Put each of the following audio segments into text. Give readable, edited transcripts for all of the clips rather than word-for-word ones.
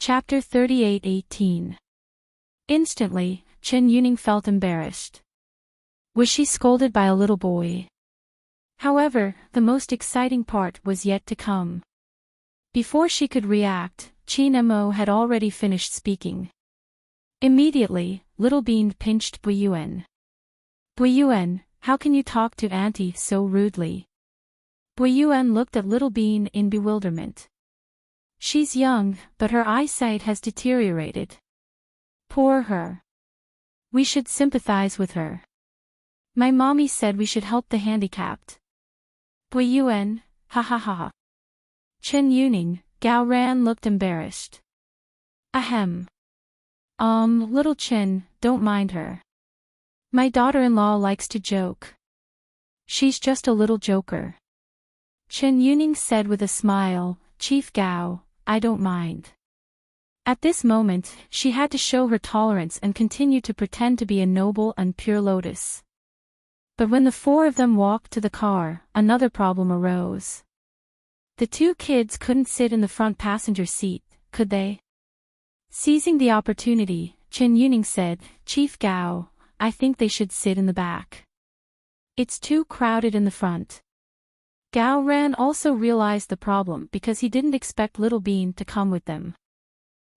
Chapter 38:18. Instantly, Chen Yuning felt embarrassed. Was she scolded by a little boy? However, the most exciting part was yet to come. Before she could react, Qin Mo had already finished speaking. Immediately, Little Bean pinched Buyuan. Buyuan, how can you talk to Auntie so rudely? Buyuan looked at Little Bean in bewilderment. She's young, but her eyesight has deteriorated. Poor her. We should sympathize with her. My mommy said we should help the handicapped. Buyuan, ha ha ha. Chen Yuning, Gao Ran looked embarrassed. Ahem. Little Chen, don't mind her. My daughter-in-law likes to joke. She's just a little joker. Chen Yuning said with a smile, Chief Gao, I don't mind. At this moment, she had to show her tolerance and continue to pretend to be a noble and pure lotus. But when the four of them walked to the car, another problem arose. The two kids couldn't sit in the front passenger seat, could they? Seizing the opportunity, Chen Yuning said, Chief Gao, I think they should sit in the back. It's too crowded in the front. Gao Ran also realized the problem because he didn't expect Little Bean to come with them.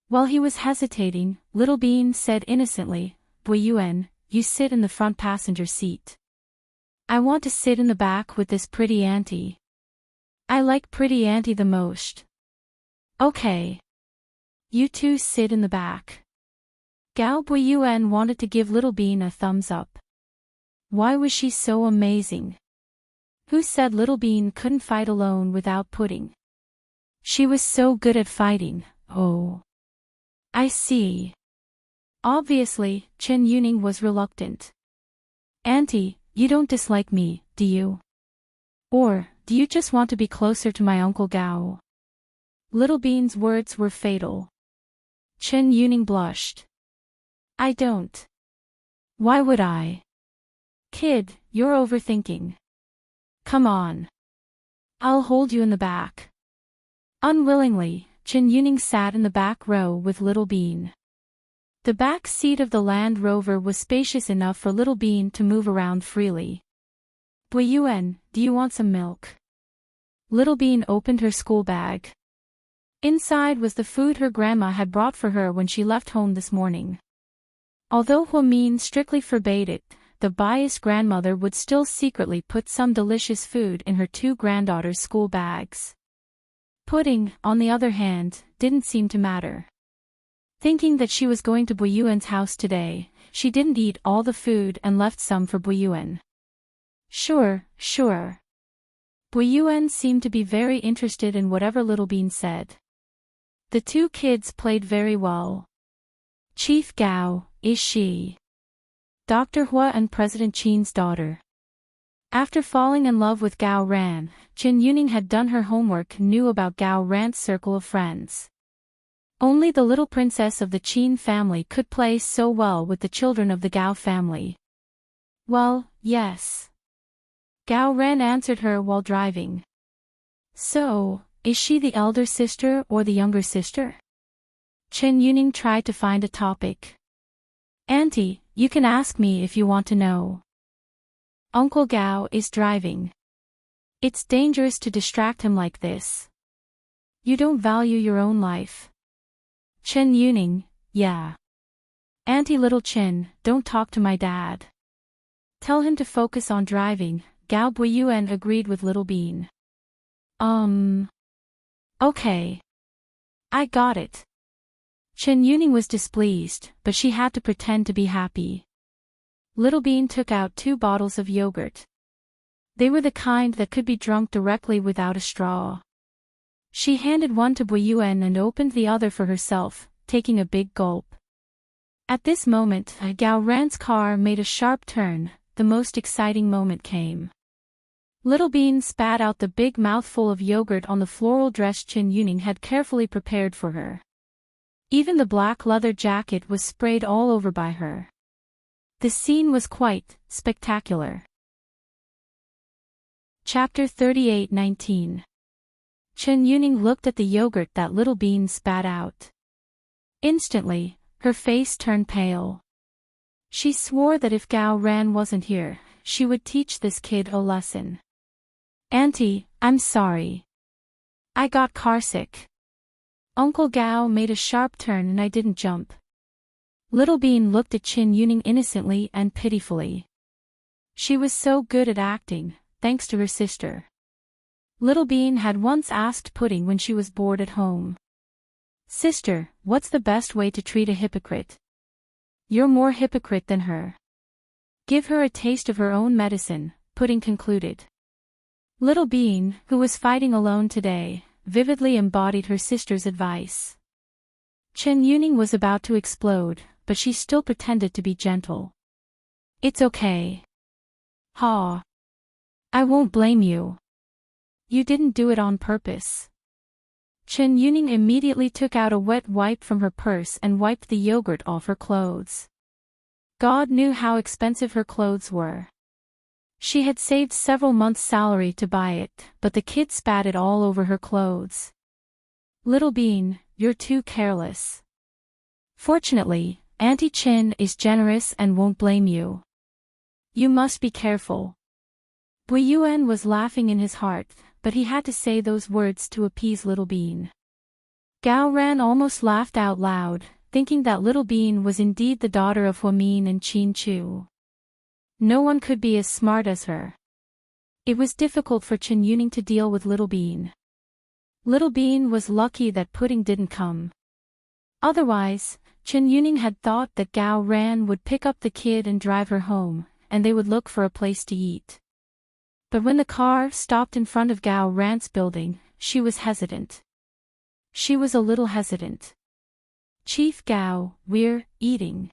While he was hesitating, Little Bean said innocently, Buyuan, you sit in the front passenger seat. I want to sit in the back with this pretty auntie. I like pretty auntie the most. Okay. You two sit in the back. Gao Buyuan wanted to give Little Bean a thumbs up. Why was she so amazing? Who said Little Bean couldn't fight alone without pudding? She was so good at fighting, oh. I see. Obviously, Chen Yuning was reluctant. Auntie, you don't dislike me, do you? Or, do you just want to be closer to my Uncle Gao? Little Bean's words were fatal. Chen Yuning blushed. I don't. Why would I? Kid, you're overthinking. Come on. I'll hold you in the back. Unwillingly, Chen Yuning sat in the back row with Little Bean. The back seat of the Land Rover was spacious enough for Little Bean to move around freely. Buyuan, do you want some milk? Little Bean opened her school bag. Inside was the food her grandma had brought for her when she left home this morning. Although Huamin strictly forbade it, the biased grandmother would still secretly put some delicious food in her two granddaughters' school bags. Pudding, on the other hand, didn't seem to matter. Thinking that she was going to Buyuan's house today, she didn't eat all the food and left some for Buyuan. Sure. Buyuan seemed to be very interested in whatever Little Bean said. The two kids played very well. Chief Gao, is she? Dr. Hua and President Qin's daughter. After falling in love with Gao Ran, Chen Yuning had done her homework and knew about Gao Ran's circle of friends. Only the little princess of the Qin family could play so well with the children of the Gao family. Well, yes. Gao Ran answered her while driving. So, is she the elder sister or the younger sister? Chen Yuning tried to find a topic. Auntie, you can ask me if you want to know. Uncle Gao is driving. It's dangerous to distract him like this. You don't value your own life. Chen Yuning, yeah. Auntie Little Chen, don't talk to my dad. Tell him to focus on driving, Gao Buyuan agreed with Little Bean. Okay. I got it. Chen Yuning was displeased, but she had to pretend to be happy. Little Bean took out 2 bottles of yogurt. They were the kind that could be drunk directly without a straw. She handed one to Buyuan and opened the other for herself, taking a big gulp. At this moment, Gao Ran's car made a sharp turn. The most exciting moment came. Little Bean spat out the big mouthful of yogurt on the floral dress Chen Yuning had carefully prepared for her. Even the black leather jacket was sprayed all over by her. The scene was quite spectacular. Chapter 38:19. Chen Yuning looked at the yogurt that Little Bean spat out. Instantly, her face turned pale. She swore that if Gao Ran wasn't here, she would teach this kid a lesson. Auntie, I'm sorry. I got carsick. Uncle Gao made a sharp turn and I didn't jump. Little Bean looked at Qin Yuning innocently and pitifully. She was so good at acting, thanks to her sister. Little Bean had once asked Pudding when she was bored at home. Sister, what's the best way to treat a hypocrite? You're more hypocrite than her. Give her a taste of her own medicine, Pudding concluded. Little Bean, who was fighting alone today, vividly embodied her sister's advice. Chen Yuning was about to explode, but she still pretended to be gentle. It's okay. Ha. I won't blame you. You didn't do it on purpose. Chen Yuning immediately took out a wet wipe from her purse and wiped the yogurt off her clothes. God knew how expensive her clothes were. She had saved several months' salary to buy it, but the kid spat it all over her clothes. Little Bean, you're too careless. Fortunately, Auntie Chin is generous and won't blame you. You must be careful. Bui Yuan was laughing in his heart, but he had to say those words to appease Little Bean. Gao Ran almost laughed out loud, thinking that Little Bean was indeed the daughter of Huamin and Qin Chu. No one could be as smart as her. It was difficult for Chen Yuning to deal with Little Bean. Little Bean was lucky that Pudding didn't come. Otherwise, Chen Yuning had thought that Gao Ran would pick up the kid and drive her home, and they would look for a place to eat. But when the car stopped in front of Gao Ran's building, she was hesitant. She was a little hesitant. Chief Gao, we're eating.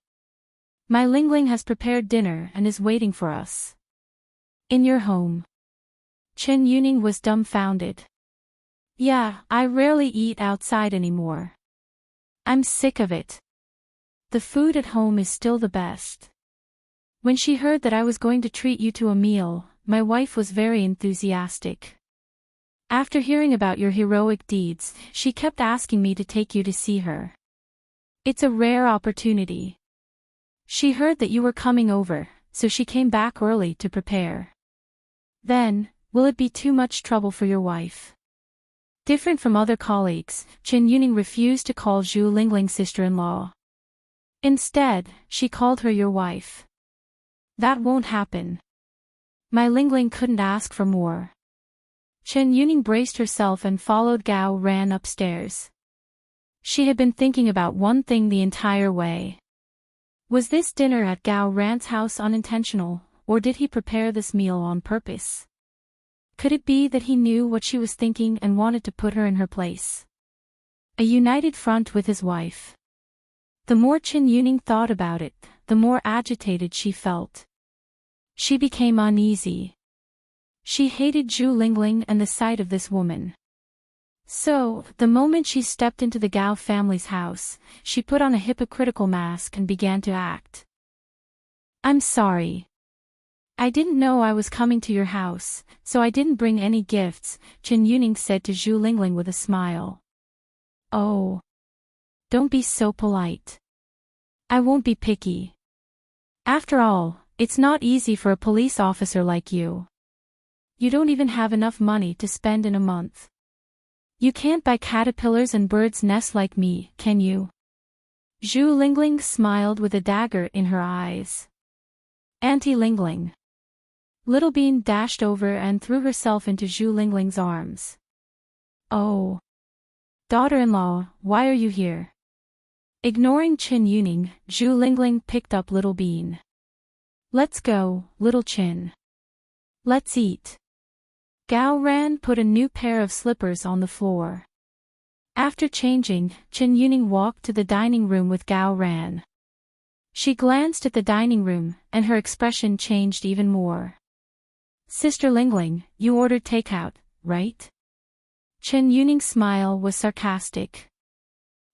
My Lingling has prepared dinner and is waiting for us. In your home. Chen Yuning was dumbfounded. Yeah, I rarely eat outside anymore. I'm sick of it. The food at home is still the best. When she heard that I was going to treat you to a meal, my wife was very enthusiastic. After hearing about your heroic deeds, she kept asking me to take you to see her. It's a rare opportunity. She heard that you were coming over, so she came back early to prepare. Then, will it be too much trouble for your wife? Different from other colleagues, Chen Yuning refused to call Zhu Lingling sister-in-law. Instead, she called her your wife. That won't happen. My Lingling couldn't ask for more. Chen Yuning braced herself and followed Gao Ran upstairs. She had been thinking about one thing the entire way. Was this dinner at Gao Ran's house unintentional, or did he prepare this meal on purpose? Could it be that he knew what she was thinking and wanted to put her in her place? A united front with his wife. The more Chen Yuning thought about it, the more agitated she felt. She became uneasy. She hated Zhu Lingling and the sight of this woman. So, the moment she stepped into the Gao family's house, she put on a hypocritical mask and began to act. I'm sorry. I didn't know I was coming to your house, so I didn't bring any gifts, Chen Yuning said to Zhu Lingling with a smile. Oh. Don't be so polite. I won't be picky. After all, it's not easy for a police officer like you. You don't even have enough money to spend in a month. You can't buy caterpillars and birds' nests like me, can you? Zhu Lingling smiled with a dagger in her eyes. Auntie Lingling. Little Bean dashed over and threw herself into Zhu Lingling's arms. Oh. Daughter-in-law, why are you here? Ignoring Chen Yuning, Zhu Lingling picked up Little Bean. Let's go, Little Chin. Let's eat. Gao Ran put a new pair of slippers on the floor. After changing, Chen Yuning walked to the dining room with Gao Ran. She glanced at the dining room, and her expression changed even more. Sister Lingling, you ordered takeout, right? Chen Yuning's smile was sarcastic.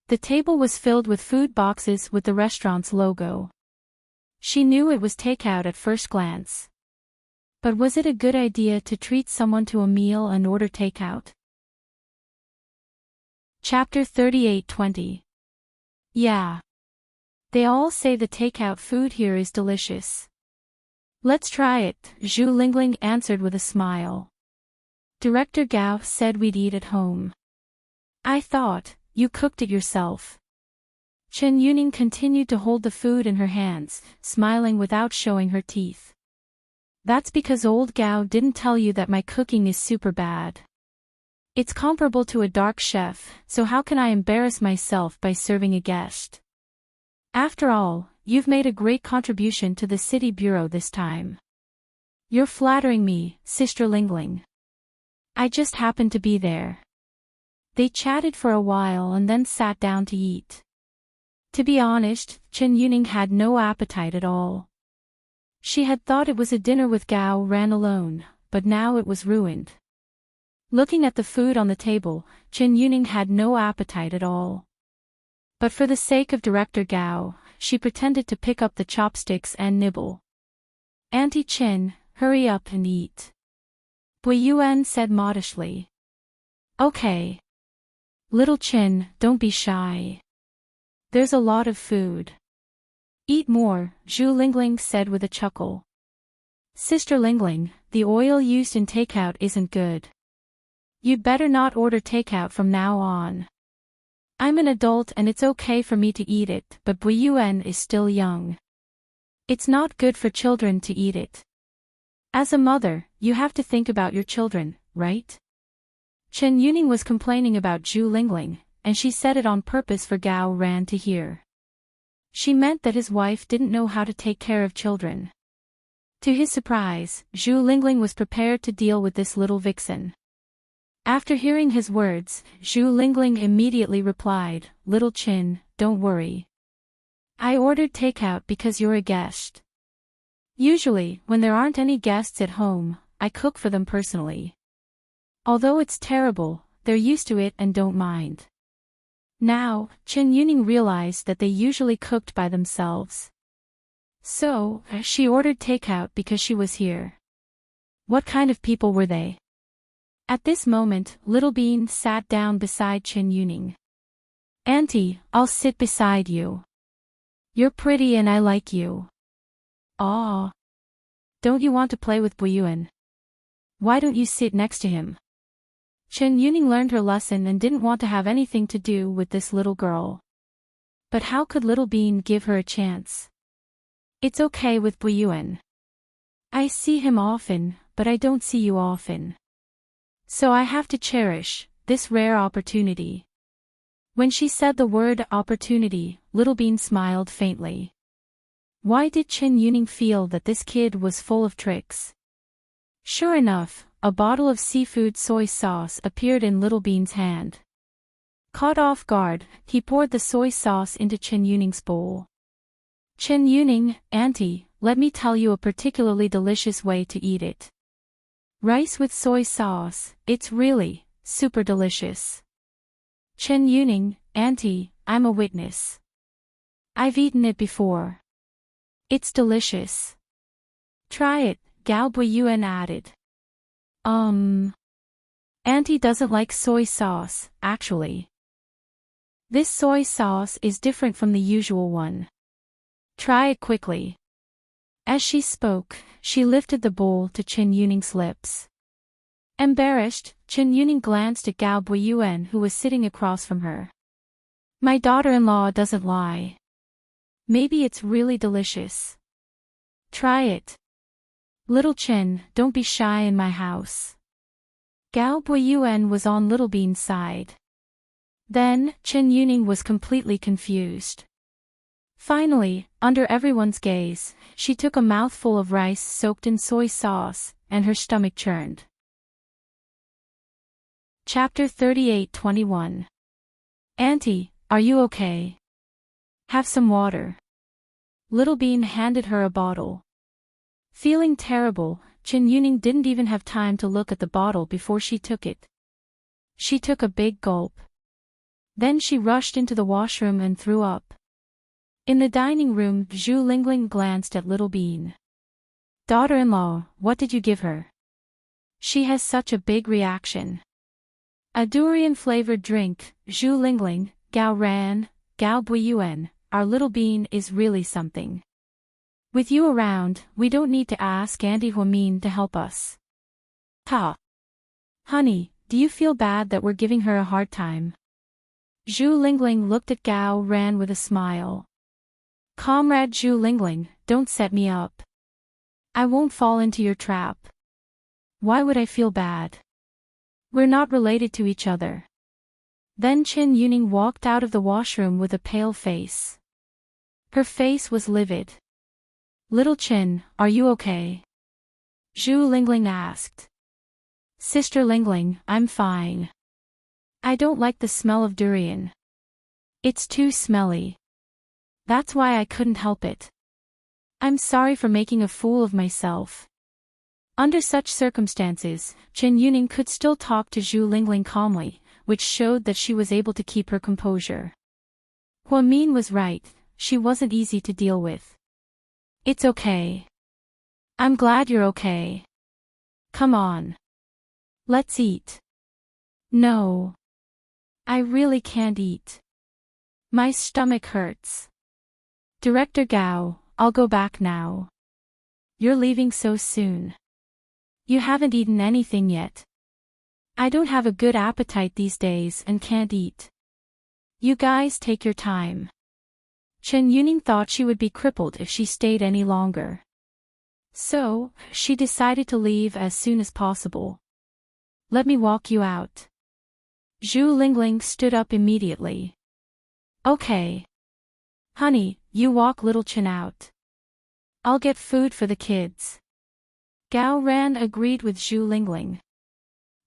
The table was filled with food boxes with the restaurant's logo. She knew it was takeout at first glance. But was it a good idea to treat someone to a meal and order takeout? Chapter 38:20. Yeah. They all say the takeout food here is delicious. Let's try it, Zhu Lingling answered with a smile. Director Gao said we'd eat at home. I thought, you cooked it yourself. Chen Yuning continued to hold the food in her hands, smiling without showing her teeth. That's because old Gao didn't tell you that my cooking is super bad. It's comparable to a dark chef, so how can I embarrass myself by serving a guest? After all, you've made a great contribution to the city bureau this time. You're flattering me, Sister Lingling. I just happened to be there. They chatted for a while and then sat down to eat. To be honest, Chen Yuning had no appetite at all. She had thought it was a dinner with Gao Ran alone, but now it was ruined. Looking at the food on the table, Chen Yuning had no appetite at all. But for the sake of Director Gao, she pretended to pick up the chopsticks and nibble. Auntie Chen, hurry up and eat. Bui Yuan said modestly. Okay. Little Chen, don't be shy. There's a lot of food. Eat more, Zhu Lingling said with a chuckle. Sister Lingling, the oil used in takeout isn't good. You'd better not order takeout from now on. I'm an adult and it's okay for me to eat it, but Bui Yuan is still young. It's not good for children to eat it. As a mother, you have to think about your children, right? Chen Yuning was complaining about Zhu Lingling, and she said it on purpose for Gao Ran to hear. She meant that his wife didn't know how to take care of children. To his surprise, Zhu Lingling was prepared to deal with this little vixen. After hearing his words, Zhu Lingling immediately replied, Little Chin, don't worry. I ordered takeout because you're a guest. Usually, when there aren't any guests at home, I cook for them personally. Although it's terrible, they're used to it and don't mind. Now, Chen Yuning realized that they usually cooked by themselves. So, she ordered takeout because she was here. What kind of people were they? At this moment, Little Bean sat down beside Chen Yuning. Auntie, I'll sit beside you. You're pretty and I like you. Aw. Don't you want to play with Bui Yuan? Why don't you sit next to him? Chen Yuning learned her lesson and didn't want to have anything to do with this little girl. But how could Little Bean give her a chance? It's okay with Bui Yuan. I see him often, but I don't see you often. So I have to cherish this rare opportunity. When she said the word opportunity, Little Bean smiled faintly. Why did Chen Yuning feel that this kid was full of tricks? Sure enough, a bottle of seafood soy sauce appeared in Little Bean's hand. Caught off guard, he poured the soy sauce into Chen Yuning's bowl. Chen Yuning, Auntie, let me tell you a particularly delicious way to eat it. Rice with soy sauce, it's really super delicious. Chen Yuning, Auntie, I'm a witness. I've eaten it before. It's delicious. Try it, Gao Bui Yuan added. Auntie doesn't like soy sauce, actually. This soy sauce is different from the usual one. Try it quickly. As she spoke, she lifted the bowl to Chen Yuning's lips. Embarrassed, Chen Yuning glanced at Gao Bui Yuan who was sitting across from her. My daughter-in-law doesn't lie. Maybe it's really delicious. Try it. Little Chen, don't be shy in my house. Gao Bui Yuan was on Little Bean's side. Then, Chen Yuning was completely confused. Finally, under everyone's gaze, she took a mouthful of rice soaked in soy sauce, and her stomach churned. Chapter 38:21. Auntie, are you okay? Have some water. Little Bean handed her a bottle. Feeling terrible, Chen Yuning didn't even have time to look at the bottle before she took it. She took a big gulp. Then she rushed into the washroom and threw up. In the dining room, Zhu Lingling glanced at Little Bean. Daughter-in-law, what did you give her? She has such a big reaction. A durian-flavored drink, Zhu Lingling, Gao Gao Buiyuan, our little bean is really something. With you around, we don't need to ask Auntie Huamin to help us. Ha! Honey, do you feel bad that we're giving her a hard time? Zhu Lingling looked at Gao Ran with a smile. Comrade Zhu Lingling, don't set me up. I won't fall into your trap. Why would I feel bad? We're not related to each other. Then Qin Yuning walked out of the washroom with a pale face. Her face was livid. Little Qin, are you okay? Zhu Lingling asked. Sister Lingling, I'm fine. I don't like the smell of durian. It's too smelly. That's why I couldn't help it. I'm sorry for making a fool of myself. Under such circumstances, Qin Yuning could still talk to Zhu Lingling calmly, which showed that she was able to keep her composure. Huamin was right, she wasn't easy to deal with. It's okay. I'm glad you're okay. Come on. Let's eat. No. I really can't eat. My stomach hurts. Director Gao, I'll go back now. You're leaving so soon. You haven't eaten anything yet. I don't have a good appetite these days and can't eat. You guys take your time. Chen Yuning thought she would be crippled if she stayed any longer. So, she decided to leave as soon as possible. Let me walk you out. Zhu Lingling stood up immediately. Okay. Honey, you walk little Chen out. I'll get food for the kids. Gao Ran agreed with Zhu Lingling.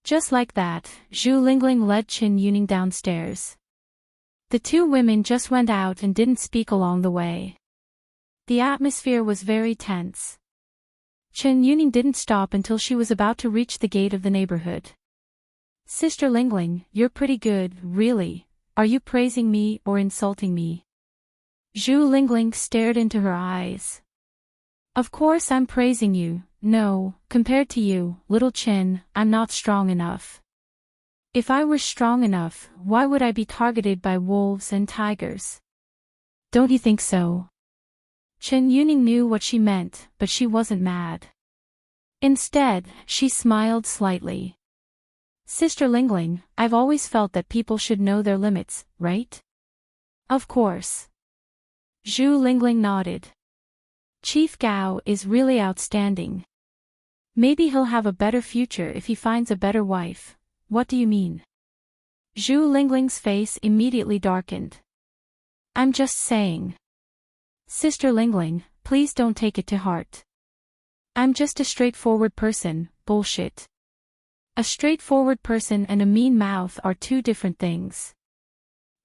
Just like that, Zhu Lingling led Qin Yuning downstairs. The two women just went out and didn't speak along the way. The atmosphere was very tense. Qin Yuning didn't stop until she was about to reach the gate of the neighborhood. Sister Lingling, you're pretty good, really. Are you praising me or insulting me? Zhu Lingling stared into her eyes. Of course I'm praising you. No, compared to you, little Qin, I'm not strong enough. If I were strong enough, why would I be targeted by wolves and tigers? Don't you think so? Qin Yuning knew what she meant, but she wasn't mad. Instead, she smiled slightly. Sister Lingling, I've always felt that people should know their limits, right? Of course. Zhu Lingling nodded. Chief Gao is really outstanding. Maybe he'll have a better future if he finds a better wife. What do you mean? Zhu Lingling's face immediately darkened. I'm just saying. Sister Lingling, please don't take it to heart. I'm just a straightforward person, bullshit. A straightforward person and a mean mouth are two different things.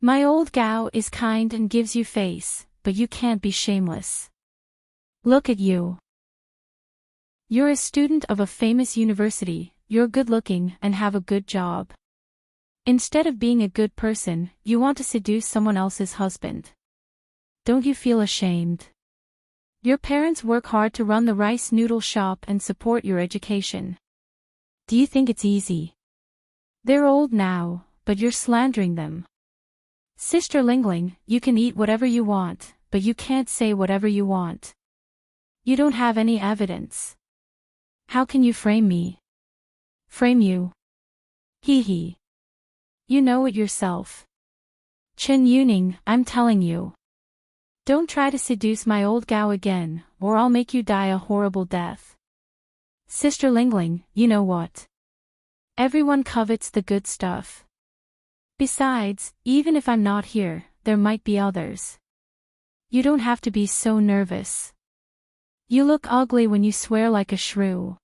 My old Gao is kind and gives you face, but you can't be shameless. Look at you. You're a student of a famous university, you're good-looking and have a good job. Instead of being a good person, you want to seduce someone else's husband. Don't you feel ashamed? Your parents work hard to run the rice noodle shop and support your education. Do you think it's easy? They're old now, but you're slandering them. Sister Lingling, you can eat whatever you want, but you can't say whatever you want. You don't have any evidence. How can you frame me? Frame you? Hee hee. You know it yourself. Qin Yuning, I'm telling you. Don't try to seduce my old Gao again, or I'll make you die a horrible death. Sister Lingling, you know what? Everyone covets the good stuff. Besides, even if I'm not here, there might be others. You don't have to be so nervous. You look ugly when you swear like a shrew.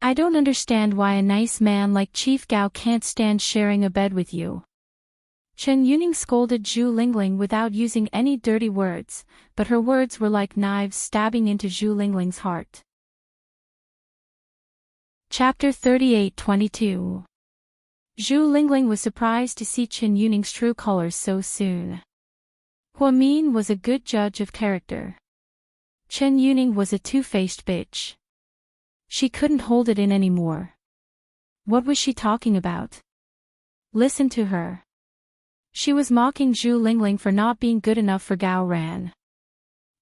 I don't understand why a nice man like Chief Gao can't stand sharing a bed with you. Chen Yuning scolded Zhu Lingling without using any dirty words, but her words were like knives stabbing into Zhu Lingling's heart. Chapter 38-22. Zhu Lingling was surprised to see Chen Yuning's true colors so soon. Huamin was a good judge of character. Chen Yuning was a two-faced bitch. She couldn't hold it in anymore. What was she talking about? Listen to her. She was mocking Zhu Lingling for not being good enough for Gao Ran.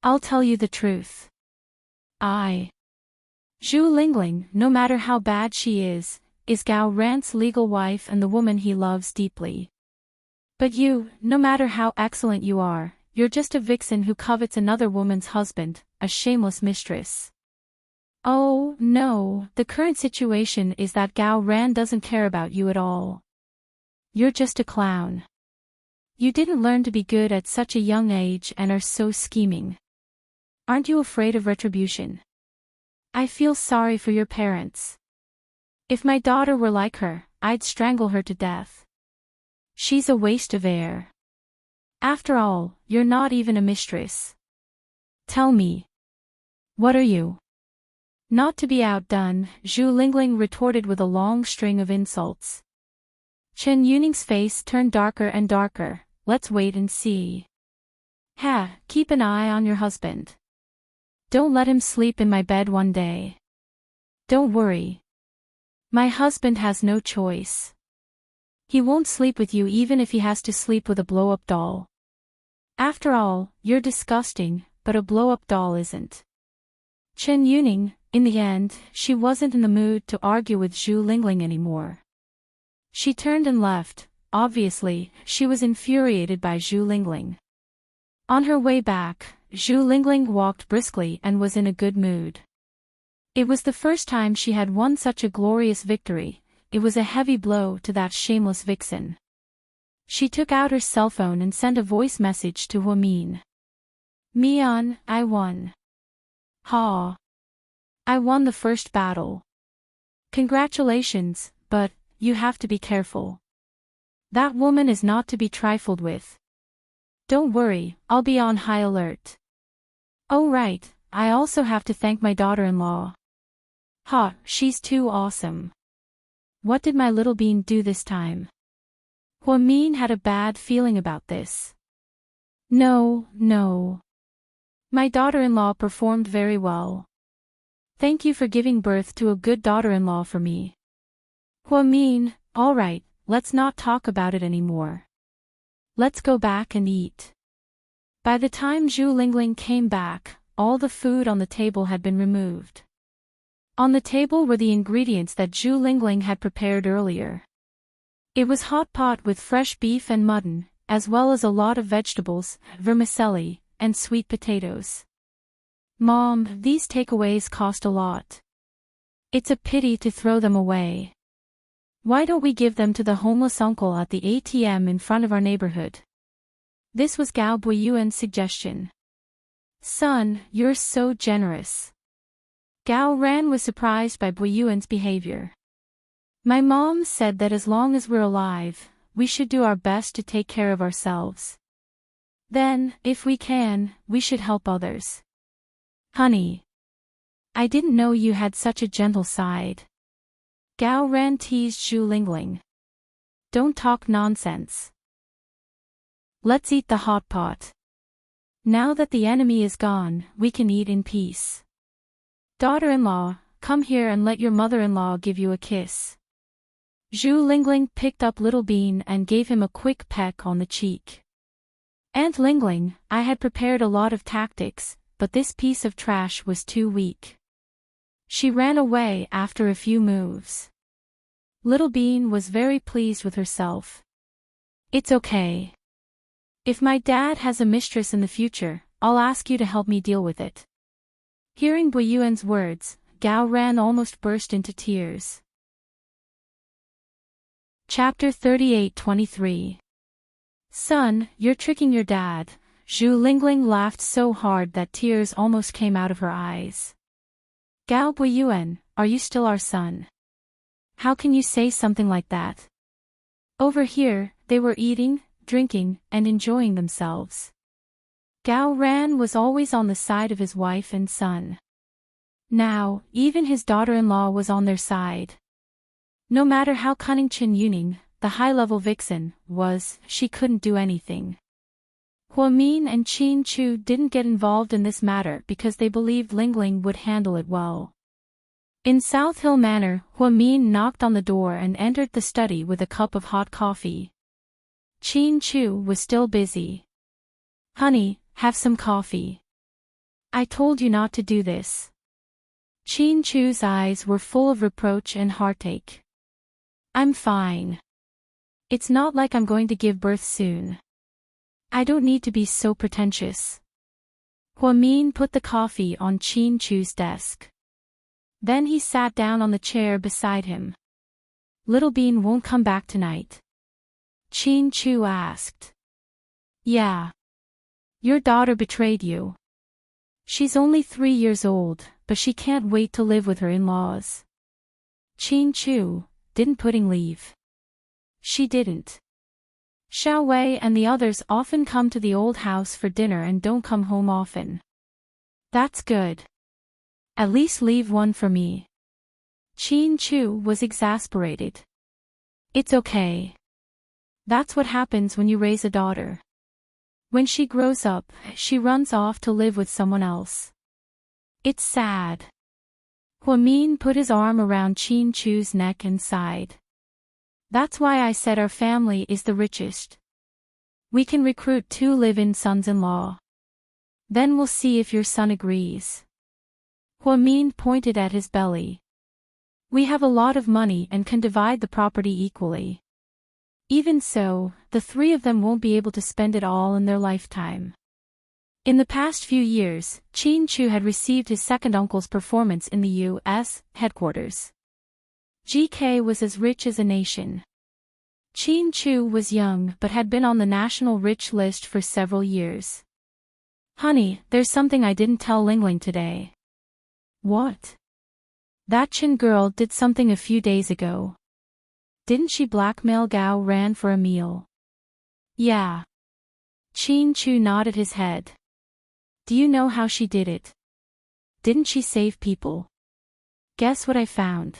I'll tell you the truth. Zhu Lingling, no matter how bad she is Gao Ran's legal wife and the woman he loves deeply. But you, no matter how excellent you are, you're just a vixen who covets another woman's husband, a shameless mistress. Oh, no, the current situation is that Gao Ran doesn't care about you at all. You're just a clown. You didn't learn to be good at such a young age and are so scheming. Aren't you afraid of retribution? I feel sorry for your parents. If my daughter were like her, I'd strangle her to death. She's a waste of air. After all, you're not even a mistress. Tell me. What are you? Not to be outdone, Zhu Lingling retorted with a long string of insults. Chen Yuning's face turned darker and darker. Let's wait and see. Keep an eye on your husband. Don't let him sleep in my bed one day. Don't worry. My husband has no choice. He won't sleep with you even if he has to sleep with a blow-up doll. After all, you're disgusting, but a blow-up doll isn't. Chen Yuning, in the end, she wasn't in the mood to argue with Zhu Lingling anymore. She turned and left. Obviously, she was infuriated by Zhu Lingling. On her way back, Zhu Lingling walked briskly and was in a good mood. It was the first time she had won such a glorious victory. It was a heavy blow to that shameless vixen. She took out her cell phone and sent a voice message to Huamin. Mian, I won. Ha! I won the first battle. Congratulations, but you have to be careful. That woman is not to be trifled with. Don't worry, I'll be on high alert. Oh right, I also have to thank my daughter-in-law. She's too awesome. What did my little bean do this time? Huamin had a bad feeling about this. No. My daughter-in-law performed very well. Thank you for giving birth to a good daughter-in-law for me. Huamin, all right, let's not talk about it anymore. Let's go back and eat. By the time Zhu Lingling came back, all the food on the table had been removed. On the table were the ingredients that Zhu Lingling had prepared earlier. It was hot pot with fresh beef and mutton, as well as a lot of vegetables, vermicelli, and sweet potatoes. Mom, these takeaways cost a lot. It's a pity to throw them away. Why don't we give them to the homeless uncle at the ATM in front of our neighborhood? This was Gao Buiyuan's suggestion. Son, you're so generous. Gao Ran was surprised by Buiyuan's behavior. My mom said that as long as we're alive, we should do our best to take care of ourselves. Then, if we can, we should help others. Honey. I didn't know you had such a gentle side. Gao Ran teased Zhu Lingling. Don't talk nonsense. Let's eat the hot pot. Now that the enemy is gone, we can eat in peace. Daughter-in-law, come here and let your mother-in-law give you a kiss. Zhu Lingling picked up Little Bean and gave him a quick peck on the cheek. Aunt Lingling, I had prepared a lot of tactics, but this piece of trash was too weak. She ran away after a few moves. Little Bean was very pleased with herself. It's okay. If my dad has a mistress in the future, I'll ask you to help me deal with it. Hearing Buiyuan's words, Gao Ran almost burst into tears. Chapter 38-23. Son, you're tricking your dad. Zhu Lingling laughed so hard that tears almost came out of her eyes. Gao Buiyuan, are you still our son? How can you say something like that? Over here, they were eating, drinking, and enjoying themselves. Gao Ran was always on the side of his wife and son. Now, even his daughter-in-law was on their side. No matter how cunning Chen Yuning, the high-level vixen, was, she couldn't do anything. Huamin and Qin Chu didn't get involved in this matter because they believed Lingling would handle it well. In South Hill Manor, Huamin knocked on the door and entered the study with a cup of hot coffee. Chin Chu was still busy. Honey, have some coffee. I told you not to do this. Chin Chu's eyes were full of reproach and heartache. I'm fine. It's not like I'm going to give birth soon. I don't need to be so pretentious. Hua Min put the coffee on Chin Chu's desk. Then he sat down on the chair beside him. Little Bean won't come back tonight? Chin Chu asked. Yeah. Your daughter betrayed you. She's only 3 years old, but she can't wait to live with her in-laws. Chin Chu didn't pudding leave. She didn't. Xiao Wei and the others often come to the old house for dinner and don't come home often. That's good. At least leave one for me. Chin Chu was exasperated. It's okay. That's what happens when you raise a daughter. When she grows up, she runs off to live with someone else. It's sad. Hua Min put his arm around Chin Chu's neck and sighed. That's why I said our family is the richest. We can recruit 2 live-in sons-in-law. Then we'll see if your son agrees. Hua Min pointed at his belly. We have a lot of money and can divide the property equally. Even so, the 3 of them won't be able to spend it all in their lifetime. In the past few years, Chin Chu had received his second uncle's performance in the U.S. headquarters. GK was as rich as a nation. Chin Chu was young but had been on the national rich list for several years. Honey, there's something I didn't tell Lingling today. What? That Chin girl did something a few days ago. Didn't she blackmail Gao Ran for a meal? Yeah. Chin Chu nodded his head. Do you know how she did it? Didn't she save people? Guess what I found?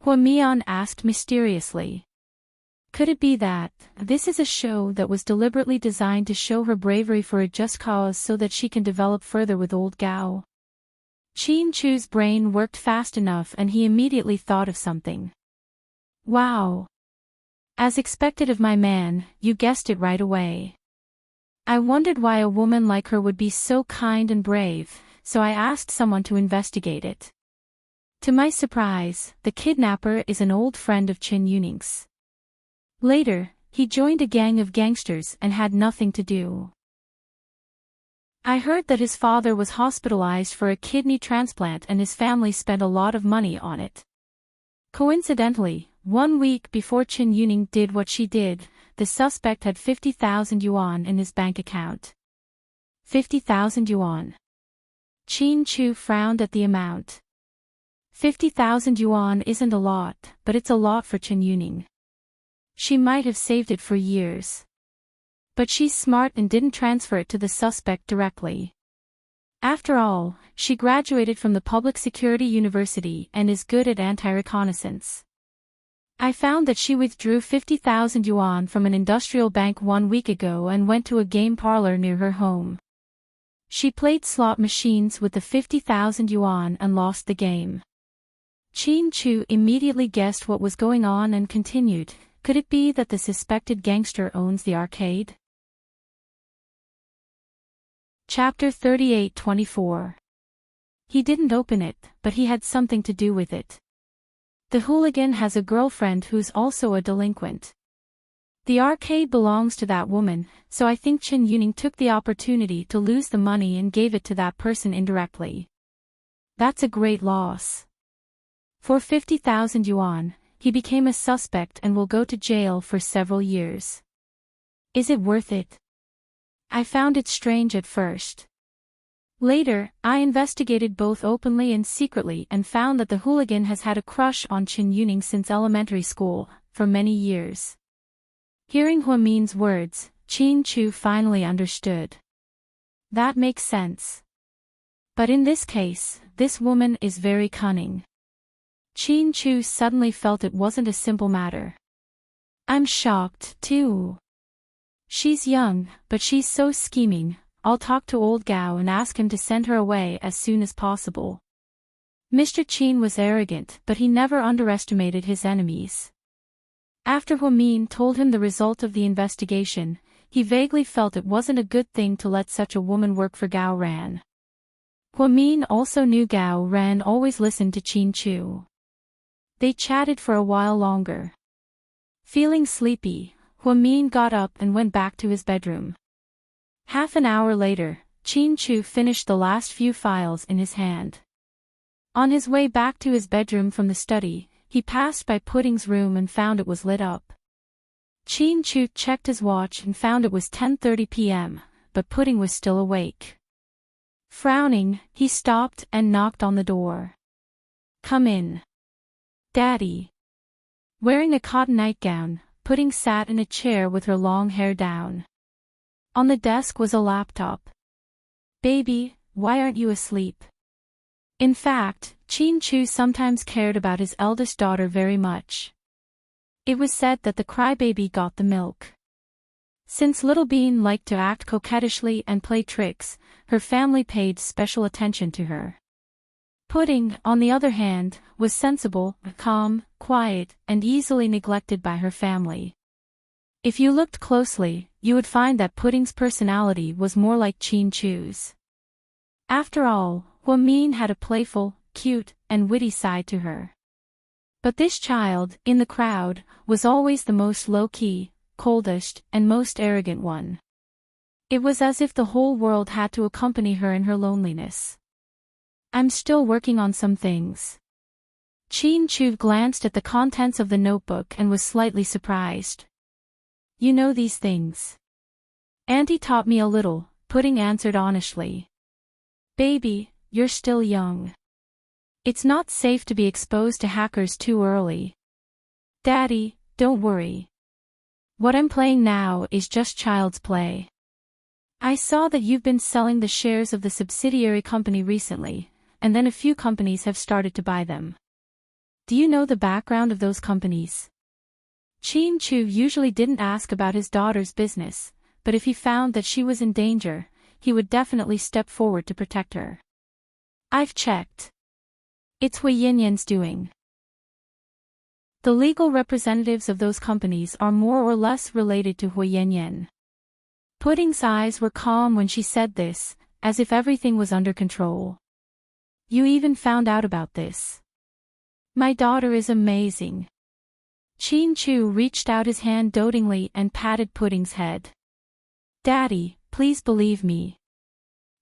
Hua Mian asked mysteriously. Could it be that this is a show that was deliberately designed to show her bravery for a just cause so that she can develop further with old Gao? Chin Chu's brain worked fast enough and he immediately thought of something. Wow. As expected of my man, you guessed it right away. I wondered why a woman like her would be so kind and brave, so I asked someone to investigate it. To my surprise, the kidnapper is an old friend of Chin Yuning's. Later, he joined a gang of gangsters and had nothing to do. I heard that his father was hospitalized for a kidney transplant and his family spent a lot of money on it. Coincidentally, 1 week before Chin Yuning did what she did, the suspect had 50,000 yuan in his bank account. 50,000 yuan. Chin Chu frowned at the amount. 50,000 yuan isn't a lot, but it's a lot for Chin Yuning. She might have saved it for years. But she's smart and didn't transfer it to the suspect directly. After all, she graduated from the Public Security University and is good at anti-reconnaissance. I found that she withdrew 50,000 yuan from an industrial bank 1 week ago and went to a game parlor near her home. She played slot machines with the 50,000 yuan and lost the game. Chin Chu immediately guessed what was going on and continued, could it be that the suspected gangster owns the arcade? Chapter 38-24. He didn't open it, but he had something to do with it. The hooligan has a girlfriend who's also a delinquent. The arcade belongs to that woman, so I think Chin Yuning took the opportunity to lose the money and gave it to that person indirectly. That's a great loss. For 50,000 yuan, he became a suspect and will go to jail for several years. Is it worth it? I found it strange at first. Later, I investigated both openly and secretly and found that the hooligan has had a crush on Chin Yuning since elementary school, for many years. Hearing Hua Min's words, Chin Chu finally understood. That makes sense. But in this case, this woman is very cunning. Chin Chu suddenly felt it wasn't a simple matter. I'm shocked, too. She's young, but she's so scheming. I'll talk to old Gao and ask him to send her away as soon as possible. Mr. Chin was arrogant, but he never underestimated his enemies. After Huamin told him the result of the investigation, he vaguely felt it wasn't a good thing to let such a woman work for Gao Ran. Huamin also knew Gao Ran always listened to Qin Chu. They chatted for a while longer. Feeling sleepy, Huamin got up and went back to his bedroom. Half an hour later, Qin Chu finished the last few files in his hand. On his way back to his bedroom from the study, he passed by Pudding's room and found it was lit up. Qin Chu checked his watch and found it was 10:30 p.m., but Pudding was still awake. Frowning, he stopped and knocked on the door. "Come in." "Daddy." Wearing a cotton nightgown, Pudding sat in a chair with her long hair down. On the desk was a laptop. "Baby, why aren't you asleep?" In fact, Qin Chu sometimes cared about his eldest daughter very much. It was said that the crybaby got the milk. Since Little Bean liked to act coquettishly and play tricks, her family paid special attention to her. Pudding, on the other hand, was sensible, calm, quiet, and easily neglected by her family. If you looked closely, you would find that Pudding's personality was more like Qin Chu's. After all, Huamin had a playful, cute, and witty side to her. But this child, in the crowd, was always the most low-key, coldest, and most arrogant one. It was as if the whole world had to accompany her in her loneliness. "I'm still working on some things." Qin Chu glanced at the contents of the notebook and was slightly surprised. "You know these things?" "Auntie taught me a little," Pudding answered honestly. "Baby, you're still young. It's not safe to be exposed to hackers too early." "Daddy, don't worry. What I'm playing now is just child's play. I saw that you've been selling the shares of the subsidiary company recently, and then a few companies have started to buy them. Do you know the background of those companies?" Qin Chu usually didn't ask about his daughter's business, but if he found that she was in danger, he would definitely step forward to protect her. "I've checked. It's Hui Yanyan's doing. The legal representatives of those companies are more or less related to Hui Yanyan." Pudding's eyes were calm when she said this, as if everything was under control. "You even found out about this. My daughter is amazing." Qin Chu reached out his hand dotingly and patted Pudding's head. "Daddy, please believe me.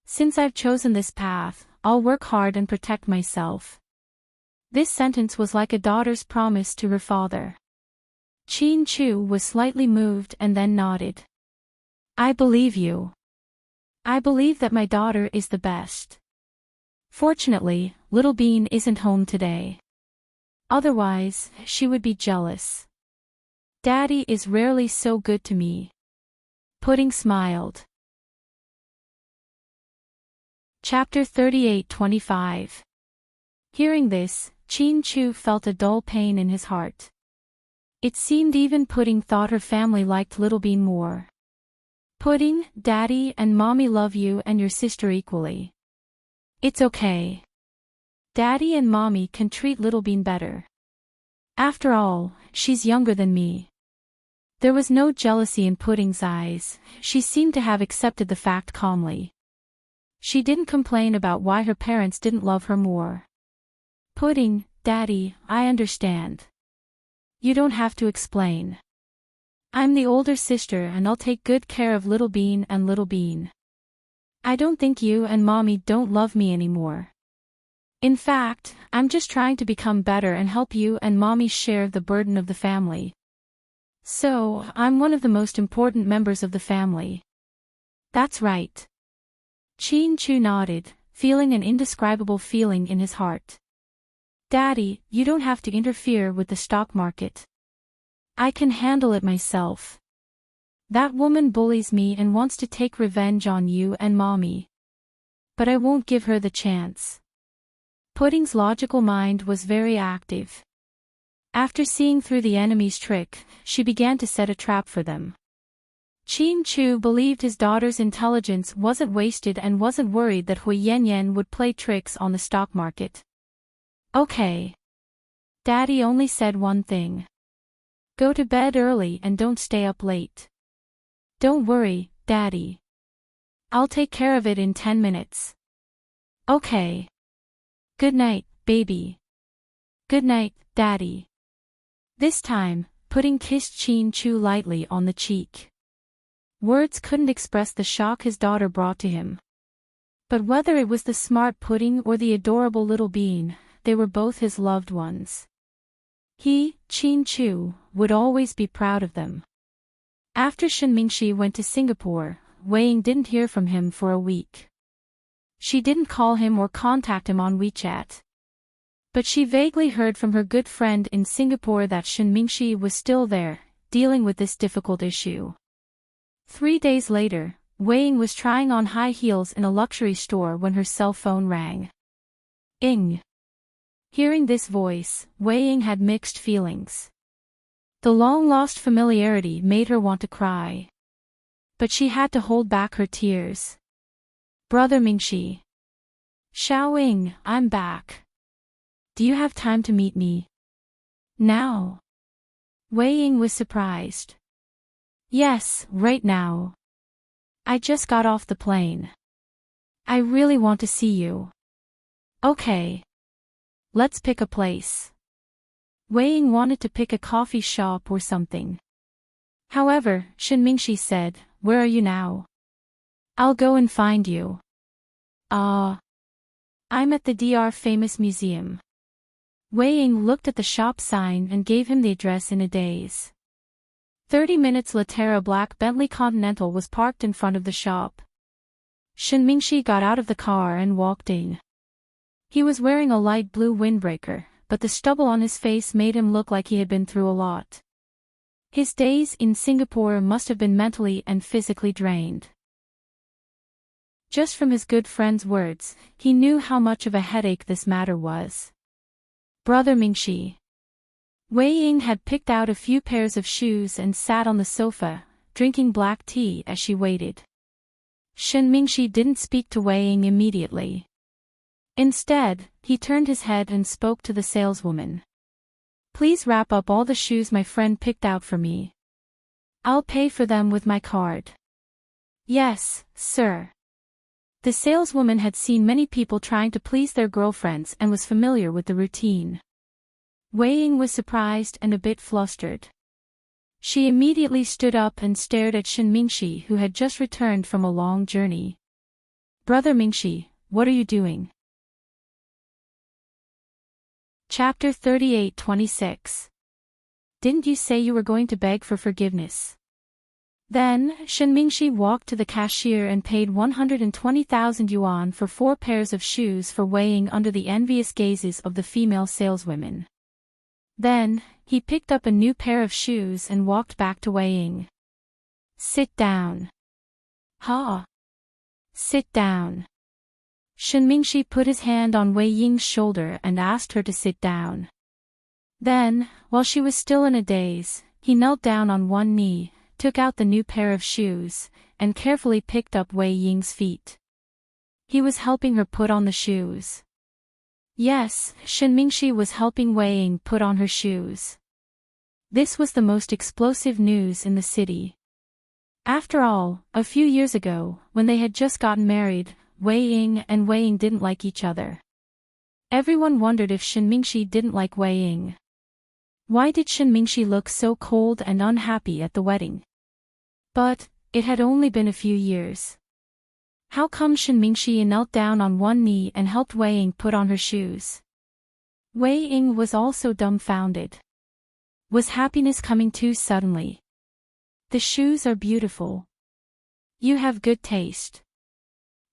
Since I've chosen this path, I'll work hard and protect myself." This sentence was like a daughter's promise to her father. Qin Chu was slightly moved and then nodded. "I believe you. I believe that my daughter is the best. Fortunately, Little Bean isn't home today. Otherwise, she would be jealous. Daddy is rarely so good to me." Pudding smiled. Chapter 38-25. Hearing this, Qin Chu felt a dull pain in his heart. It seemed even Pudding thought her family liked Little Bean more. "Pudding, Daddy and Mommy love you and your sister equally. It's okay. Daddy and Mommy can treat Little Bean better. After all, she's younger than me." There was no jealousy in Pudding's eyes, she seemed to have accepted the fact calmly. She didn't complain about why her parents didn't love her more. "Pudding, Daddy, I understand. You don't have to explain. I'm the older sister and I'll take good care of Little Bean and Little Bean. I don't think you and Mommy don't love me anymore. In fact, I'm just trying to become better and help you and Mommy share the burden of the family. So, I'm one of the most important members of the family." "That's right." Qin Chu nodded, feeling an indescribable feeling in his heart. "Daddy, you don't have to interfere with the stock market. I can handle it myself. That woman bullies me and wants to take revenge on you and Mommy. But I won't give her the chance." Pudding's logical mind was very active. After seeing through the enemy's trick, she began to set a trap for them. Qin Chu believed his daughter's intelligence wasn't wasted and wasn't worried that Hui Yanyan would play tricks on the stock market. "Okay. Daddy only said one thing. Go to bed early and don't stay up late. Don't worry, Daddy. I'll take care of it in 10 minutes. Okay. Good night, baby. Good night, Daddy. This time, Pudding kissed Chin-Chu lightly on the cheek. Words couldn't express the shock his daughter brought to him. But whether it was the smart Pudding or the adorable little bean, they were both his loved ones. He, Chin-Chu, would always be proud of them. After Shen Mingxi went to Singapore, Wei Ying didn't hear from him for a week. She didn't call him or contact him on WeChat. But she vaguely heard from her good friend in Singapore that Shen Mingxi was still there, dealing with this difficult issue. 3 days later, Wei Ying was trying on high heels in a luxury store when her cell phone rang. Ing. Hearing this voice, Wei Ying had mixed feelings. The long-lost familiarity made her want to cry. But she had to hold back her tears. Brother Mingxi. Xiao Ying, I'm back. Do you have time to meet me? Now? Wei Ying was surprised. Yes, right now. I just got off the plane. I really want to see you. Okay. Let's pick a place. Wei Ying wanted to pick a coffee shop or something. However, Shen Mingxi said, "Where are you now?" "I'll go and find you." I'm at the DR Famous Museum." Wei Ying looked at the shop sign and gave him the address in a daze. 30 minutes later, a black Bentley Continental was parked in front of the shop. Shen Mingxi got out of the car and walked in. He was wearing a light blue windbreaker, but the stubble on his face made him look like he had been through a lot. His days in Singapore must have been mentally and physically drained. Just from his good friend's words, he knew how much of a headache this matter was. Brother Mingxi. Wei Ying had picked out a few pairs of shoes and sat on the sofa, drinking black tea as she waited. Shen Mingxi didn't speak to Wei Ying immediately. Instead, he turned his head and spoke to the saleswoman. "Please wrap up all the shoes my friend picked out for me. I'll pay for them with my card." "Yes, sir." The saleswoman had seen many people trying to please their girlfriends and was familiar with the routine. Wei Ying was surprised and a bit flustered. She immediately stood up and stared at Shen Mingxi, who had just returned from a long journey. "Brother Mingxi, what are you doing?" Chapter 38-26. Didn't you say you were going to beg for forgiveness? Then, Shen Mingxi walked to the cashier and paid 120,000 yuan for 4 pairs of shoes for Wei Ying under the envious gazes of the female saleswomen. Then, he picked up a new pair of shoes and walked back to Wei Ying. "Sit down." "Ha! Sit down." Shen Mingxi put his hand on Wei Ying's shoulder and asked her to sit down. Then, while she was still in a daze, he knelt down on one knee, took out the new pair of shoes, and carefully picked up Wei Ying's feet. He was helping her put on the shoes. Yes, Shen Mingxi was helping Wei Ying put on her shoes. This was the most explosive news in the city. After all, a few years ago, when they had just gotten married, Wei Ying and Wei Ying didn't like each other. Everyone wondered if Shen Mingxi didn't like Wei Ying. Why did Shen Mingxi look so cold and unhappy at the wedding? But, it had only been a few years. How come Shen Mingxi knelt down on one knee and helped Wei Ying put on her shoes? Wei Ying was also dumbfounded. Was happiness coming too suddenly? "The shoes are beautiful. You have good taste.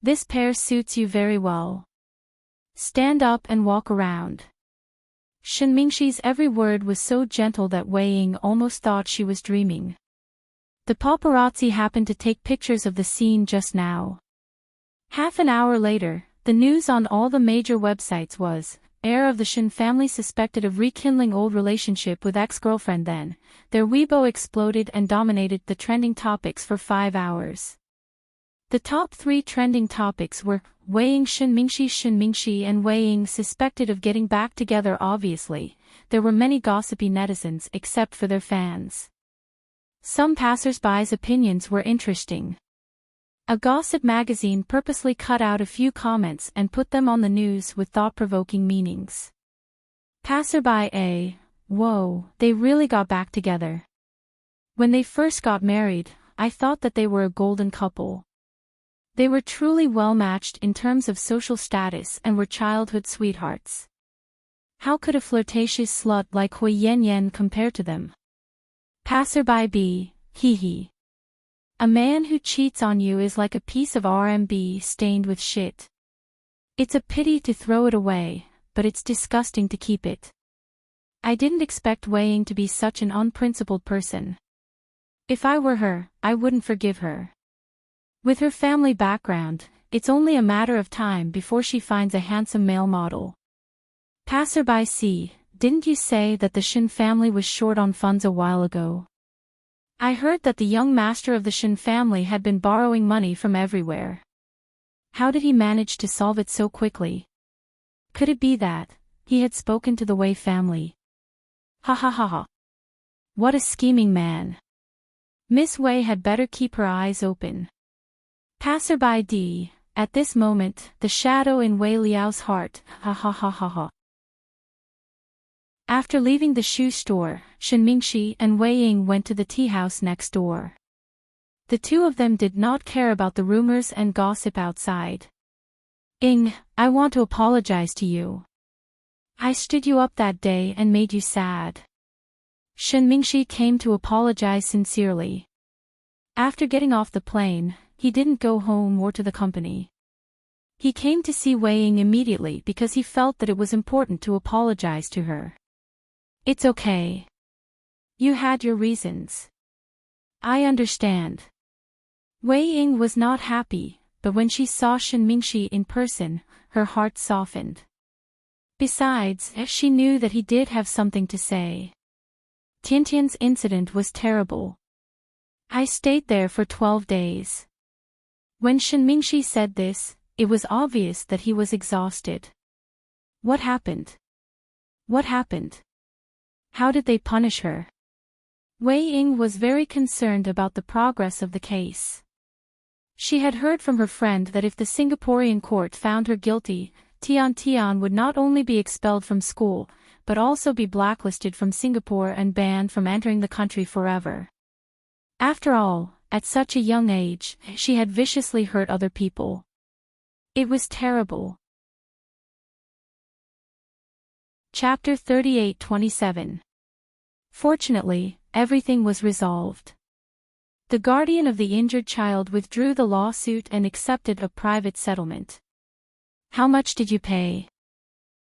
This pair suits you very well. Stand up and walk around." Shen Mingxi's every word was so gentle that Wei Ying almost thought she was dreaming. The paparazzi happened to take pictures of the scene just now. Half an hour later, the news on all the major websites was, heir of the Shen family suspected of rekindling old relationship with ex-girlfriend. Then, their Weibo exploded and dominated the trending topics for 5 hours. The top 3 trending topics were Wei Ying Shen Mingxi and Wei Ying suspected of getting back together. Obviously, there were many gossipy netizens except for their fans. Some passers-by's opinions were interesting. A gossip magazine purposely cut out a few comments and put them on the news with thought-provoking meanings. Passerby A. Whoa, they really got back together. When they first got married, I thought that they were a golden couple. They were truly well-matched in terms of social status and were childhood sweethearts. How could a flirtatious slut like Hui Yan compare to them? Passerby B. Hee hee. A man who cheats on you is like a piece of RMB stained with shit. It's a pity to throw it away, but it's disgusting to keep it. I didn't expect Wei Ying to be such an unprincipled person. If I were her, I wouldn't forgive her. With her family background, it's only a matter of time before she finds a handsome male model. Passerby C. Didn't you say that the Shen family was short on funds a while ago? I heard that the young master of the Shen family had been borrowing money from everywhere. How did he manage to solve it so quickly? Could it be that he had spoken to the Wei family? Ha ha ha ha. What a scheming man. Miss Wei had better keep her eyes open. Passerby D. At this moment, the shadow in Wei Liao's heart, ha ha ha ha ha. After leaving the shoe store, Shen Mingxi and Wei Ying went to the tea house next door. The two of them did not care about the rumors and gossip outside. Ying, I want to apologize to you. I stood you up that day and made you sad. Shen Mingxi came to apologize sincerely. After getting off the plane, he didn't go home or to the company. He came to see Wei Ying immediately because he felt that it was important to apologize to her. It's okay. You had your reasons. I understand. Wei Ying was not happy, but when she saw Shen Mingxi in person, her heart softened. Besides, she knew that he did have something to say. Tiantian's incident was terrible. I stayed there for 12 days. When Shen Mingxi said this, it was obvious that he was exhausted. What happened? What happened? How did they punish her? Wei Ying was very concerned about the progress of the case. She had heard from her friend that if the Singaporean court found her guilty, Tian would not only be expelled from school, but also be blacklisted from Singapore and banned from entering the country forever. After all, at such a young age, she had viciously hurt other people. It was terrible. Chapter 38-27. Fortunately, everything was resolved. The guardian of the injured child withdrew the lawsuit and accepted a private settlement. How much did you pay?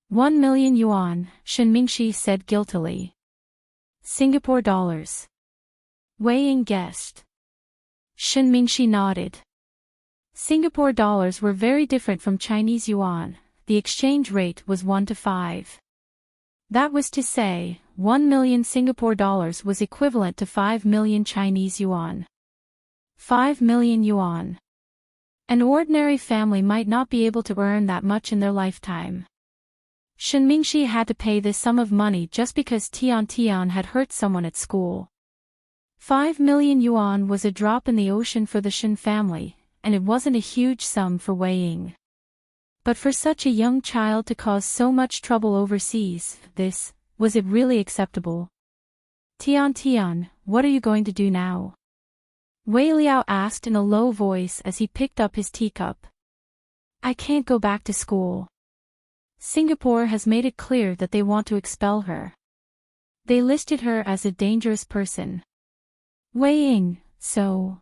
1 million yuan, Shen Mingxi said guiltily. Singapore dollars. Wei Ying guessed. Shen Mingxi nodded. Singapore dollars were very different from Chinese yuan. The exchange rate was 1 to 5. That was to say, 1 million Singapore dollars was equivalent to 5 million Chinese yuan. 5 million yuan. An ordinary family might not be able to earn that much in their lifetime. Shen Mingxi had to pay this sum of money just because Tian had hurt someone at school. 5 million yuan was a drop in the ocean for the Shen family, and it wasn't a huge sum for Wei Ying. But for such a young child to cause so much trouble overseas, was it really acceptable? Tian, what are you going to do now? Wei Liao asked in a low voice as he picked up his teacup. I can't go back to school. Singapore has made it clear that they want to expel her. They listed her as a dangerous person. Wei Ying, so?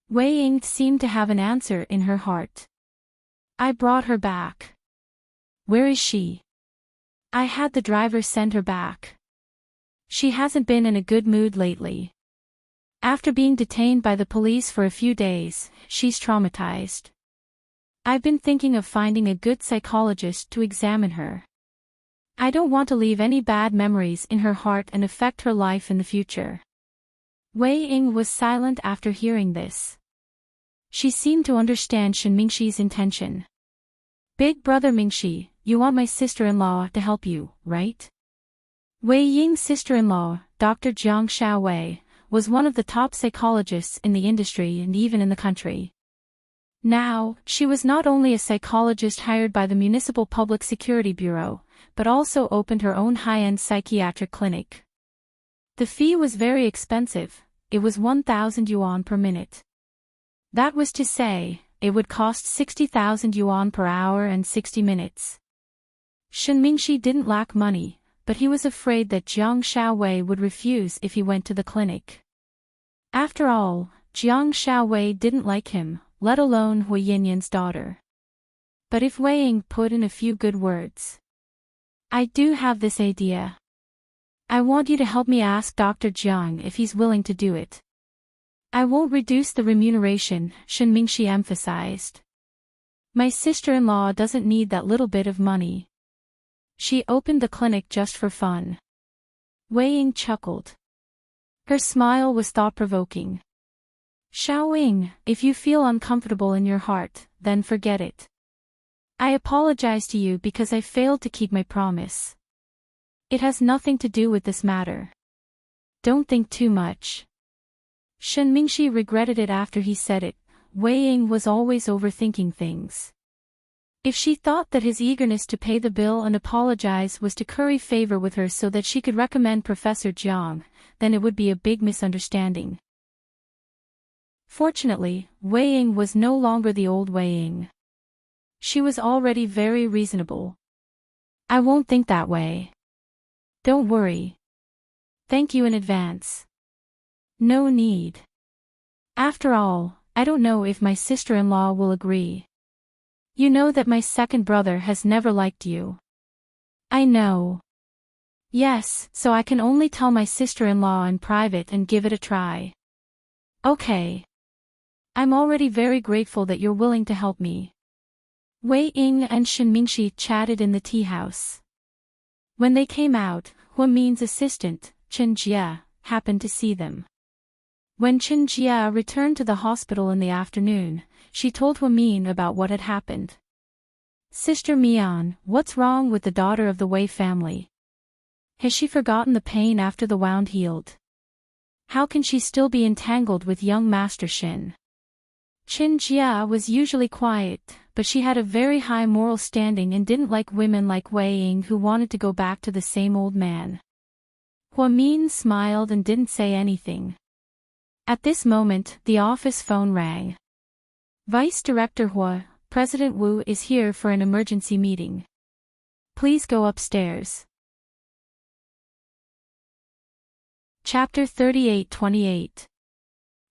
Wei Ying seemed to have an answer in her heart. I brought her back. Where is she? I had the driver send her back. She hasn't been in a good mood lately. After being detained by the police for a few days, she's traumatized. I've been thinking of finding a good psychologist to examine her. I don't want to leave any bad memories in her heart and affect her life in the future. Wei Ying was silent after hearing this. She seemed to understand Shen Mingxi's intention. Big brother Mingxi, you want my sister-in-law to help you, right? Wei Ying's sister-in-law, Dr. Jiang Xiaowei, was one of the top psychologists in the industry and even in the country. Now, she was not only a psychologist hired by the Municipal Public Security Bureau, but also opened her own high-end psychiatric clinic. The fee was very expensive. It was 1,000 yuan per minute. That was to say, it would cost 60,000 yuan per hour and 60 minutes. Shen Mingxi didn't lack money, but he was afraid that Jiang Xiaowei would refuse if he went to the clinic. After all, Jiang Xiaowei didn't like him, let alone Hu Yinyan's daughter. But if Wei Ying put in a few good words. I do have this idea. I want you to help me ask Dr. Jiang if he's willing to do it. I won't reduce the remuneration, Shen Mingxi emphasized. My sister-in-law doesn't need that little bit of money. She opened the clinic just for fun. Wei Ying chuckled. Her smile was thought-provoking. Xiaowing, if you feel uncomfortable in your heart, then forget it. I apologize to you because I failed to keep my promise. It has nothing to do with this matter. Don't think too much. Shen Mingxi regretted it after he said it. Wei Ying was always overthinking things. If she thought that his eagerness to pay the bill and apologize was to curry favor with her so that she could recommend Professor Jiang, then it would be a big misunderstanding. Fortunately, Wei Ying was no longer the old Wei Ying. She was already very reasonable. I won't think that way. Don't worry. Thank you in advance. No need. After all, I don't know if my sister-in-law will agree. You know that my second brother has never liked you. I know. Yes, so I can only tell my sister-in-law in private and give it a try. Okay. I'm already very grateful that you're willing to help me. Wei Ying and Shen Mingxi chatted in the tea house. When they came out, Hu Min's assistant, Chen Jia, happened to see them. When Chen Jia returned to the hospital in the afternoon, she told Hu Min about what had happened. Sister Mian, what's wrong with the daughter of the Wei family? Has she forgotten the pain after the wound healed? How can she still be entangled with young Master Shen? Chen Jia was usually quiet, but she had a very high moral standing and didn't like women like Wei Ying who wanted to go back to the same old man. Hu Min smiled and didn't say anything. At this moment, the office phone rang. Vice Director Hu, President Wu is here for an emergency meeting. Please go upstairs. Chapter 38-28.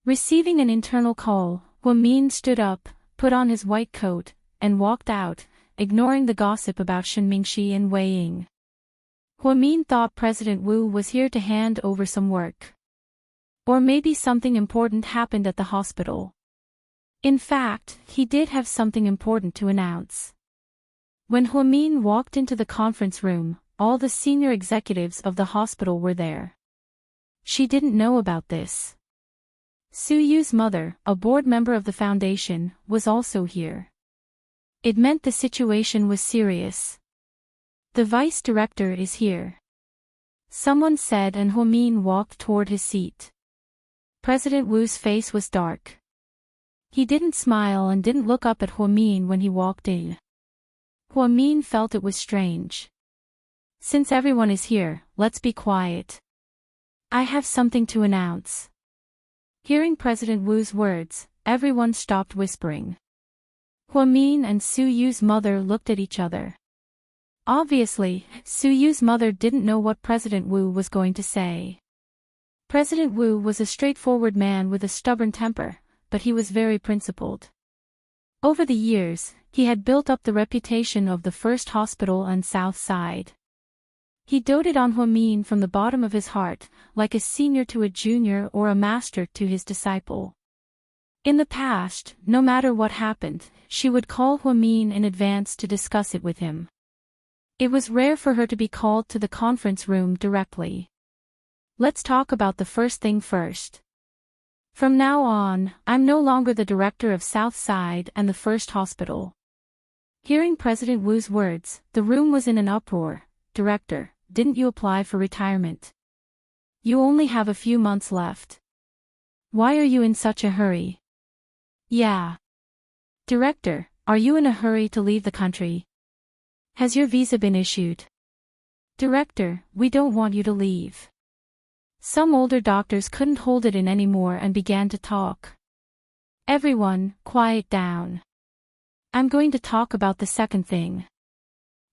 Receiving an internal call, Hu Min stood up, put on his white coat, and walked out, ignoring the gossip about Shen Mingxi and Wei Ying. Hu Min thought President Wu was here to hand over some work. Or maybe something important happened at the hospital. In fact, he did have something important to announce. When Hu Min walked into the conference room, all the senior executives of the hospital were there. She didn't know about this. Su Yu's mother, a board member of the foundation, was also here. It meant the situation was serious. The vice director is here. Someone said, and Hu Min walked toward his seat. President Wu's face was dark. He didn't smile and didn't look up at Hu Min when he walked in. Hu Min felt it was strange. Since everyone is here, let's be quiet. I have something to announce. Hearing President Wu's words, everyone stopped whispering. Hu Min and Su Yu's mother looked at each other. Obviously, Su Yu's mother didn't know what President Wu was going to say. President Wu was a straightforward man with a stubborn temper, but he was very principled. Over the years, he had built up the reputation of the first hospital on South Side. He doted on Hu Min from the bottom of his heart, like a senior to a junior or a master to his disciple. In the past, no matter what happened, she would call Hu Min in advance to discuss it with him. It was rare for her to be called to the conference room directly. Let's talk about the first thing first. From now on, I'm no longer the director of South Side and the first hospital. Hearing President Wu's words, the room was in an uproar. Director, didn't you apply for retirement? You only have a few months left. Why are you in such a hurry? Yeah. Director, are you in a hurry to leave the country? Has your visa been issued? Director, we don't want you to leave. Some older doctors couldn't hold it in anymore and began to talk. Everyone, quiet down. I'm going to talk about the second thing.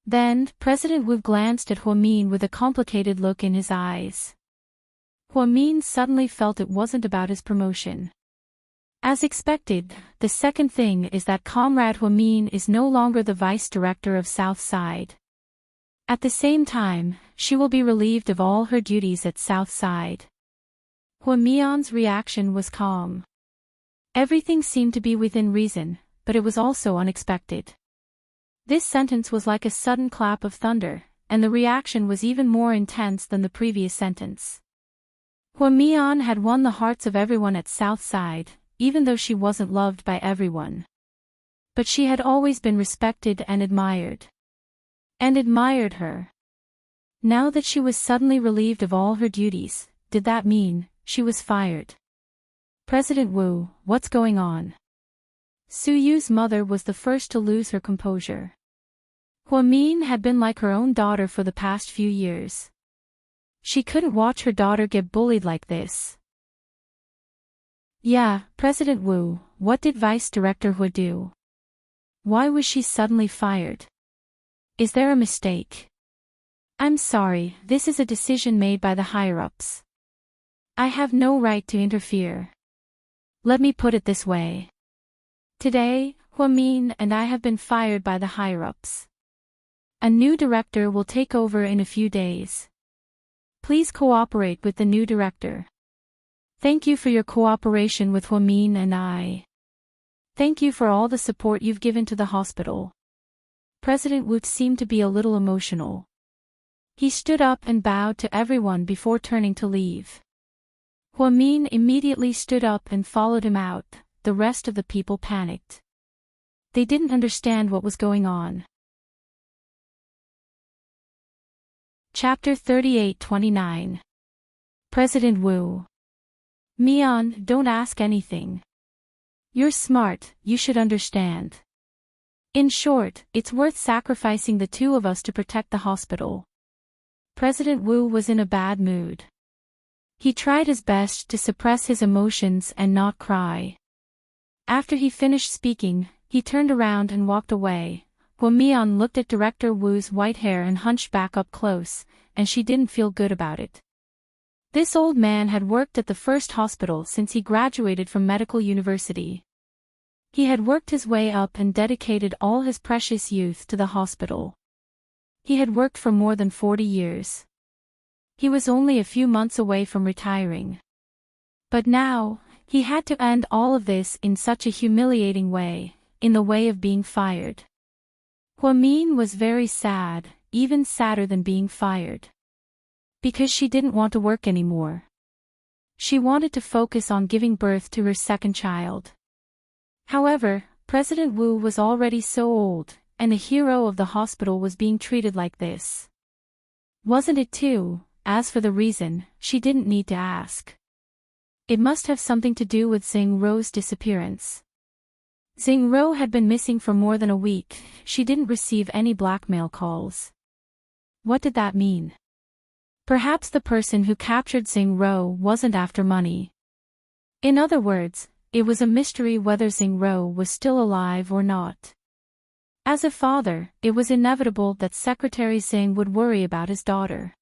Then, President Wu glanced at Huamin with a complicated look in his eyes. Huamin suddenly felt it wasn't about his promotion. As expected, the second thing is that Comrade Huamin is no longer the vice director of South Side. At the same time, she will be relieved of all her duties at South Side. Huamian's reaction was calm. Everything seemed to be within reason, but it was also unexpected. This sentence was like a sudden clap of thunder, and the reaction was even more intense than the previous sentence. Huamian had won the hearts of everyone at South Side, even though she wasn't loved by everyone. But she had always been respected and admired. And admired her. Now that she was suddenly relieved of all her duties, did that mean she was fired? President Wu, what's going on? Su Yu's mother was the first to lose her composure. Huamin had been like her own daughter for the past few years. She couldn't watch her daughter get bullied like this. Yeah, President Wu, what did Vice Director Hu do? Why was she suddenly fired? Is there a mistake? I'm sorry, this is a decision made by the higher-ups. I have no right to interfere. Let me put it this way. Today, Huamin and I have been fired by the higher-ups. A new director will take over in a few days. Please cooperate with the new director. Thank you for your cooperation with Huamin and I. Thank you for all the support you've given to the hospital. President Wu seemed to be a little emotional. He stood up and bowed to everyone before turning to leave. Huamin immediately stood up and followed him out. The rest of the people panicked. They didn't understand what was going on. Chapter 38-29. President Wu. Mian, don't ask anything. You're smart, you should understand. In short, it's worth sacrificing the two of us to protect the hospital. President Wu was in a bad mood. He tried his best to suppress his emotions and not cry. After he finished speaking, he turned around and walked away. Huamian looked at Director Wu's white hair and hunched back up close, and she didn't feel good about it. This old man had worked at the first hospital since he graduated from medical university. He had worked his way up and dedicated all his precious youth to the hospital. He had worked for more than 40 years. He was only a few months away from retiring. But now, he had to end all of this in such a humiliating way, in the way of being fired. Huamin was very sad, even sadder than being fired. Because she didn't want to work anymore. She wanted to focus on giving birth to her second child. However, President Wu was already so old, and the hero of the hospital was being treated like this. Wasn't it too? As for the reason, she didn't need to ask. It must have something to do with Xing Rou's disappearance. Xing Rou had been missing for more than a week. She didn't receive any blackmail calls. What did that mean? Perhaps the person who captured Xing Rou wasn't after money. In other words, it was a mystery whether Xing Rou was still alive or not. As a father, it was inevitable that Secretary Xing would worry about his daughter.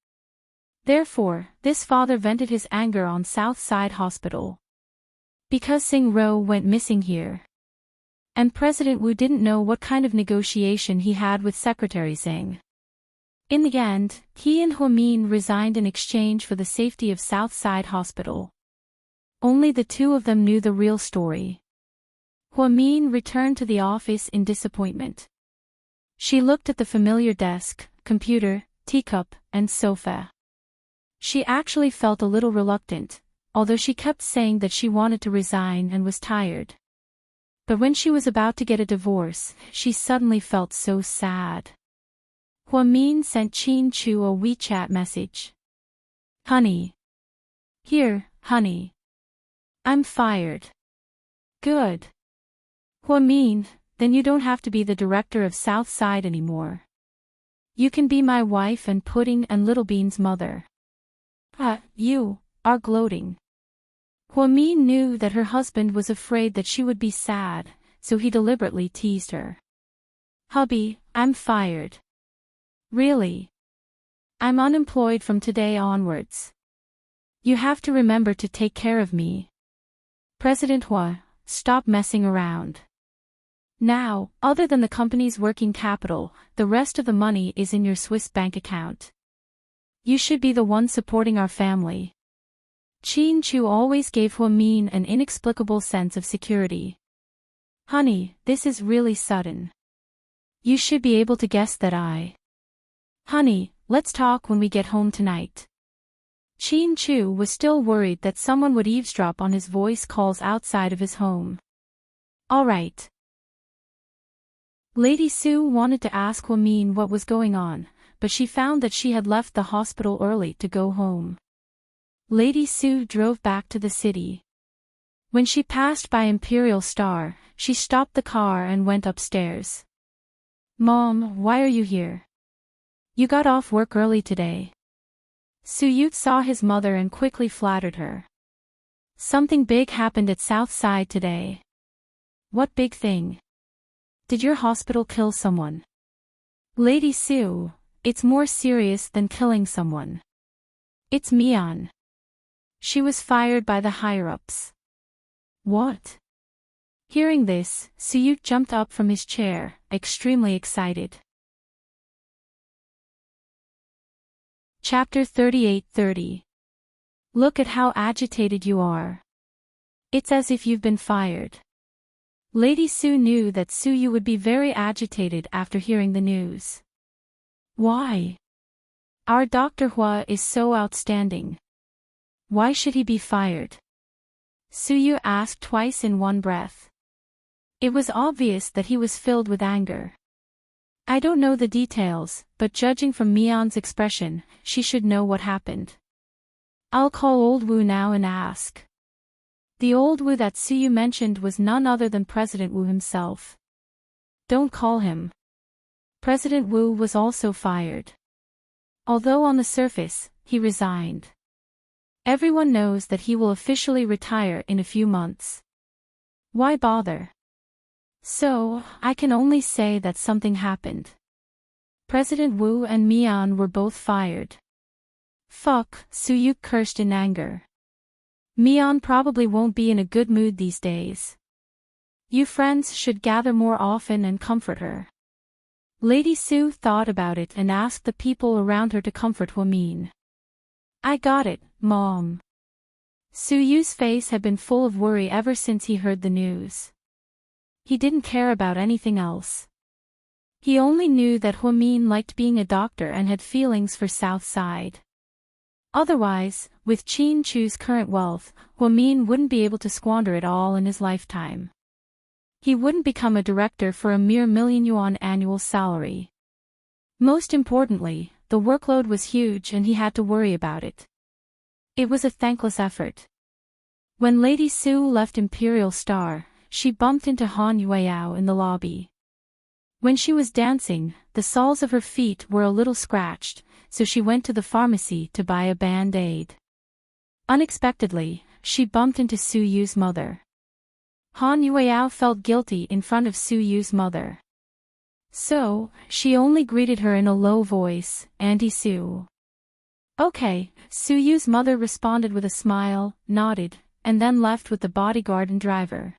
Therefore, this father vented his anger on South Side Hospital. Because Xing Rou went missing here. And President Wu didn't know what kind of negotiation he had with Secretary Xing. In the end, he and Huamin resigned in exchange for the safety of South Side Hospital. Only the two of them knew the real story. Huamin returned to the office in disappointment. She looked at the familiar desk, computer, teacup, and sofa. She actually felt a little reluctant, although she kept saying that she wanted to resign and was tired. But when she was about to get a divorce, she suddenly felt so sad. Hua Min sent Qin Chu a WeChat message. Honey. Here, honey. I'm fired. Good. Hua Min, then you don't have to be the director of South Side anymore. You can be my wife and Pudding and Little Bean's mother. You are gloating. Hua Min knew that her husband was afraid that she would be sad, so he deliberately teased her. Hubby, I'm fired. Really? I'm unemployed from today onwards. You have to remember to take care of me. President Hua, stop messing around. Now, other than the company's working capital, the rest of the money is in your Swiss bank account. You should be the one supporting our family. Qin Chu always gave Hua Min an inexplicable sense of security. Honey, this is really sudden. You should be able to guess that Honey, let's talk when we get home tonight. Qin Chu was still worried that someone would eavesdrop on his voice calls outside of his home. All right. Lady Su wanted to ask Hua Min what was going on, but she found that she had left the hospital early to go home. Lady Su drove back to the city. When she passed by Imperial Star, she stopped the car and went upstairs. Mom, why are you here? You got off work early today. Su Yute saw his mother and quickly flattered her. Something big happened at South Side today. What big thing? Did your hospital kill someone? Lady Su, it's more serious than killing someone. It's Mian. She was fired by the higher-ups. What? Hearing this, Su Yute jumped up from his chair, extremely excited. Chapter 38:30. Look at how agitated you are. It's as if you've been fired. Lady Su knew that Su Yu would be very agitated after hearing the news. Why? Our Dr. Hua is so outstanding. Why should he be fired? Su Yu asked twice in one breath. It was obvious that he was filled with anger. I don't know the details, but judging from Mian's expression, she should know what happened. I'll call old Wu now and ask. The old Wu that Su Yu mentioned was none other than President Wu himself. Don't call him. President Wu was also fired. Although on the surface, he resigned. Everyone knows that he will officially retire in a few months. Why bother? So, I can only say that something happened. President Wu and Mian were both fired. Fuck, Su Yu cursed in anger. Mian probably won't be in a good mood these days. You friends should gather more often and comfort her. Lady Su thought about it and asked the people around her to comfort Hua Min. I got it, Mom. Su Yu's face had been full of worry ever since he heard the news. He didn't care about anything else. He only knew that Hua Min liked being a doctor and had feelings for South Side. Otherwise, with Qin Chu's current wealth, Hua Min wouldn't be able to squander it all in his lifetime. He wouldn't become a director for a mere £1,000,000 annual salary. Most importantly, the workload was huge and he had to worry about it. It was a thankless effort. When Lady Su left Imperial Star, she bumped into Han Yueyao in the lobby. When she was dancing, the soles of her feet were a little scratched, so she went to the pharmacy to buy a band-aid. Unexpectedly, she bumped into Su Yu's mother. Han Yueyao felt guilty in front of Su Yu's mother. So, she only greeted her in a low voice, Auntie Su. Okay, Su Yu's mother responded with a smile, nodded, and then left with the bodyguard and driver.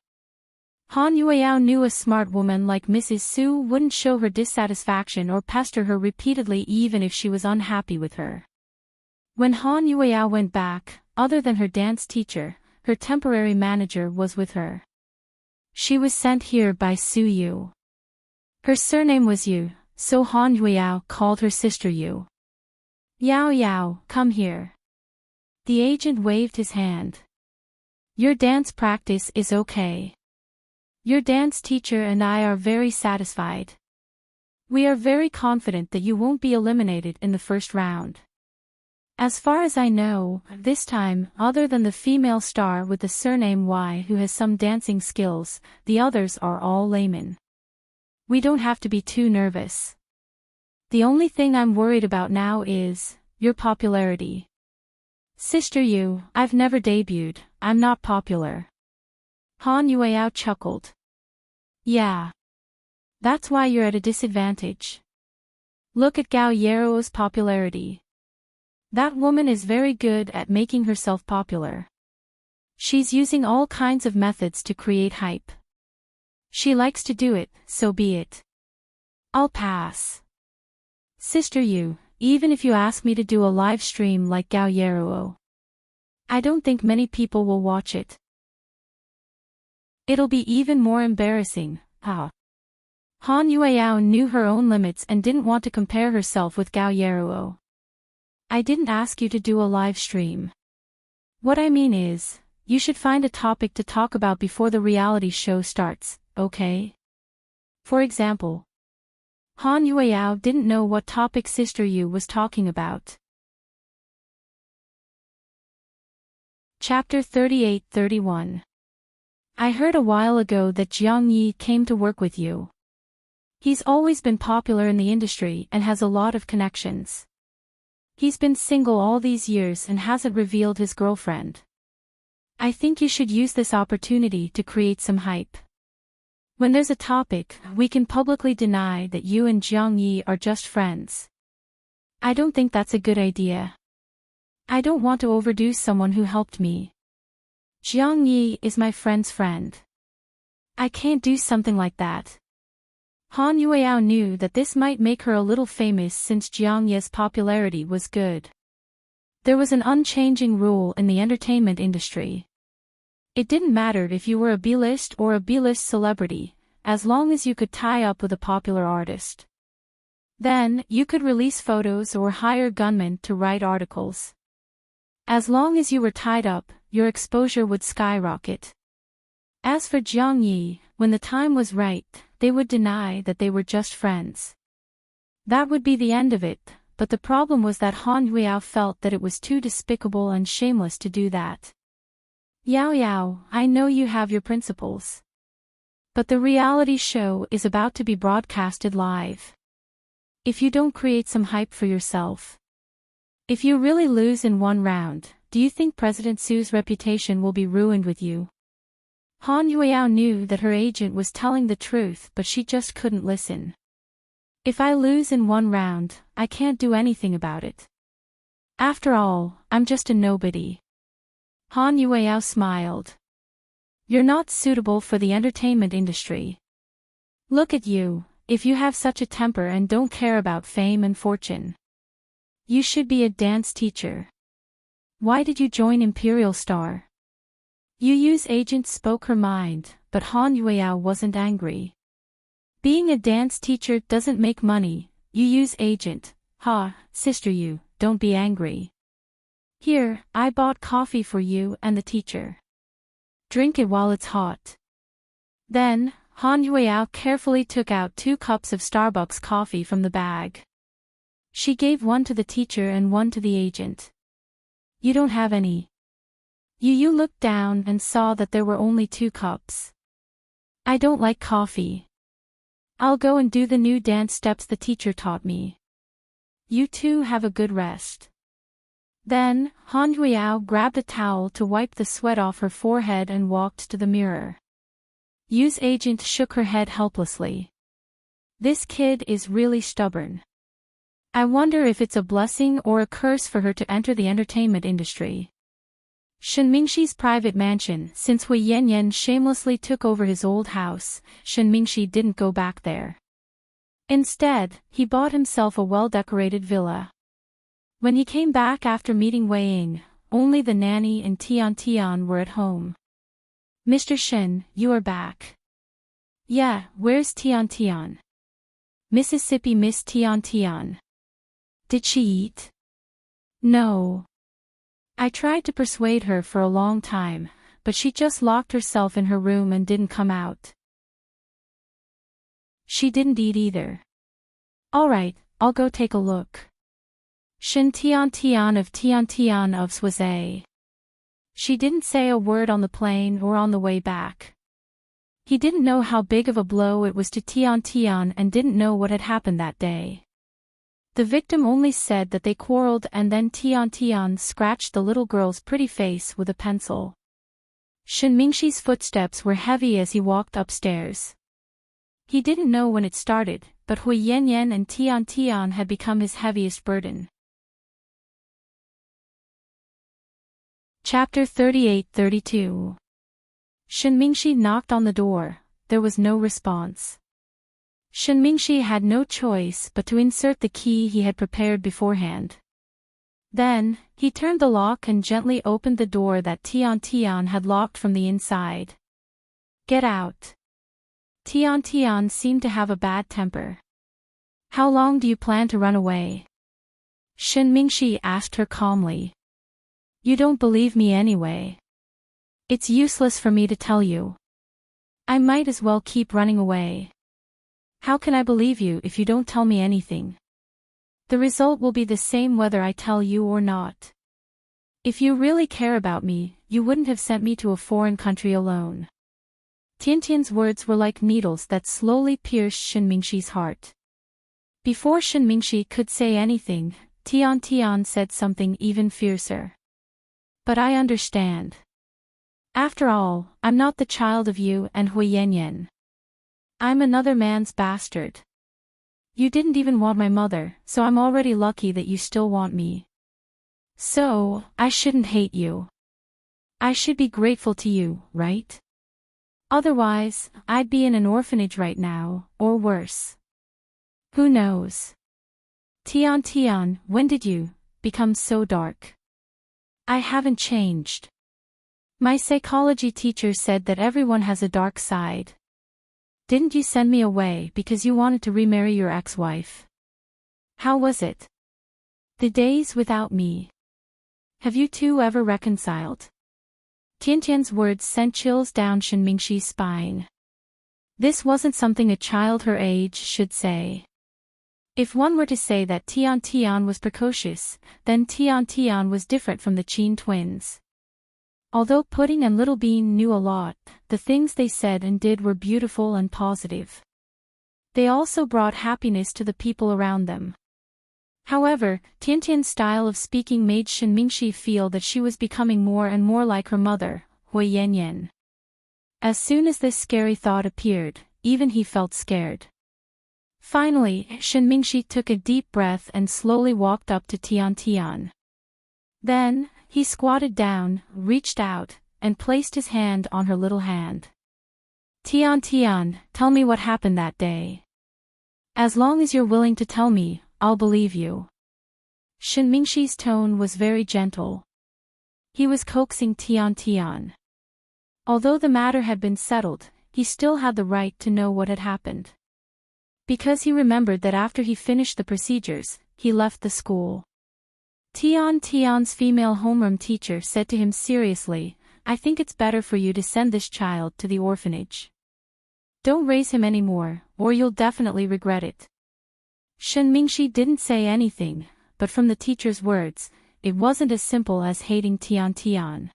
Han Yueyao knew a smart woman like Mrs. Su wouldn't show her dissatisfaction or pester her repeatedly even if she was unhappy with her. When Han Yueyao went back, other than her dance teacher, her temporary manager was with her. She was sent here by Su Yu. Her surname was Yu, so Han Yueyao called her sister Yu. Yao Yao, come here. The agent waved his hand. Your dance practice is okay. Your dance teacher and I are very satisfied. We are very confident that you won't be eliminated in the first round. As far as I know, this time, other than the female star with the surname Y who has some dancing skills, the others are all laymen. We don't have to be too nervous. The only thing I'm worried about now is your popularity. Sister Yu, I've never debuted, I'm not popular. Han Yueao chuckled. Yeah. That's why you're at a disadvantage. Look at Gao Yero's popularity. That woman is very good at making herself popular. She's using all kinds of methods to create hype. She likes to do it, so be it. I'll pass. Sister Yu, even if you ask me to do a live stream like Gao Yero, I don't think many people will watch it. It'll be even more embarrassing, huh? Han Yueao knew her own limits and didn't want to compare herself with Gao Yero. I didn't ask you to do a live stream. What I mean is, you should find a topic to talk about before the reality show starts, okay? For example, Han Yueao didn't know what topic Sister Yu was talking about. Chapter 38-31. I heard a while ago that Jiang Yi came to work with you. He's always been popular in the industry and has a lot of connections. He's been single all these years and hasn't revealed his girlfriend. I think you should use this opportunity to create some hype. When there's a topic, we can publicly deny that you and Jiang Yi are just friends. I don't think that's a good idea. I don't want to overdo someone who helped me. Jiang Yi is my friend's friend. I can't do something like that. Han Yueao knew that this might make her a little famous since Jiang Yi's popularity was good. There was an unchanging rule in the entertainment industry. It didn't matter if you were a B-list or a B-list celebrity, as long as you could tie up with a popular artist. Then, you could release photos or hire gunmen to write articles. As long as you were tied up, your exposure would skyrocket. As for Jiang Yi, when the time was right, they would deny that they were just friends. That would be the end of it, but the problem was that Han Yueao felt that it was too despicable and shameless to do that. Yao Yao, I know you have your principles. But the reality show is about to be broadcasted live. If you don't create some hype for yourself. If you really lose in one round, do you think President Su's reputation will be ruined with you? Han Yueao knew that her agent was telling the truth, but she just couldn't listen. If I lose in one round, I can't do anything about it. After all, I'm just a nobody. Han Yueao smiled. You're not suitable for the entertainment industry. Look at you, if you have such a temper and don't care about fame and fortune. You should be a dance teacher. Why did you join Imperial Star? Yu's agent spoke her mind, but Han Yueao wasn't angry. Being a dance teacher doesn't make money, Yu's agent. Sister Yu, don't be angry. Here, I bought coffee for you and the teacher. Drink it while it's hot. Then, Han Yueao carefully took out 2 cups of Starbucks coffee from the bag. She gave one to the teacher and one to the agent. You don't have any. Yu looked down and saw that there were only 2 cups. I don't like coffee. I'll go and do the new dance steps the teacher taught me. You two have a good rest. Then, Han Yueao grabbed a towel to wipe the sweat off her forehead and walked to the mirror. Yu's agent shook her head helplessly. This kid is really stubborn. I wonder if it's a blessing or a curse for her to enter the entertainment industry. Shen Mingxi's private mansion. Since Hui Yanyan shamelessly took over his old house, Shen Mingxi didn't go back there. Instead, he bought himself a well-decorated villa. When he came back after meeting Wei Ying, only the nanny and Tian Tian were at home. Mr. Shen, you are back. Yeah, where's Tian Tian? Mississippi Miss Tian Tian. Did she eat? No. I tried to persuade her for a long time, but she just locked herself in her room and didn't come out. She didn't eat either. Alright, I'll go take a look. Shin Tian Tian of Tian Tian of Swazay. She didn't say a word on the plane or on the way back. He didn't know how big of a blow it was to Tian Tian and didn't know what had happened that day. The victim only said that they quarreled and then Tian Tian scratched the little girl's pretty face with a pencil. Shin Mingxi's footsteps were heavy as he walked upstairs. He didn't know when it started, but Hui Yanyan and Tian Tian had become his heaviest burden. Chapter 38-32. Shin Mingxi knocked on the door. There was no response. Shin Mingxi had no choice but to insert the key he had prepared beforehand. Then, he turned the lock and gently opened the door that Tian Tian had locked from the inside. Get out. Tian Tian seemed to have a bad temper. How long do you plan to run away? Shin Mingxi asked her calmly. You don't believe me anyway. It's useless for me to tell you. I might as well keep running away. How can I believe you if you don't tell me anything? The result will be the same whether I tell you or not. If you really care about me, you wouldn't have sent me to a foreign country alone. Tiantian's words were like needles that slowly pierced Shin Mingxi's heart. Before Shin Mingxi could say anything, Tian Tian said something even fiercer. But I understand. After all, I'm not the child of you and Hui Yanyan. I'm another man's bastard. You didn't even want my mother, so I'm already lucky that you still want me. So, I shouldn't hate you. I should be grateful to you, right? Otherwise, I'd be in an orphanage right now, or worse. Who knows? Tian Tian, when did you become so dark? I haven't changed. My psychology teacher said that everyone has a dark side. Didn't you send me away because you wanted to remarry your ex-wife? How was it? The days without me. Have you two ever reconciled? Tiantian's words sent chills down Shin Mingxi's spine. This wasn't something a child her age should say. If one were to say that Tian Tian was precocious, then Tian Tian was different from the Qin twins. Although Pudding and Little Bean knew a lot, the things they said and did were beautiful and positive. They also brought happiness to the people around them. However, Tiantian's style of speaking made Shin Mingxi feel that she was becoming more and more like her mother, Hui Yanyan. As soon as this scary thought appeared, even he felt scared. Finally, Shin Mingxi took a deep breath and slowly walked up to Tian Tian. Then, he squatted down, reached out, and placed his hand on her little hand. Tian Tian, tell me what happened that day. As long as you're willing to tell me, I'll believe you. Shin Mingxi's tone was very gentle. He was coaxing Tian Tian. Although the matter had been settled, he still had the right to know what had happened. Because he remembered that after he finished the procedures, he left the school. Tian Tian's female homeroom teacher said to him seriously, I think it's better for you to send this child to the orphanage. Don't raise him anymore, or you'll definitely regret it. Shin Mingxi didn't say anything, but from the teacher's words, it wasn't as simple as hating Tian Tian.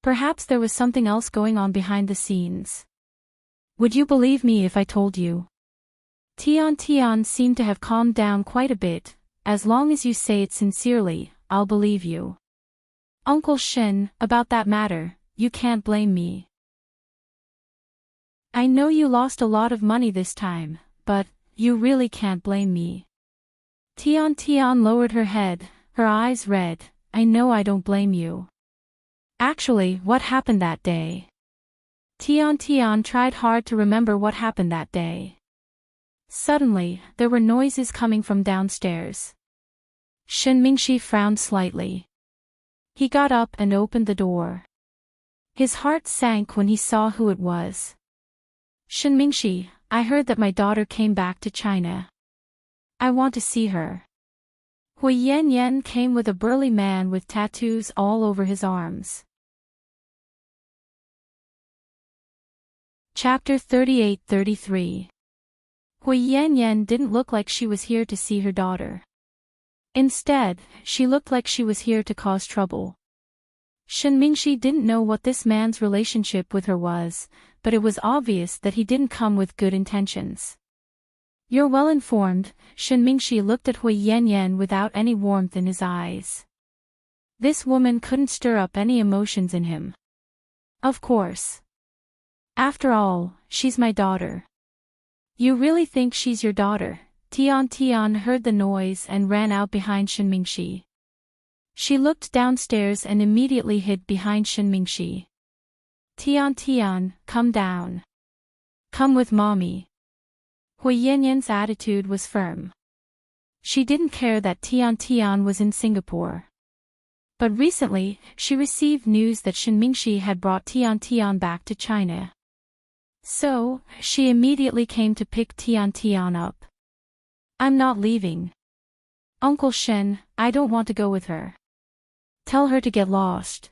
Perhaps there was something else going on behind the scenes. Would you believe me if I told you? Tian Tian seemed to have calmed down quite a bit. As long as you say it sincerely, I'll believe you. Uncle Shin, about that matter, you can't blame me. I know you lost a lot of money this time, but you really can't blame me. Tian Tian lowered her head, her eyes red. I know I don't blame you. Actually, what happened that day? Tian Tian tried hard to remember what happened that day. Suddenly, there were noises coming from downstairs. Shin Mingxi frowned slightly. He got up and opened the door. His heart sank when he saw who it was. Shin Mingxi, I heard that my daughter came back to China. I want to see her. Hui Yanyan came with a burly man with tattoos all over his arms. Chapter 38-33. Hui Yanyan didn't look like she was here to see her daughter. Instead, she looked like she was here to cause trouble. Shen Mingxi didn't know what this man's relationship with her was, but it was obvious that he didn't come with good intentions. "You're well informed," Shen Mingxi looked at Hui Yanyan without any warmth in his eyes. This woman couldn't stir up any emotions in him. Of course. After all, she's my daughter. You really think she's your daughter? Tian heard the noise and ran out behind Shen Mingxi. She looked downstairs and immediately hid behind Shen Mingxi. Tian, come down. Come with mommy. Hui Yanyan's attitude was firm. She didn't care that Tian was in Singapore. But recently, she received news that Shen Mingxi had brought Tian back to China. So, she immediately came to pick Tian up. "I'm not leaving. Uncle Shen, I don't want to go with her. Tell her to get lost."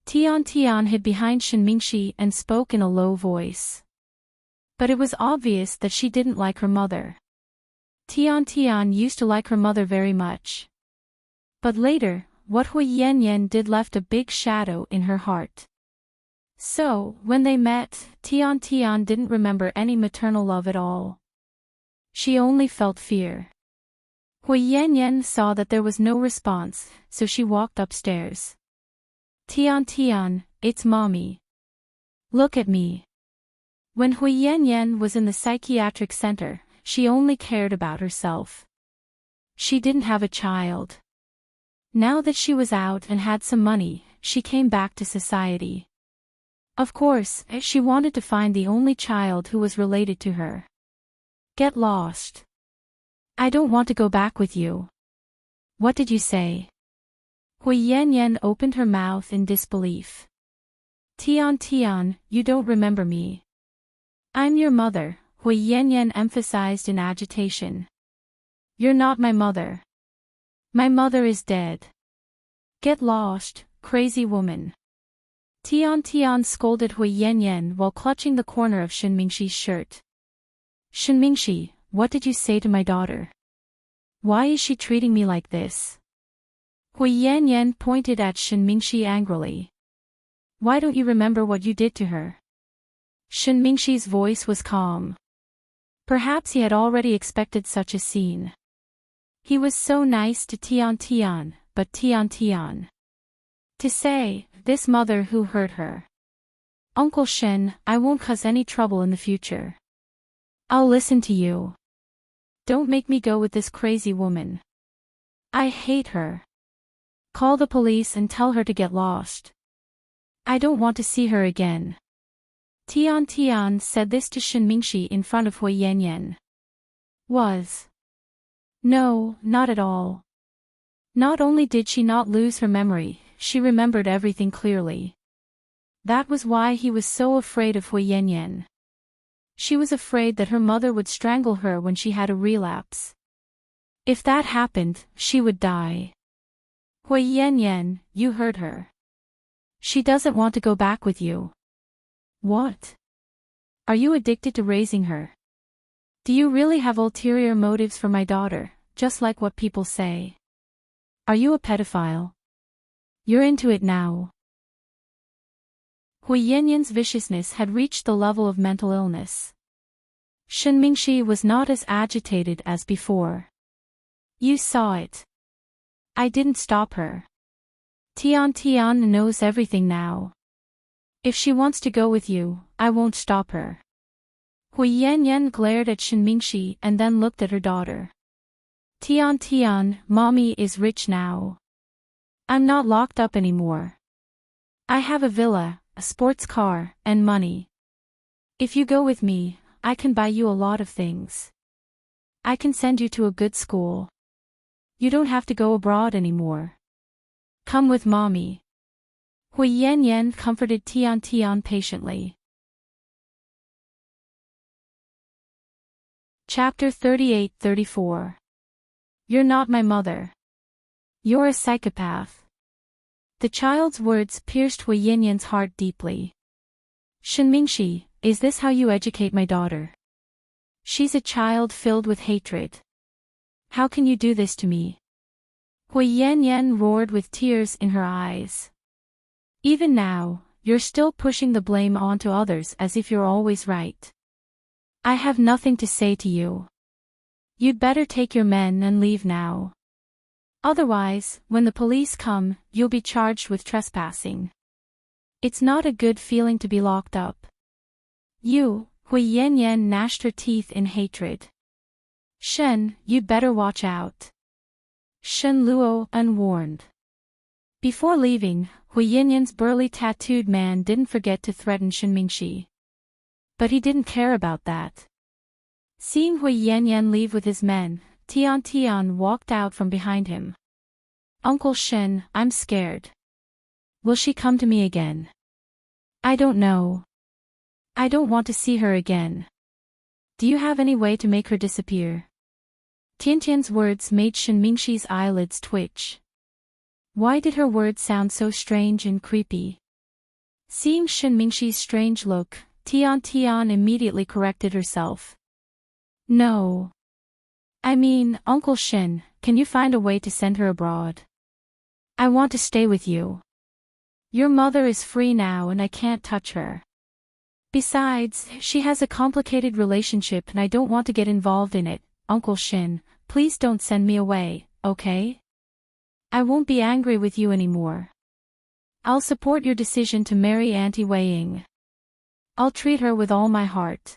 Tian hid behind Shen Mingxi and spoke in a low voice. But it was obvious that she didn't like her mother. Tian used to like her mother very much. But later, what Hui Yanyan did left a big shadow in her heart. So, when they met, Tian didn't remember any maternal love at all. She only felt fear. Hui Yanyan saw that there was no response, so she walked upstairs. Tian, it's mommy. Look at me. When Hui Yanyan was in the psychiatric center, she only cared about herself. She didn't have a child. Now that she was out and had some money, she came back to society. Of course, she wanted to find the only child who was related to her. Get lost. I don't want to go back with you. What did you say? Hui Yanyan opened her mouth in disbelief. Tian, you don't remember me. I'm your mother, Hui Yanyan emphasized in agitation. You're not my mother. My mother is dead. Get lost, crazy woman. Tian scolded Hui Yanyan while clutching the corner of Shen Mingxi's shirt. Shen Mingxi, what did you say to my daughter? Why is she treating me like this? Hui Yanyan pointed at Shen Mingxi angrily. Why don't you remember what you did to her? Shen Mingxi's voice was calm. Perhaps he had already expected such a scene. He was so nice to Tian, but Tian. To say, this mother who hurt her. Uncle Shen, I won't cause any trouble in the future. I'll listen to you. Don't make me go with this crazy woman. I hate her. Call the police and tell her to get lost. I don't want to see her again. Tian said this to Shen Mingxi in front of Hui Yanyan. No, not at all. Not only did she not lose her memory, she remembered everything clearly. That was why he was so afraid of Hui Yanyan. She was afraid that her mother would strangle her when she had a relapse. If that happened, she would die. Hui Yanyan, you heard her. She doesn't want to go back with you. What? Are you addicted to raising her? Do you really have ulterior motives for my daughter, just like what people say? Are you a pedophile? You're into it now. Hui Yanyan's viciousness had reached the level of mental illness. Shen Mingxi was not as agitated as before. You saw it. I didn't stop her. Tian knows everything now. If she wants to go with you, I won't stop her. Hui Yanyan glared at Shen Mingxi and then looked at her daughter. Tian, mommy is rich now. I'm not locked up anymore. I have a villa, a sports car, and money. If you go with me, I can buy you a lot of things. I can send you to a good school. You don't have to go abroad anymore. Come with mommy. Hui Yanyan comforted Tian patiently. Chapter 38-34. You're not my mother. You're a psychopath. The child's words pierced Hui Yanyan's heart deeply. Shen Mingxi, is this how you educate my daughter? She's a child filled with hatred. How can you do this to me? Hui Yanyan roared with tears in her eyes. Even now, you're still pushing the blame onto others as if you're always right. I have nothing to say to you. You'd better take your men and leave now. Otherwise, when the police come, you'll be charged with trespassing. It's not a good feeling to be locked up. You, Hui Yanyan gnashed her teeth in hatred. Shen, you'd better watch out. Shen Luo unwarned. Before leaving, Hui Yanyan's burly tattooed man didn't forget to threaten Shen Mingxi. But he didn't care about that. Seeing Hui Yanyan leave with his men, Tian Tian walked out from behind him. Uncle Shen, I'm scared. Will she come to me again? I don't know. I don't want to see her again. Do you have any way to make her disappear? Tian Tian's words made Shen Mingxi's eyelids twitch. Why did her words sound so strange and creepy? Seeing Shen Mingxi's strange look, Tian Tian immediately corrected herself. No. I mean, Uncle Shen, can you find a way to send her abroad? I want to stay with you. Your mother is free now and I can't touch her. Besides, she has a complicated relationship and I don't want to get involved in it. Uncle Shen, please don't send me away, okay? I won't be angry with you anymore. I'll support your decision to marry Auntie Wei Ying. I'll treat her with all my heart.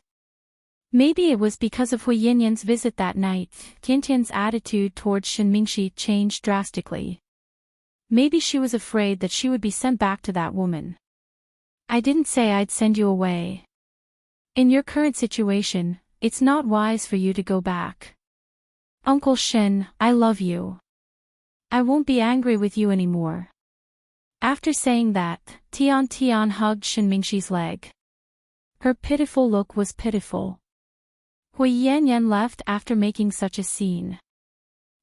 Maybe it was because of Hui Yanyan's visit that night, Tian Tian's attitude towards Shen Mingxi changed drastically. Maybe she was afraid that she would be sent back to that woman. I didn't say I'd send you away. In your current situation, it's not wise for you to go back. Uncle Shen, I love you. I won't be angry with you anymore. After saying that, Tian Tian hugged Shen Mingxi's leg. Her pitiful look was pitiful. Hui Yanyan left after making such a scene.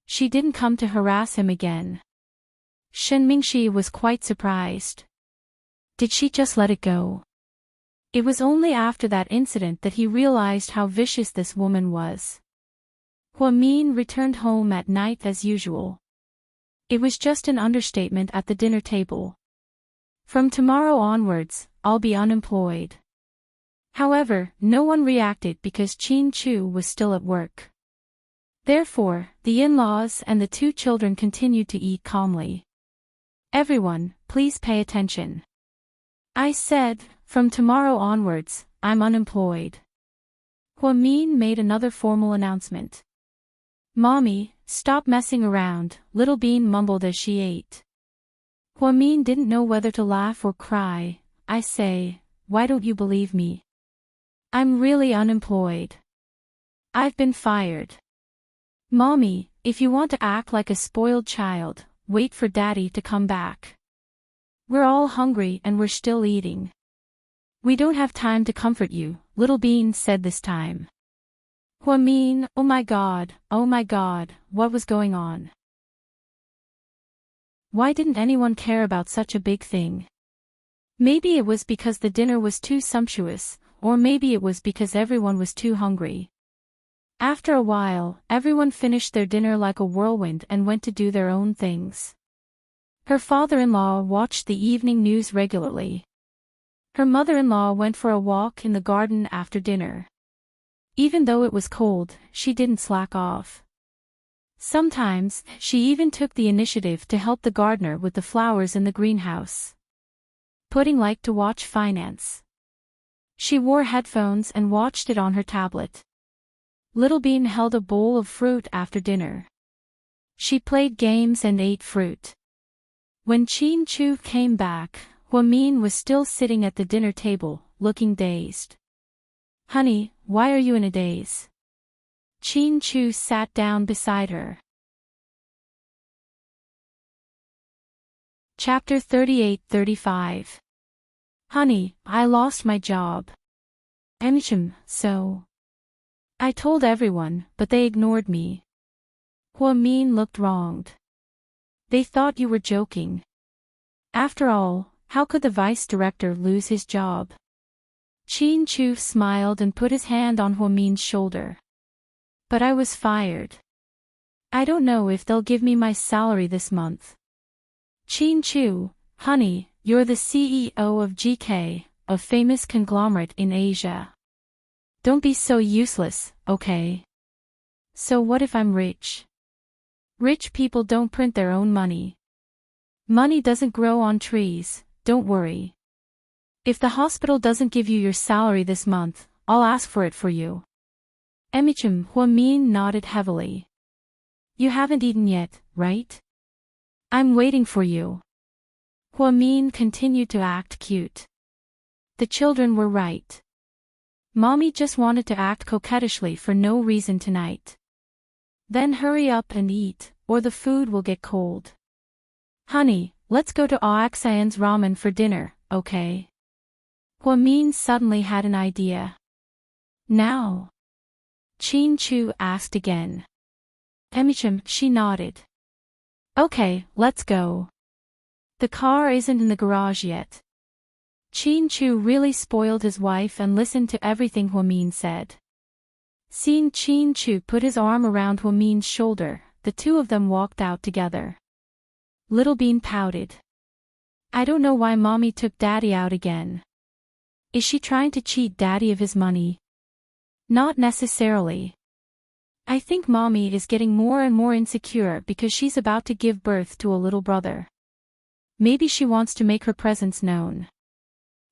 She didn't come to harass him again. Shen Mingxi was quite surprised. Did she just let it go? It was only after that incident that he realized how vicious this woman was. Hua Min returned home at night as usual. It was just an understatement at the dinner table. From tomorrow onwards, I'll be unemployed. However, no one reacted because Qin Chu was still at work. Therefore, the in-laws and the two children continued to eat calmly. Everyone, please pay attention. I said, from tomorrow onwards, I'm unemployed. Hua Min made another formal announcement. Mommy, stop messing around, Little Bean mumbled as she ate. Hua Min didn't know whether to laugh or cry. I say, why don't you believe me? I'm really unemployed. I've been fired. Mommy, if you want to act like a spoiled child, wait for Daddy to come back. We're all hungry and we're still eating. We don't have time to comfort you, Little Bean said this time. Hua Min, oh my god, what was going on? Why didn't anyone care about such a big thing? Maybe it was because the dinner was too sumptuous, or maybe it was because everyone was too hungry. After a while, everyone finished their dinner like a whirlwind and went to do their own things. Her father-in-law watched the evening news regularly. Her mother-in-law went for a walk in the garden after dinner. Even though it was cold, she didn't slack off. Sometimes, she even took the initiative to help the gardener with the flowers in the greenhouse. Pudding liked to watch finance. She wore headphones and watched it on her tablet. Little Bean held a bowl of fruit after dinner. She played games and ate fruit. When Qin Chu came back, Hua Min was still sitting at the dinner table, looking dazed. Honey, why are you in a daze? Qin Chu sat down beside her. Chapter 38-35. Honey, I lost my job. So. I told everyone, but they ignored me. Huamin looked wronged. They thought you were joking. After all, how could the vice director lose his job? Qin Chu smiled and put his hand on Huamin's shoulder. But I was fired. I don't know if they'll give me my salary this month. Qin Chu, honey, you're the CEO of GK, a famous conglomerate in Asia. Don't be so useless, okay? So what if I'm rich? Rich people don't print their own money. Money doesn't grow on trees, don't worry. If the hospital doesn't give you your salary this month, I'll ask for it for you. Emichim, Huamin nodded heavily. You haven't eaten yet, right? I'm waiting for you. Huamin continued to act cute. The children were right. Mommy just wanted to act coquettishly for no reason tonight. Then hurry up and eat, or the food will get cold. Honey, let's go to Oaxian's ramen for dinner, okay? Huamin suddenly had an idea. Now? Qin Chu asked again. Emichim, she nodded. Okay, let's go. The car isn't in the garage yet. Qin Chu really spoiled his wife and listened to everything Huamin said. Seeing Qin Chu put his arm around Huamin's shoulder, the two of them walked out together. Little Bean pouted. I don't know why Mommy took Daddy out again. Is she trying to cheat Daddy of his money? Not necessarily. I think Mommy is getting more and more insecure because she's about to give birth to a little brother. Maybe she wants to make her presence known.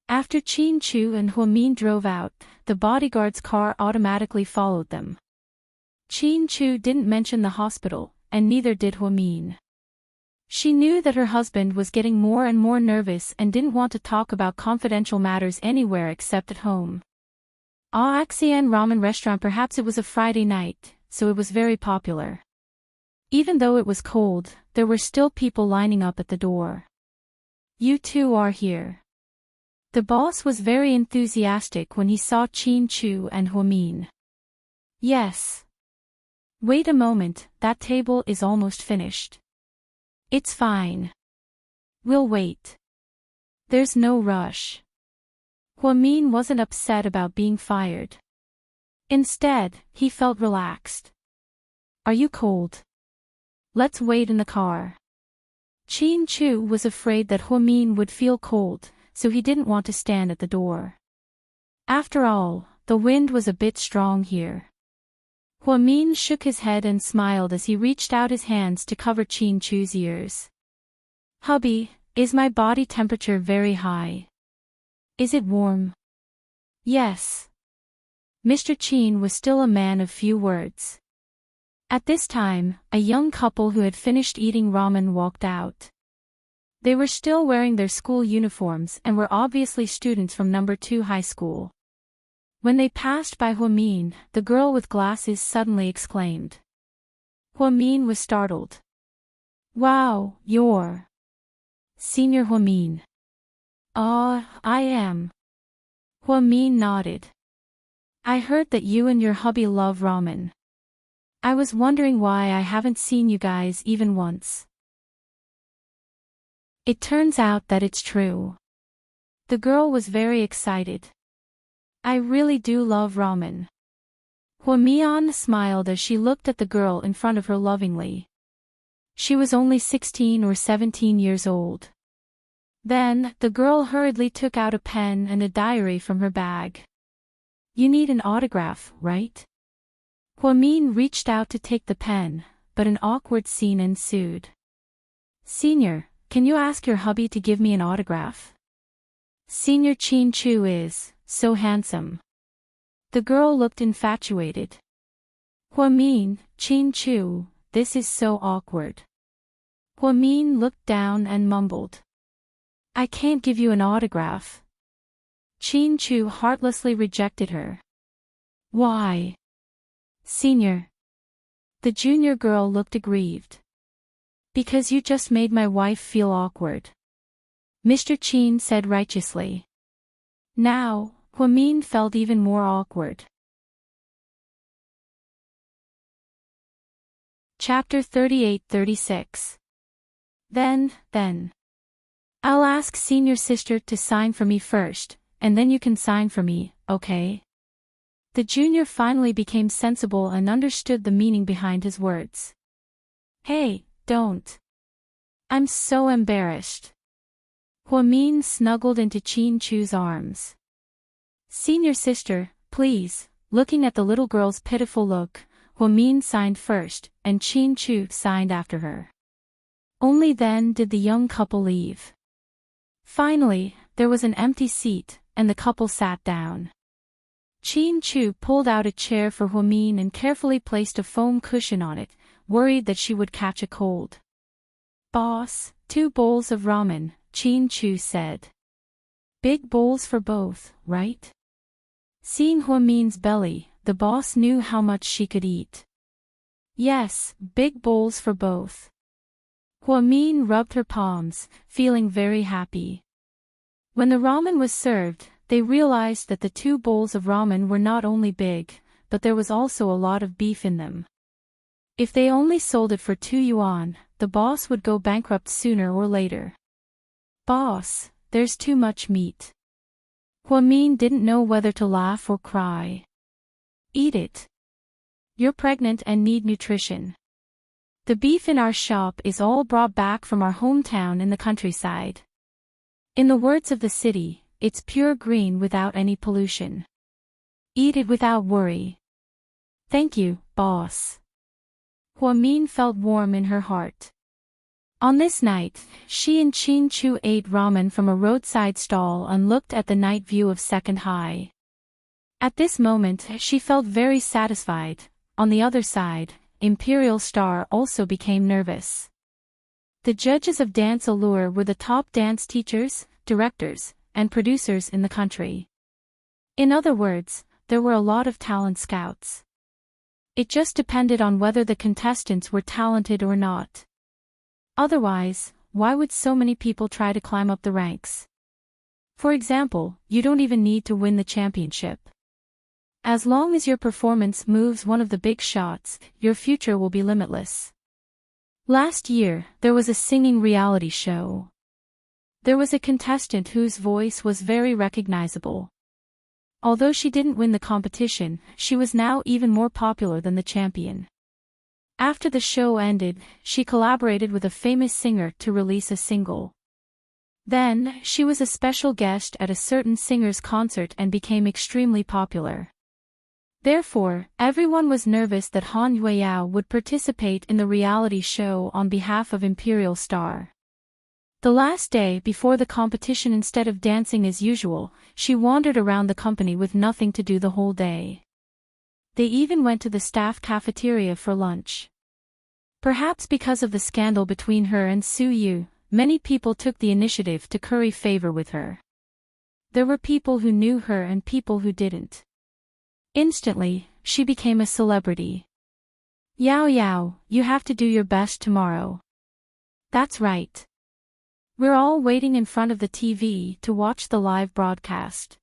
After Qin Chu and Huamin drove out, the bodyguard's car automatically followed them. Qin Chu didn't mention the hospital, and neither did Huamin. She knew that her husband was getting more and more nervous and didn't want to talk about confidential matters anywhere except at home. Oaxian ramen restaurant, perhaps it was a Friday night, so it was very popular. Even though it was cold, there were still people lining up at the door. You two are here. The boss was very enthusiastic when he saw Qin Chu and Huamin. Yes. Wait a moment, that table is almost finished. It's fine. We'll wait. There's no rush. Huamin wasn't upset about being fired. Instead, he felt relaxed. Are you cold? Let's wait in the car. Qin Chu was afraid that Huamin would feel cold, so he didn't want to stand at the door. After all, the wind was a bit strong here. Huamin shook his head and smiled as he reached out his hands to cover Qin Chu's ears. Hubby, is my body temperature very high? Is it warm? Yes. Mr. Qin was still a man of few words. At this time, a young couple who had finished eating ramen walked out. They were still wearing their school uniforms and were obviously students from No. 2 high school. When they passed by Huamin, the girl with glasses suddenly exclaimed. Huamin was startled. Wow, you're Senior Huamin. I am. Huamin nodded. I heard that you and your hubby love ramen. I was wondering why I haven't seen you guys even once. It turns out that it's true. The girl was very excited. I really do love ramen. Huamian smiled as she looked at the girl in front of her lovingly. She was only 16 or 17 years old. Then, the girl hurriedly took out a pen and a diary from her bag. You need an autograph, right? Huamin reached out to take the pen, but an awkward scene ensued. Senior, can you ask your hubby to give me an autograph? Senior Qin Chu is so handsome. The girl looked infatuated. Huamin, Qin Chu, this is so awkward. Huamin looked down and mumbled. I can't give you an autograph. Qin Chu heartlessly rejected her. Why? Senior. The junior girl looked aggrieved. Because you just made my wife feel awkward. Mr. Qin said righteously. Now, Huamin felt even more awkward. Chapter 38-36. Then. I'll ask senior sister to sign for me first, and then you can sign for me, okay? The junior finally became sensible and understood the meaning behind his words. Hey, don't. I'm so embarrassed. Huamin snuggled into Qin Chu's arms. Senior sister, please. Looking at the little girl's pitiful look, Huamin signed first, and Qin Chu signed after her. Only then did the young couple leave. Finally, there was an empty seat, and the couple sat down. Qin Chu pulled out a chair for Huamin and carefully placed a foam cushion on it, worried that she would catch a cold. Boss, 2 bowls of ramen, Qin Chu said. Big bowls for both, right? Seeing Huamin's belly, the boss knew how much she could eat. Yes, big bowls for both. Huamin rubbed her palms, feeling very happy. When the ramen was served, they realized that the 2 bowls of ramen were not only big, but there was also a lot of beef in them. If they only sold it for 2 yuan, the boss would go bankrupt sooner or later. Boss, there's too much meat. Huamin didn't know whether to laugh or cry. Eat it. You're pregnant and need nutrition. The beef in our shop is all brought back from our hometown in the countryside. In the words of the city, it's pure green without any pollution. Eat it without worry. Thank you, boss. Huamin felt warm in her heart. On this night, she and Qin Chu ate ramen from a roadside stall and looked at the night view of Second High. At this moment, she felt very satisfied. On the other side, Imperial Star also became nervous. The judges of Dance Allure were the top dance teachers, directors, and producers in the country. In other words, there were a lot of talent scouts. It just depended on whether the contestants were talented or not. Otherwise, why would so many people try to climb up the ranks? For example, you don't even need to win the championship. As long as your performance moves one of the big shots, your future will be limitless. Last year, there was a singing reality show. There was a contestant whose voice was very recognizable. Although she didn't win the competition, she was now even more popular than the champion. After the show ended, she collaborated with a famous singer to release a single. Then, she was a special guest at a certain singer's concert and became extremely popular. Therefore, everyone was nervous that Han Yueyao would participate in the reality show on behalf of Imperial Star. The last day before the competition, instead of dancing as usual, she wandered around the company with nothing to do the whole day. They even went to the staff cafeteria for lunch. Perhaps because of the scandal between her and Su Yu, many people took the initiative to curry favor with her. There were people who knew her and people who didn't. Instantly, she became a celebrity. Yao Yao, you have to do your best tomorrow. That's right. We're all waiting in front of the TV to watch the live broadcast.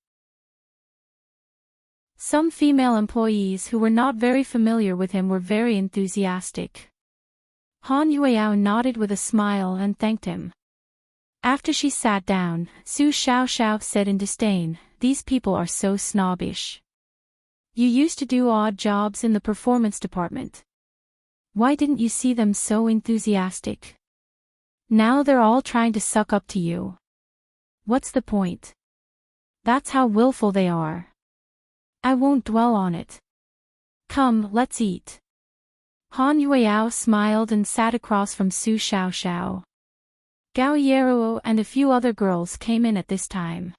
Some female employees who were not very familiar with him were very enthusiastic. Han Yueyao nodded with a smile and thanked him. After she sat down, Su Xiaoxiao said in disdain, "These people are so snobbish. You used to do odd jobs in the performance department. Why didn't you see them so enthusiastic? Now they're all trying to suck up to you. What's the point? That's how willful they are. I won't dwell on it. Come, let's eat." Han Yueyao smiled and sat across from Su Xiaoxiao. Gao Yeruo and a few other girls came in at this time.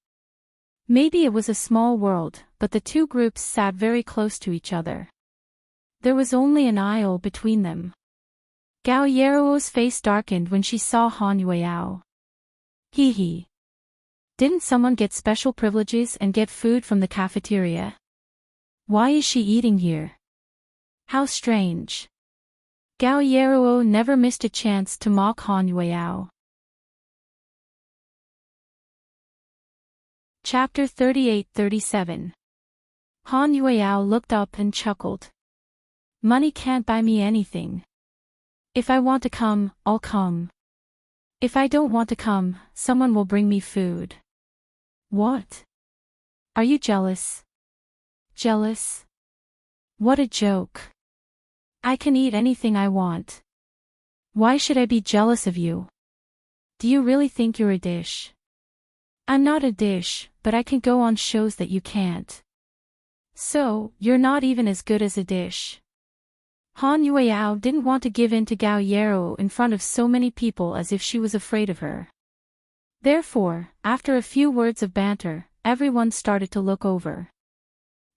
Maybe it was a small world, but the two groups sat very close to each other. There was only an aisle between them. Gao Yeruo's face darkened when she saw Han Yueyao. Hee hee. Didn't someone get special privileges and get food from the cafeteria? Why is she eating here? How strange. Gao Yeruo never missed a chance to mock Han Yueyao. Chapter 38-37. Han Yueyao looked up and chuckled. Money can't buy me anything. If I want to come, I'll come. If I don't want to come, someone will bring me food. What? Are you jealous? Jealous? What a joke. I can eat anything I want. Why should I be jealous of you? Do you really think you're a dish? I'm not a dish, but I can go on shows that you can't. So, you're not even as good as a dish. Han Yueyao didn't want to give in to Gao Yero in front of so many people as if she was afraid of her. Therefore, after a few words of banter, everyone started to look over.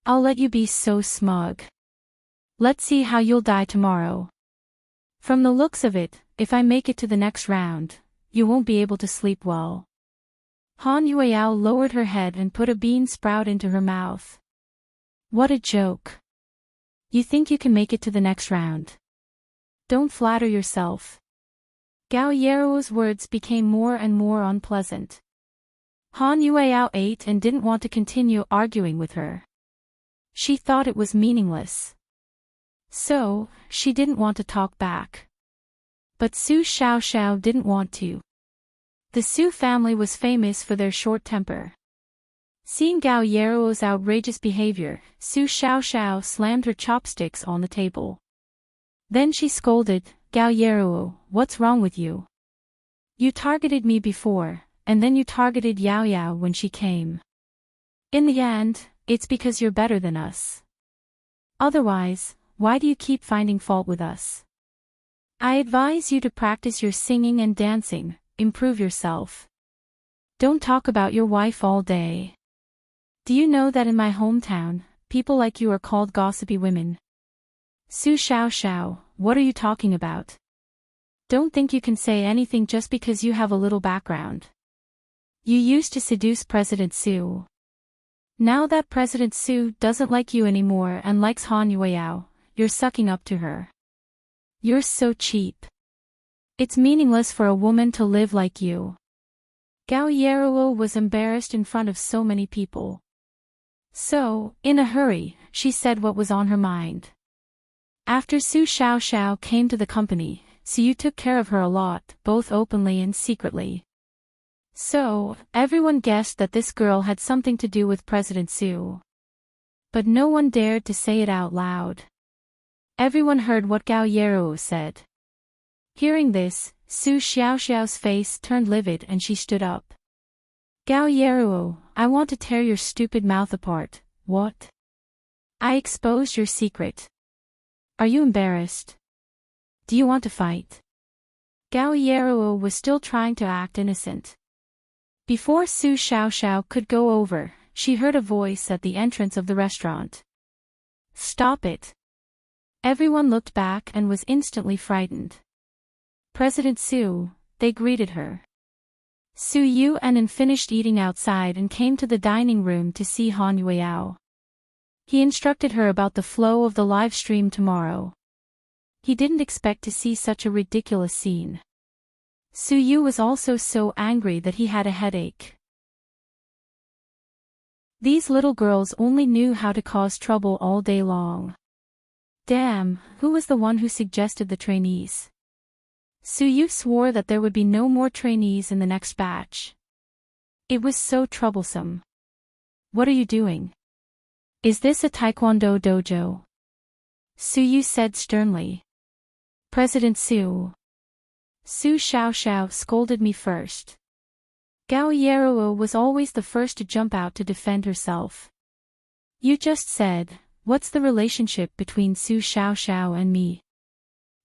I'll let you be so smug. Let's see how you'll die tomorrow. From the looks of it, if I make it to the next round, you won't be able to sleep well. Han Yueyao lowered her head and put a bean sprout into her mouth. What a joke. You think you can make it to the next round? Don't flatter yourself. Gao Yero's words became more and more unpleasant. Han Yueyao ate and didn't want to continue arguing with her. She thought it was meaningless. So, she didn't want to talk back. But Su Xiaoxiao didn't want to. The Su family was famous for their short temper. Seeing Gao Yero's outrageous behavior, Su Xiaoxiao slammed her chopsticks on the table. Then she scolded, Gao Yero, what's wrong with you? You targeted me before, and then you targeted Yao Yao when she came. In the end, it's because you're better than us. Otherwise, why do you keep finding fault with us? I advise you to practice your singing and dancing, improve yourself. Don't talk about your wife all day. Do you know that in my hometown, people like you are called gossipy women? Su Xiaoxiao, what are you talking about? Don't think you can say anything just because you have a little background. You used to seduce President Su. Now that President Su doesn't like you anymore and likes Han Yueyao, you're sucking up to her. You're so cheap. It's meaningless for a woman to live like you. Gao Yeruo was embarrassed in front of so many people. So, in a hurry, she said what was on her mind. After Su Xiaoxiao came to the company, Su took care of her a lot, both openly and secretly. So, everyone guessed that this girl had something to do with President Su. But no one dared to say it out loud. Everyone heard what Gao Yeruo said. Hearing this, Su Xiaoxiao's face turned livid and she stood up. Gao Yeruo, I want to tear your stupid mouth apart. What? I exposed your secret. Are you embarrassed? Do you want to fight? Gao Yeruo was still trying to act innocent. Before Su Xiaoxiao could go over, she heard a voice at the entrance of the restaurant. Stop it. Everyone looked back and was instantly frightened. President Su, they greeted her. Su Yuan finished eating outside and came to the dining room to see Han Yueyao. He instructed her about the flow of the live stream tomorrow. He didn't expect to see such a ridiculous scene. Su Yu was also so angry that he had a headache. These little girls only knew how to cause trouble all day long. Damn, who was the one who suggested the trainees? Su Yu swore that there would be no more trainees in the next batch. It was so troublesome. What are you doing? Is this a taekwondo dojo? Su Yu said sternly. President Su. Su Xiaoxiao scolded me first. Gao Yeruo was always the first to jump out to defend herself. You just said, what's the relationship between Su Xiaoxiao and me?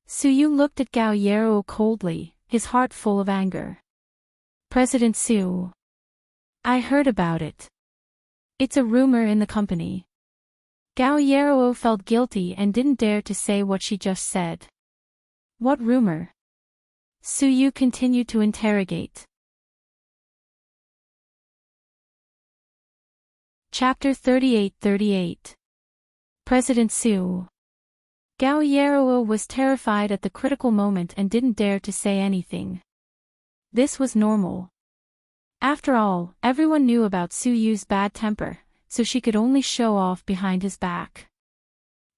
Su Yu looked at Gao Yeruo coldly, his heart full of anger. President Su. I heard about it. It's a rumor in the company. Gao Yeruo felt guilty and didn't dare to say what she just said. What rumor? Su Yu continued to interrogate. Chapter 38:38. President Su. Gao Yeruo was terrified at the critical moment and didn't dare to say anything. This was normal. After all, everyone knew about Su Yu's bad temper, so she could only show off behind his back.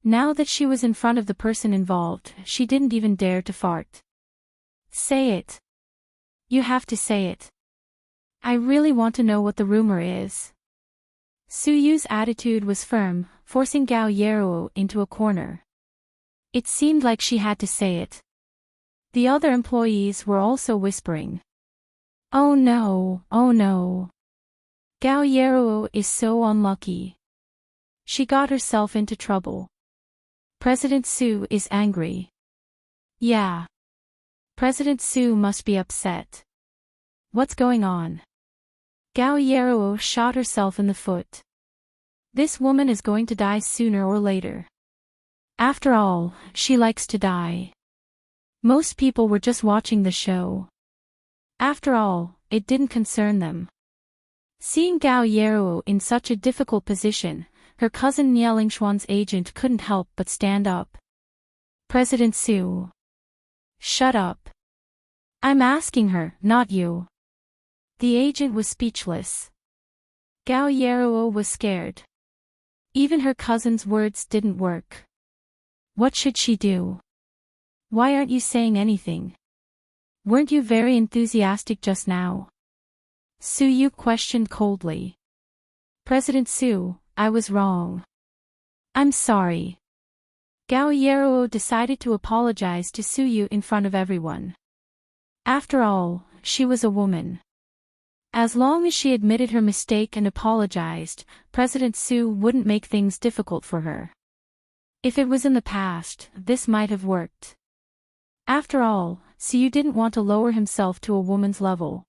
Now that she was in front of the person involved, she didn't even dare to fart. Say it. You have to say it. I really want to know what the rumor is. Suyu's attitude was firm, forcing Gao Yeruo into a corner. It seemed like she had to say it. The other employees were also whispering. Oh no, oh no. Gao Yeruo is so unlucky. She got herself into trouble. President Su is angry. Yeah. President Su must be upset. What's going on? Gao Yeruo shot herself in the foot. This woman is going to die sooner or later. After all, she likes to die. Most people were just watching the show. After all, it didn't concern them. Seeing Gao Yeruo in such a difficult position, her cousin Nielingshuan's agent couldn't help but stand up. President Su. Shut up. I'm asking her, not you. The agent was speechless. Gao Yeruo was scared. Even her cousin's words didn't work. What should she do? Why aren't you saying anything? Weren't you very enthusiastic just now? Suyu questioned coldly. President Su, I was wrong. I'm sorry. Gao Yeruo decided to apologize to Suyu in front of everyone. After all, she was a woman. As long as she admitted her mistake and apologized, President Su wouldn't make things difficult for her. If it was in the past, this might have worked. After all, Suyu didn't want to lower himself to a woman's level.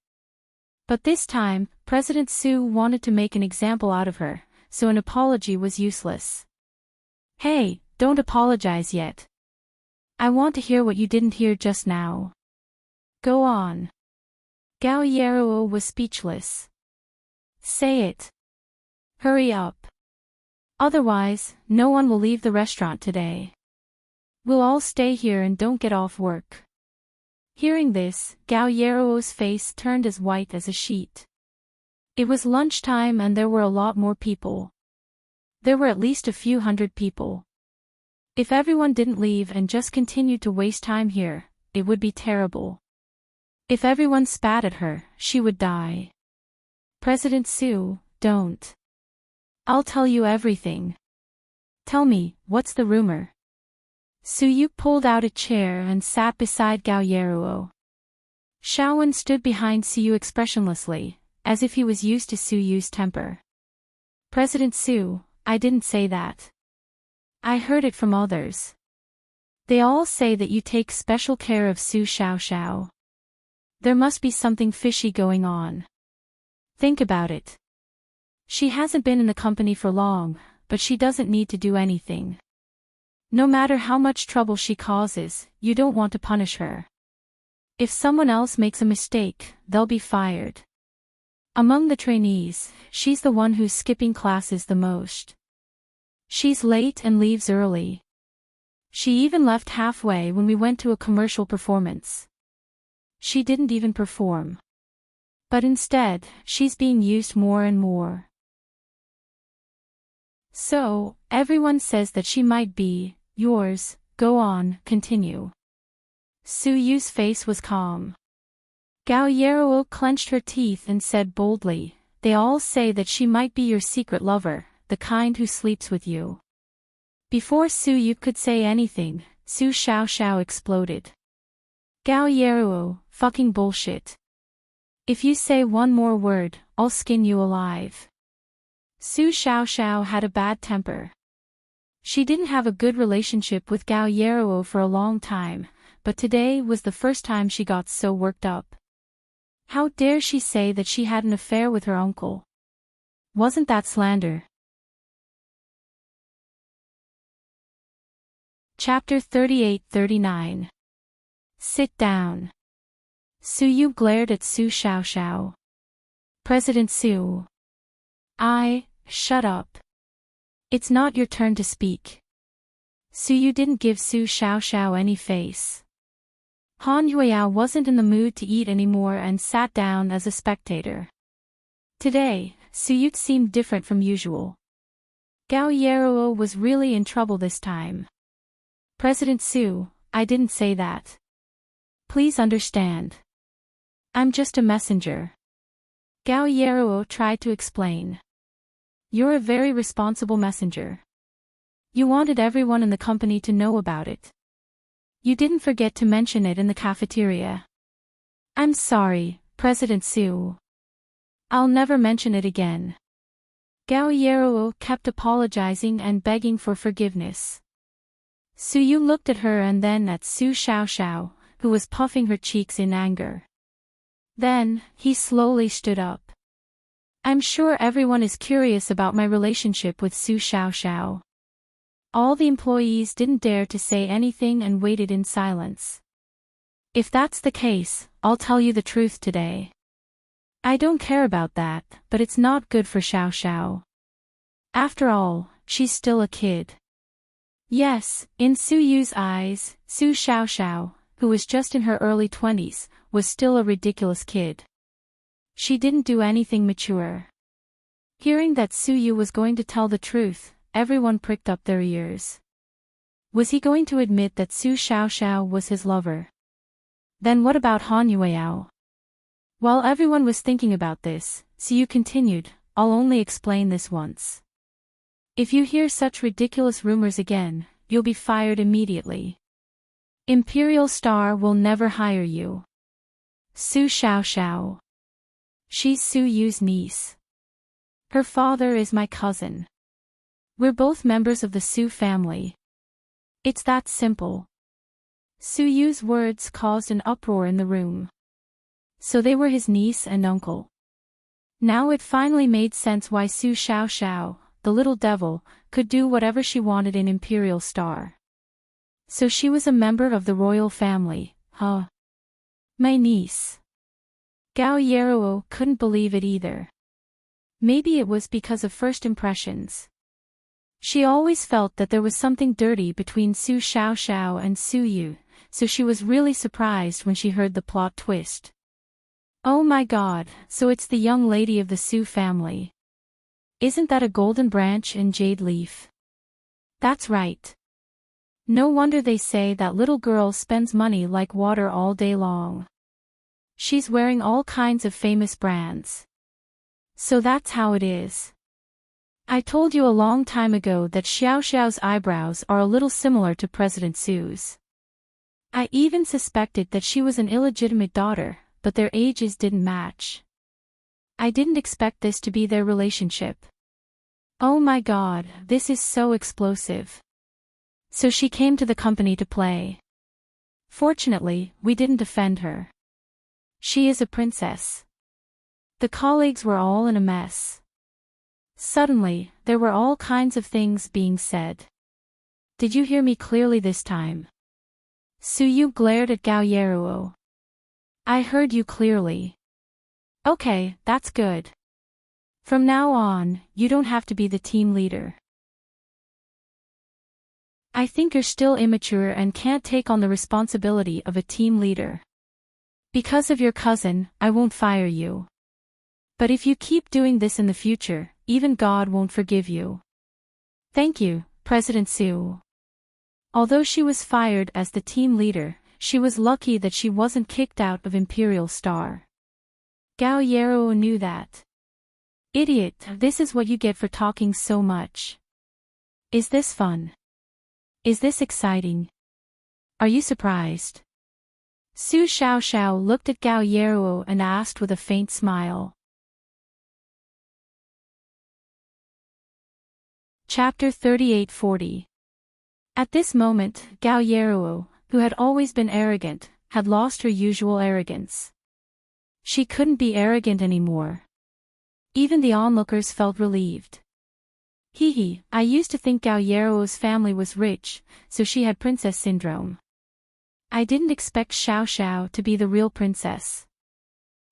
But this time, President Su wanted to make an example out of her, so an apology was useless. Hey, don't apologize yet. I want to hear what you didn't hear just now. Go on. Gao Yeruo was speechless. Say it. Hurry up. Otherwise, no one will leave the restaurant today. We'll all stay here and don't get off work. Hearing this, Gao Yeruo's face turned as white as a sheet. It was lunchtime and there were a lot more people. There were at least a few hundred people. If everyone didn't leave and just continued to waste time here, it would be terrible. If everyone spat at her, she would die. President Su, don't. I'll tell you everything. Tell me, what's the rumor? Suyu pulled out a chair and sat beside Gao Yeruo. Shaowen stood behind Suyu expressionlessly, as if he was used to Suyu's temper. President Su, I didn't say that. I heard it from others. They all say that you take special care of Su Xiaoxiao. There must be something fishy going on. Think about it. She hasn't been in the company for long, but she doesn't need to do anything. No matter how much trouble she causes, you don't want to punish her. If someone else makes a mistake, they'll be fired. Among the trainees, she's the one who's skipping classes the most. She's late and leaves early. She even left halfway when we went to a commercial performance. She didn't even perform. But instead, she's being used more and more. So, everyone says that she might be yours. Go on, continue. Suyu's face was calm. Gao Yeruo clenched her teeth and said boldly, they all say that she might be your secret lover, the kind who sleeps with you. Before Suyu could say anything, Su Xiaoxiao exploded. Gao Yeruo, fucking bullshit. If you say one more word, I'll skin you alive. Su Xiaoxiao had a bad temper. She didn't have a good relationship with Gao Yeruo for a long time, but today was the first time she got so worked up. How dare she say that she had an affair with her uncle? Wasn't that slander? Chapter 38-39. Sit down. Suyu glared at Su Xiaoxiao. President Su. Shut up. It's not your turn to speak. Suyu didn't give Su Xiaoxiao any face. Han Yueyao wasn't in the mood to eat anymore and sat down as a spectator. Today, Suyu seemed different from usual. Gao Yeruo was really in trouble this time. President Su, I didn't say that. Please understand. I'm just a messenger. Gao Yeruo tried to explain. You're a very responsible messenger. You wanted everyone in the company to know about it. You didn't forget to mention it in the cafeteria. I'm sorry, President Su. I'll never mention it again. Gao Yeruo kept apologizing and begging for forgiveness. Su Yu looked at her and then at Su Xiaoxiao, who was puffing her cheeks in anger. Then, he slowly stood up. I'm sure everyone is curious about my relationship with Su Xiaoxiao. All the employees didn't dare to say anything and waited in silence. If that's the case, I'll tell you the truth today. I don't care about that, but it's not good for Xiaoxiao. After all, she's still a kid. Yes, in Su Yu's eyes, Su Xiaoxiao, who was just in her early 20s, was still a ridiculous kid. She didn't do anything mature. Hearing that Su Yu was going to tell the truth, everyone pricked up their ears. Was he going to admit that Su Xiaoxiao was his lover? Then what about Han Yueyao? While everyone was thinking about this, Su Yu continued, I'll only explain this once. If you hear such ridiculous rumors again, you'll be fired immediately. Imperial Star will never hire you. Su Xiaoxiao. She's Su Yu's niece. Her father is my cousin. We're both members of the Su family. It's that simple. Su Yu's words caused an uproar in the room. So they were his niece and uncle. Now it finally made sense why Su Xiaoxiao, the little devil, could do whatever she wanted in Imperial Star. So she was a member of the royal family, huh? My niece. Gao Yeruo couldn't believe it either. Maybe it was because of first impressions. She always felt that there was something dirty between Su Xiaoxiao and Su Yu, so she was really surprised when she heard the plot twist. Oh my god, so it's the young lady of the Su family. Isn't that a golden branch and jade leaf? That's right. No wonder they say that little girl spends money like water all day long. She's wearing all kinds of famous brands. So that's how it is. I told you a long time ago that Xiaoxiao's eyebrows are a little similar to President Su's. I even suspected that she was an illegitimate daughter, but their ages didn't match. I didn't expect this to be their relationship. Oh my god, this is so explosive. So she came to the company to play. Fortunately, we didn't offend her. She is a princess. The colleagues were all in a mess. Suddenly, there were all kinds of things being said. Did you hear me clearly this time? Su Yu glared at Gao Yeruo. I heard you clearly. Okay, that's good. From now on, you don't have to be the team leader. I think you're still immature and can't take on the responsibility of a team leader. Because of your cousin, I won't fire you. But if you keep doing this in the future, even God won't forgive you. Thank you, President Su. Although she was fired as the team leader, she was lucky that she wasn't kicked out of Imperial Star. Gao Yeruo knew that. Idiot, this is what you get for talking so much. Is this fun? Is this exciting? Are you surprised? Su Xiaoxiao looked at Gao Yeruo and asked with a faint smile. Chapter 3840. At this moment, Gao Yeruo, who had always been arrogant, had lost her usual arrogance. She couldn't be arrogant anymore. Even the onlookers felt relieved. Hee, I used to think Gao Yeruo's family was rich, so she had princess syndrome. I didn't expect Xiaoxiao to be the real princess.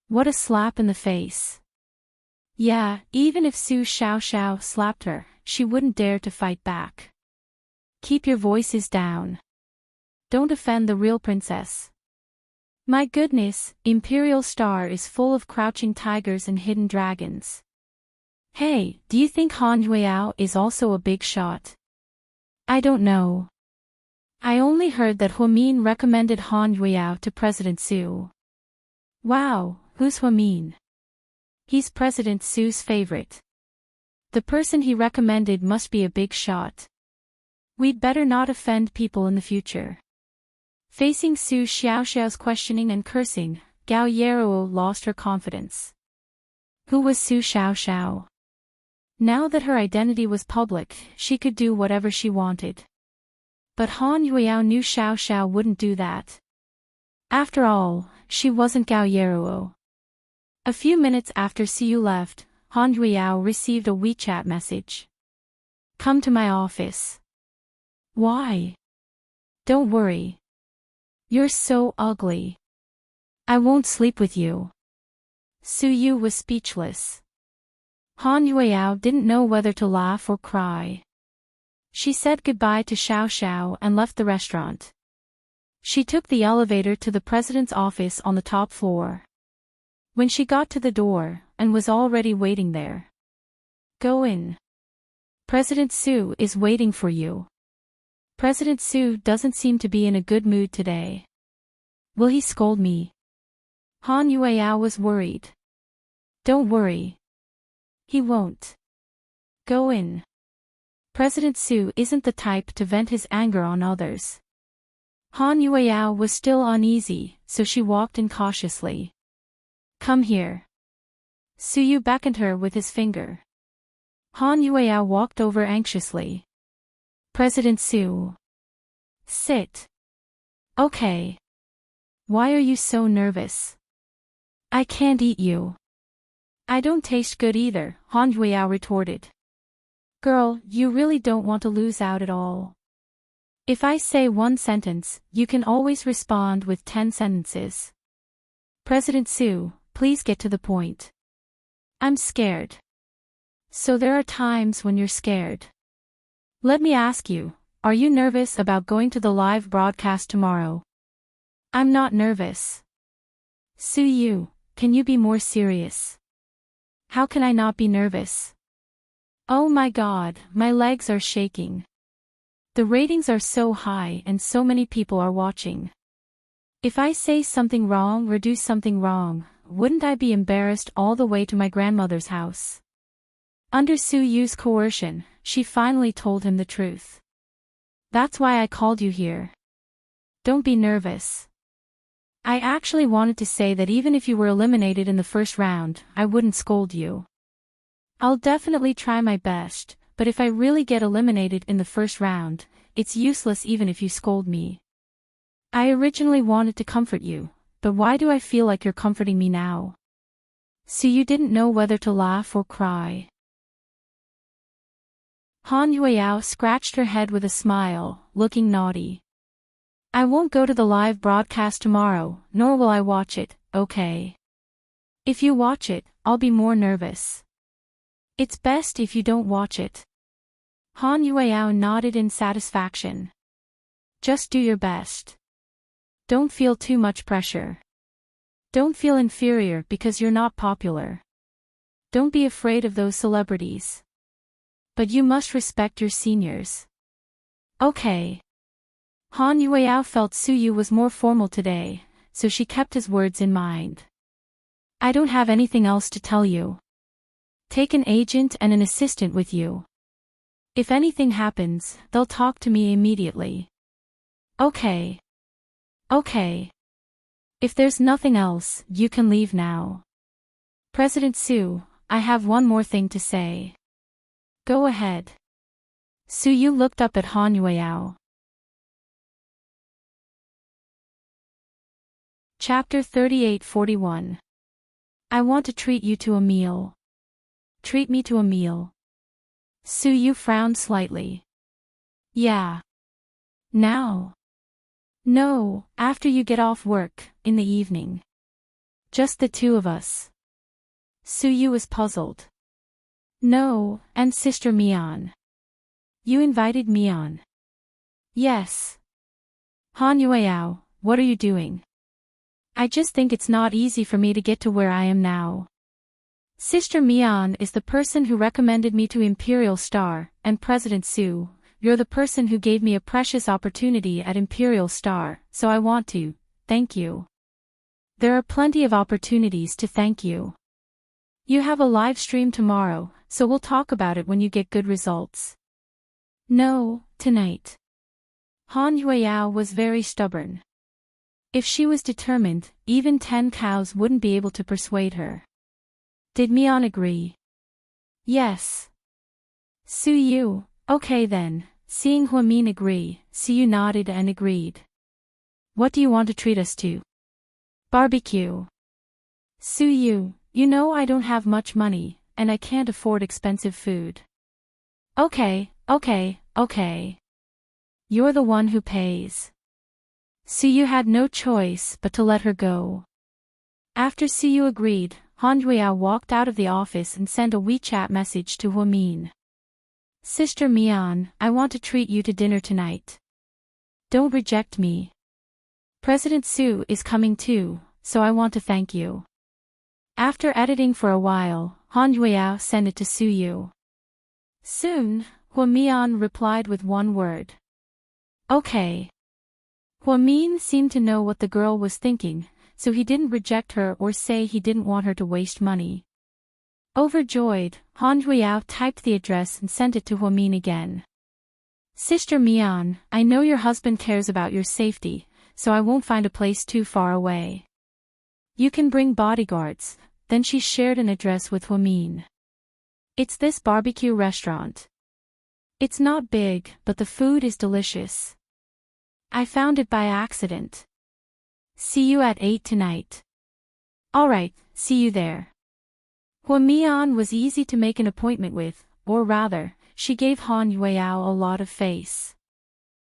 What a slap in the face. Yeah, even if Su Xiaoxiao slapped her, she wouldn't dare to fight back. Keep your voices down. Don't offend the real princess. My goodness, Imperial Star is full of crouching tigers and hidden dragons. Hey, do you think Han Yueyao is also a big shot? I don't know. I only heard that Huamin recommended Han Yueyao to President Su. Wow, who's Huamin? He's President Su's favorite. The person he recommended must be a big shot. We'd better not offend people in the future. Facing Su Xiaoxiao's questioning and cursing, Gao Yeruo lost her confidence. Who was Su Xiaoxiao? Now that her identity was public, she could do whatever she wanted. But Han Yueyao knew Xiaoxiao wouldn't do that. After all, she wasn't Gao Yeruo. A few minutes after Siyu left, Han Yueyao received a WeChat message. Come to my office. Why? Don't worry. You're so ugly. I won't sleep with you. Su Yu was speechless. Han Yueyao didn't know whether to laugh or cry. She said goodbye to Xiaoxiao and left the restaurant. She took the elevator to the president's office on the top floor. When she got to the door, and was already waiting there. Go in. President Su is waiting for you. President Su doesn't seem to be in a good mood today. Will he scold me? Han Yueyao was worried. Don't worry. He won't. Go in. President Su isn't the type to vent his anger on others. Han Yueyao was still uneasy, so she walked in cautiously. Come here. Su Yu beckoned her with his finger. Han Yueyao walked over anxiously. President Su. Sit. Okay. Why are you so nervous? I can't eat you. I don't taste good either, Han Yueyao retorted. Girl, you really don't want to lose out at all. If I say one sentence, you can always respond with 10 sentences. President Su, please get to the point. I'm scared. So there are times when you're scared. Let me ask you, are you nervous about going to the live broadcast tomorrow? I'm not nervous. Su Yu, can you be more serious? How can I not be nervous? Oh my God, my legs are shaking. The ratings are so high and so many people are watching. If I say something wrong or do something wrong, wouldn't I be embarrassed all the way to my grandmother's house? Under Su Yu's coercion, she finally told him the truth. That's why I called you here. Don't be nervous. I actually wanted to say that even if you were eliminated in the first round, I wouldn't scold you. I'll definitely try my best, but if I really get eliminated in the first round, it's useless even if you scold me. I originally wanted to comfort you, but why do I feel like you're comforting me now? So you didn't know whether to laugh or cry. Han Yueyao scratched her head with a smile, looking naughty. I won't go to the live broadcast tomorrow, nor will I watch it, okay? If you watch it, I'll be more nervous. It's best if you don't watch it. Han Yueyao nodded in satisfaction. Just do your best. Don't feel too much pressure. Don't feel inferior because you're not popular. Don't be afraid of those celebrities. But you must respect your seniors. Okay. Han Yueyao felt Su Yu was more formal today, so she kept his words in mind. I don't have anything else to tell you. Take an agent and an assistant with you. If anything happens, they'll talk to me immediately. Okay. Okay. If there's nothing else, you can leave now. President Su, I have one more thing to say. Go ahead. Su Yu looked up at Han Yueyao. Chapter 38-41. I want to treat you to a meal. Treat me to a meal. Su Yu frowned slightly. Yeah. Now? No, after you get off work, in the evening. Just the two of us. Su Yu was puzzled. No, and Sister Mian. You invited Mian. Yes. Han Yueyao, what are you doing? I just think it's not easy for me to get to where I am now. Sister Mian is the person who recommended me to Imperial Star, and President Su, you're the person who gave me a precious opportunity at Imperial Star, so I want to thank you. There are plenty of opportunities to thank you. You have a live stream tomorrow, so we'll talk about it when you get good results. No, tonight. Han Yueyao was very stubborn. If she was determined, even 10 cows wouldn't be able to persuade her. Did Mian agree? Yes. Su Yu, okay then. Seeing Huamin agree, Su Yu nodded and agreed. What do you want to treat us to? Barbecue. Su Yu, you know I don't have much money, and I can't afford expensive food. Okay. You're the one who pays. Su Yu had no choice but to let her go. After Su Yu agreed, Han Yueyao walked out of the office and sent a WeChat message to Huamin. Sister Mian, I want to treat you to dinner tonight. Don't reject me. President Su is coming too, so I want to thank you. After editing for a while, Han Yueyao sent it to Su Yu. Soon, Huamian replied with one word. Okay. Huamin seemed to know what the girl was thinking, so he didn't reject her or say he didn't want her to waste money. Overjoyed, Han Yueyao typed the address and sent it to Huamin again. Sister Mian, I know your husband cares about your safety, so I won't find a place too far away. You can bring bodyguards. Then she shared an address with Huamin. It's this barbecue restaurant. It's not big, but the food is delicious. I found it by accident. See you at 8 tonight. Alright, see you there. Huamian was easy to make an appointment with, or rather, she gave Han Yueyao a lot of face.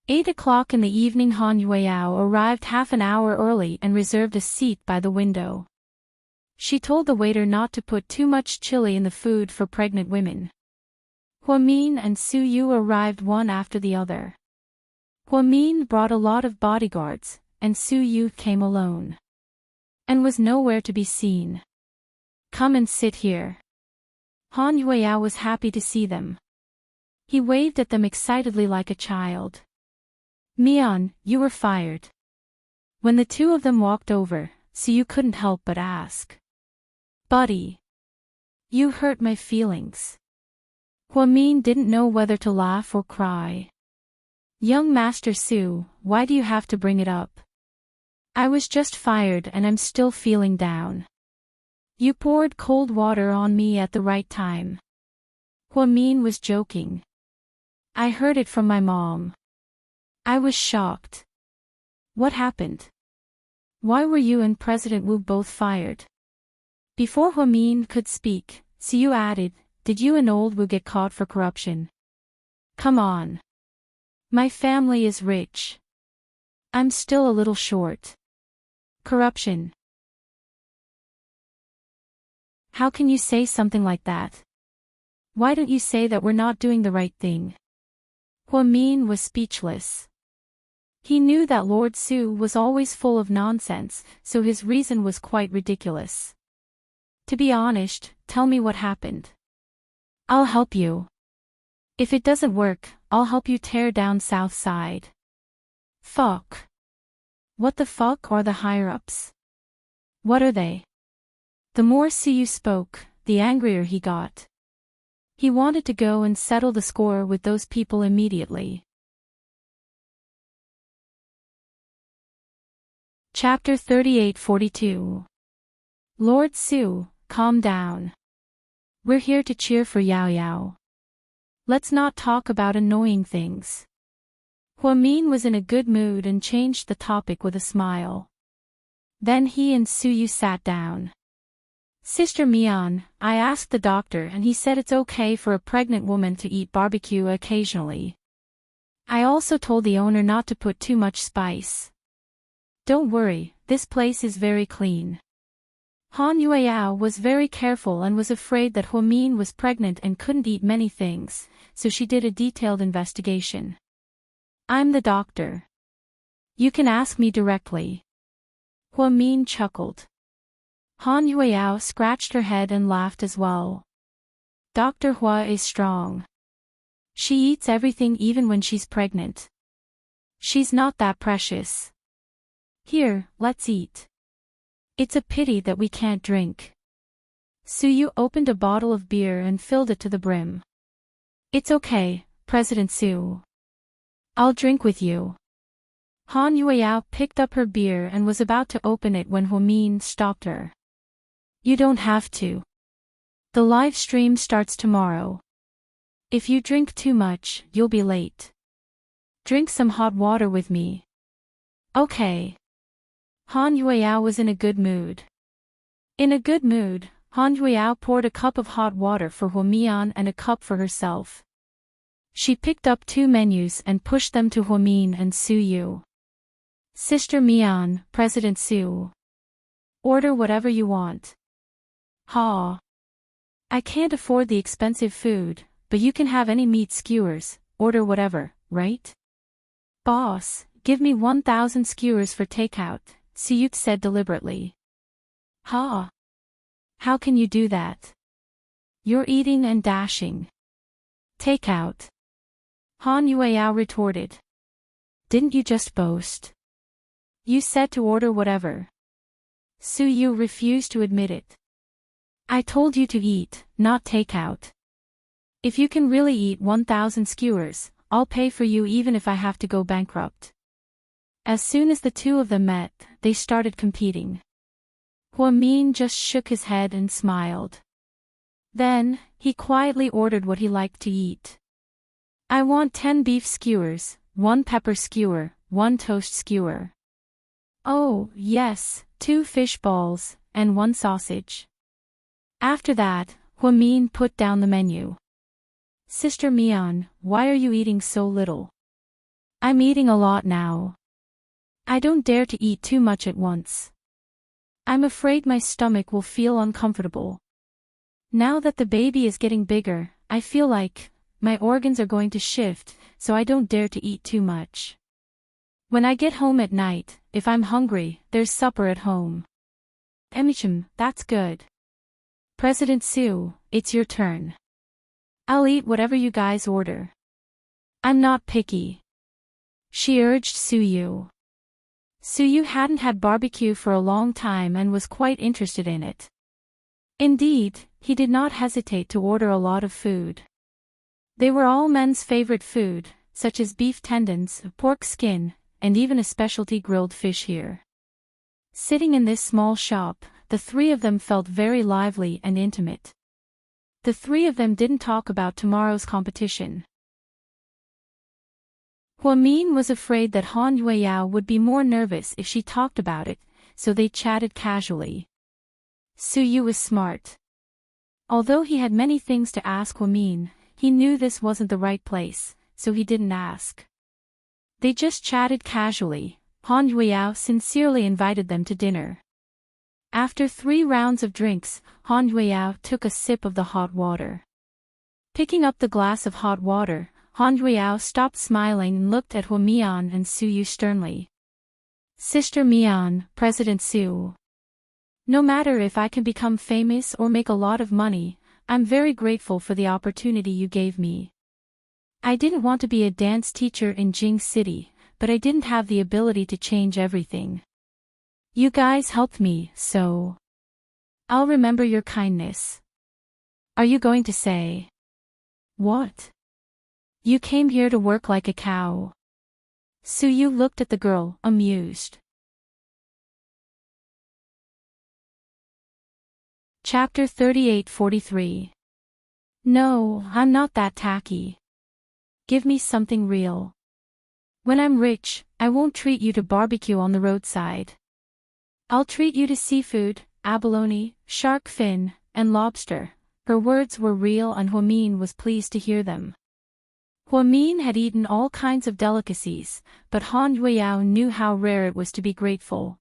8 o'clock in the evening Han Yueyao arrived half an hour early and reserved a seat by the window. She told the waiter not to put too much chili in the food for pregnant women. Huamin and Su Yu arrived one after the other. Huamin brought a lot of bodyguards, and Su Yu came alone. And was nowhere to be seen. Come and sit here. Han Yueyao was happy to see them. He waved at them excitedly like a child. Mian, you were fired. When the two of them walked over, Su Yu couldn't help but ask. Buddy. You hurt my feelings. Huamin didn't know whether to laugh or cry. Young Master Su, why do you have to bring it up? I was just fired and I'm still feeling down. You poured cold water on me at the right time. Huamin was joking. I heard it from my mom. I was shocked. What happened? Why were you and President Wu both fired? Before Huamin could speak, Su Yu added, did you and old Wu get caught for corruption? Come on. My family is rich. I'm still a little short. Corruption. How can you say something like that? Why don't you say that we're not doing the right thing? Huamin was speechless. He knew that Lord Su was always full of nonsense, so his reason was quite ridiculous. To be honest, tell me what happened. I'll help you. If it doesn't work, I'll help you tear down South Side. Fuck. What the fuck are the higher-ups? What are they? The more Su Yu spoke, the angrier he got. He wanted to go and settle the score with those people immediately. Chapter 38-42. Lord Su, calm down. We're here to cheer for Yao Yao. Let's not talk about annoying things. Huamin was in a good mood and changed the topic with a smile. Then he and Su Yu sat down. Sister Mian, I asked the doctor and he said it's okay for a pregnant woman to eat barbecue occasionally. I also told the owner not to put too much spice. Don't worry, this place is very clean. Han Yueyao was very careful and was afraid that Huamin was pregnant and couldn't eat many things, so she did a detailed investigation. I'm the doctor. You can ask me directly. Huamin chuckled. Han Yueyao scratched her head and laughed as well. Dr. Hua is strong. She eats everything even when she's pregnant. She's not that precious. Here, let's eat. It's a pity that we can't drink. Suyu opened a bottle of beer and filled it to the brim. It's okay, President Su. I'll drink with you. Han Yueyao picked up her beer and was about to open it when Huamin stopped her. You don't have to. The live stream starts tomorrow. If you drink too much, you'll be late. Drink some hot water with me. Okay. Han Yueyao was in a good mood. In a good mood, Han Yueyao poured a cup of hot water for Huamian and a cup for herself. She picked up 2 menus and pushed them to Huamin and Su Yu. Sister Mian, President Su. Order whatever you want. Ha. I can't afford the expensive food, but you can have any meat skewers, order whatever, right? Boss, give me 1,000 skewers for takeout, Suyuk said deliberately. Ha. How can you do that? You're eating and dashing. Takeout. Han Yueyao retorted. Didn't you just boast? You said to order whatever. Su Yu refused to admit it. I told you to eat, not take out. If you can really eat 1,000 skewers, I'll pay for you even if I have to go bankrupt. As soon as the two of them met, they started competing. Huamin just shook his head and smiled. Then, he quietly ordered what he liked to eat. I want 10 beef skewers, 1 pepper skewer, 1 toast skewer. Oh, yes, 2 fish balls, and 1 sausage. After that, Huamin put down the menu. Sister Mian, why are you eating so little? I'm eating a lot now. I don't dare to eat too much at once. I'm afraid my stomach will feel uncomfortable. Now that the baby is getting bigger, I feel like my organs are going to shift, so I don't dare to eat too much. When I get home at night, if I'm hungry, there's supper at home. Emichim, that's good. President Su, it's your turn. I'll eat whatever you guys order. I'm not picky. She urged Su Yu. Su Yu hadn't had barbecue for a long time and was quite interested in it. Indeed, he did not hesitate to order a lot of food. They were all men's favorite food, such as beef tendons, pork skin, and even a specialty grilled fish here. Sitting in this small shop, the 3 of them felt very lively and intimate. The 3 of them didn't talk about tomorrow's competition. Huamin was afraid that Han Yueyao would be more nervous if she talked about it, so they chatted casually. Su Yu was smart. Although he had many things to ask Huamin, he knew this wasn't the right place, so he didn't ask. They just chatted casually. Han Yueyao sincerely invited them to dinner. After 3 rounds of drinks, Han Yueyao took a sip of the hot water. Picking up the glass of hot water, Han Yueyao stopped smiling and looked at Huamian and Su Yu sternly. Sister Mian, President Su. No matter if I can become famous or make a lot of money, I'm very grateful for the opportunity you gave me. I didn't want to be a dance teacher in Jing City, but I didn't have the ability to change everything. You guys helped me, so I'll remember your kindness. Are you going to say? What? You came here to work like a cow. Su Yu looked at the girl, amused. Chapter 38-43. No, I'm not that tacky. Give me something real. When I'm rich, I won't treat you to barbecue on the roadside. I'll treat you to seafood, abalone, shark fin, and lobster. Her words were real and Huamin was pleased to hear them. Huamin had eaten all kinds of delicacies, but Han Yueyao knew how rare it was to be grateful.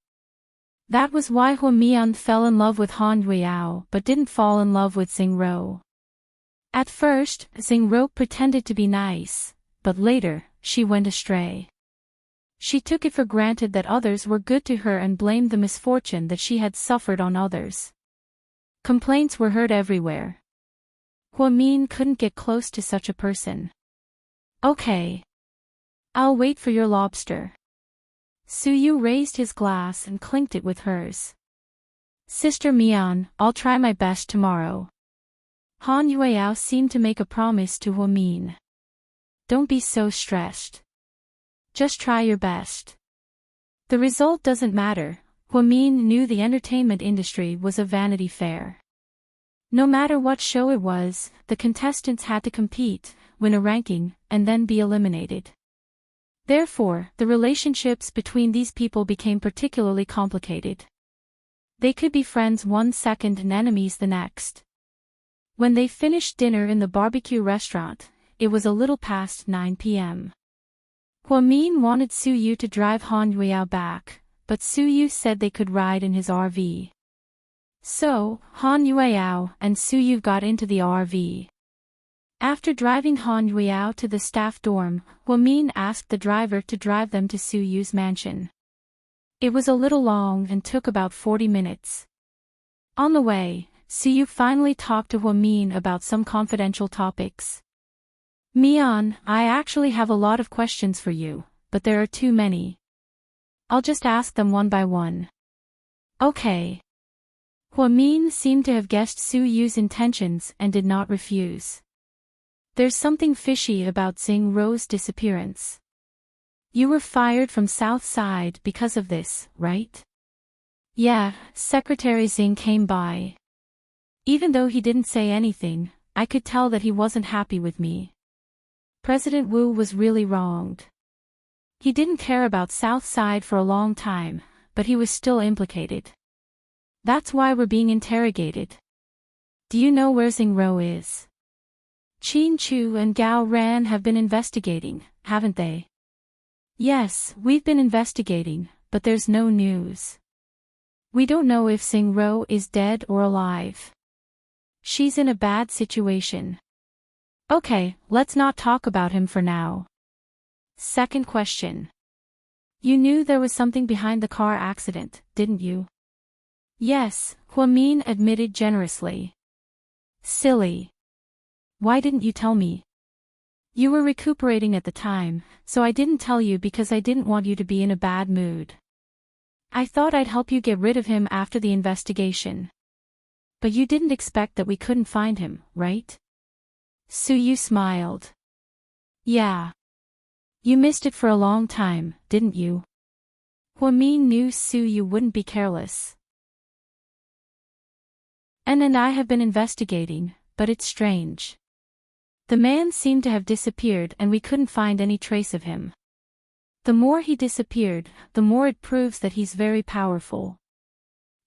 That was why Huamian fell in love with Han Yueyao but didn't fall in love with Xingro. At first, Xingro pretended to be nice, but later, she went astray. She took it for granted that others were good to her and blamed the misfortune that she had suffered on others. Complaints were heard everywhere. Huamin couldn't get close to such a person. Okay. I'll wait for your lobster. Suyu raised his glass and clinked it with hers. Sister Mian, I'll try my best tomorrow. Han Yueyao seemed to make a promise to Huamin. Don't be so stressed. Just try your best. The result doesn't matter. Huamin knew the entertainment industry was a vanity fair. No matter what show it was, the contestants had to compete, win a ranking, and then be eliminated. Therefore, the relationships between these people became particularly complicated. They could be friends one second and enemies the next. When they finished dinner in the barbecue restaurant, it was a little past 9 p.m. Huamin wanted Suyu to drive Han Yueyao back, but Suyu said they could ride in his RV. So, Han Yueyao and Suyu got into the RV. After driving Han Yueyao to the staff dorm, Huamin asked the driver to drive them to Suyu's mansion. It was a little long and took about 40 minutes. On the way, Suyu finally talked to Huamin about some confidential topics. Mian, I actually have a lot of questions for you, but there are too many. I'll just ask them one by one. Okay. Huamin seemed to have guessed Suyu's intentions and did not refuse. There's something fishy about Xing Ro's disappearance. You were fired from South Side because of this, right? Yeah, Secretary Xing came by. Even though he didn't say anything, I could tell that he wasn't happy with me. President Wu was really wronged. He didn't care about South Side for a long time, but he was still implicated. That's why we're being interrogated. Do you know where Xing Ro is? Qin Chu and Gao Ran have been investigating, haven't they? Yes, we've been investigating, but there's no news. We don't know if Xing Ro is dead or alive. She's in a bad situation. Okay, let's not talk about him for now. Second question. You knew there was something behind the car accident, didn't you? Yes, Huamin admitted generously. Silly. Why didn't you tell me? You were recuperating at the time, so I didn't tell you because I didn't want you to be in a bad mood. I thought I'd help you get rid of him after the investigation. But you didn't expect that we couldn't find him, right? Suyu smiled. Yeah. You missed it for a long time, didn't you? Huamin knew Suyu wouldn't be careless. And I have been investigating, but it's strange. The man seemed to have disappeared and we couldn't find any trace of him. The more he disappeared, the more it proves that he's very powerful.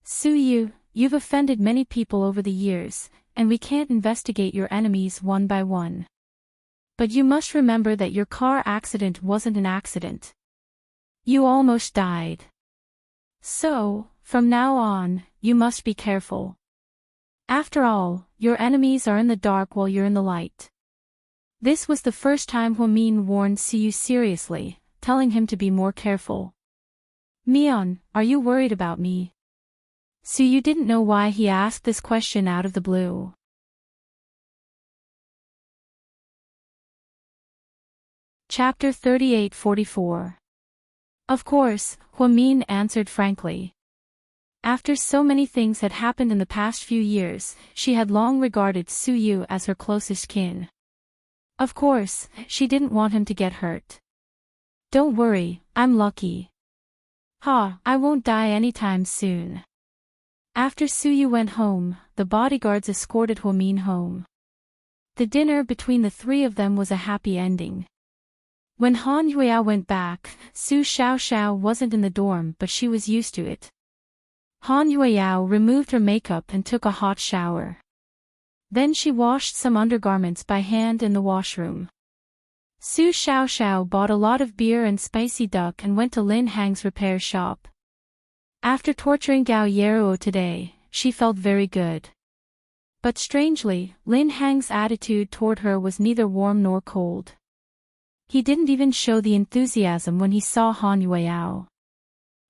Suyu, you've offended many people over the years, and we can't investigate your enemies one by one. But you must remember that your car accident wasn't an accident. You almost died. So, from now on, you must be careful. After all, your enemies are in the dark while you're in the light. This was the first time Huamin warned Suyu seriously, telling him to be more careful. Mian, are you worried about me? Suyu didn't know why he asked this question out of the blue. Chapter 38-44. Of course, Huamin answered frankly. After so many things had happened in the past few years, she had long regarded Suyu as her closest kin. Of course, she didn't want him to get hurt. Don't worry, I'm lucky. I won't die anytime soon. After Suyu went home, the bodyguards escorted Huamin home. The dinner between the three of them was a happy ending. When Han Yueyao went back, Su Xiaoxiao wasn't in the dorm but she was used to it. Han Yueyao removed her makeup and took a hot shower. Then she washed some undergarments by hand in the washroom. Su Xiaoxiao bought a lot of beer and spicy duck and went to Lin Hang's repair shop. After torturing Gao Yeruo today, she felt very good. But strangely, Lin Hang's attitude toward her was neither warm nor cold. He didn't even show the enthusiasm when he saw Han Yueyao.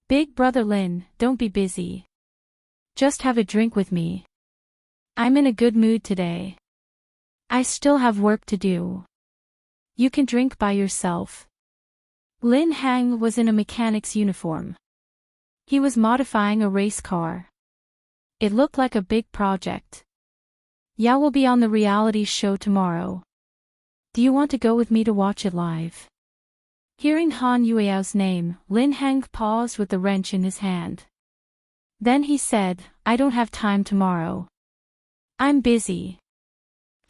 Big brother Lin, don't be busy. Just have a drink with me. I'm in a good mood today. I still have work to do. You can drink by yourself. Lin Hang was in a mechanic's uniform. He was modifying a race car. It looked like a big project. Yao will be on the reality show tomorrow. Do you want to go with me to watch it live? Hearing Han Yueyao's name, Lin Hang paused with the wrench in his hand. Then he said, I don't have time tomorrow. I'm busy.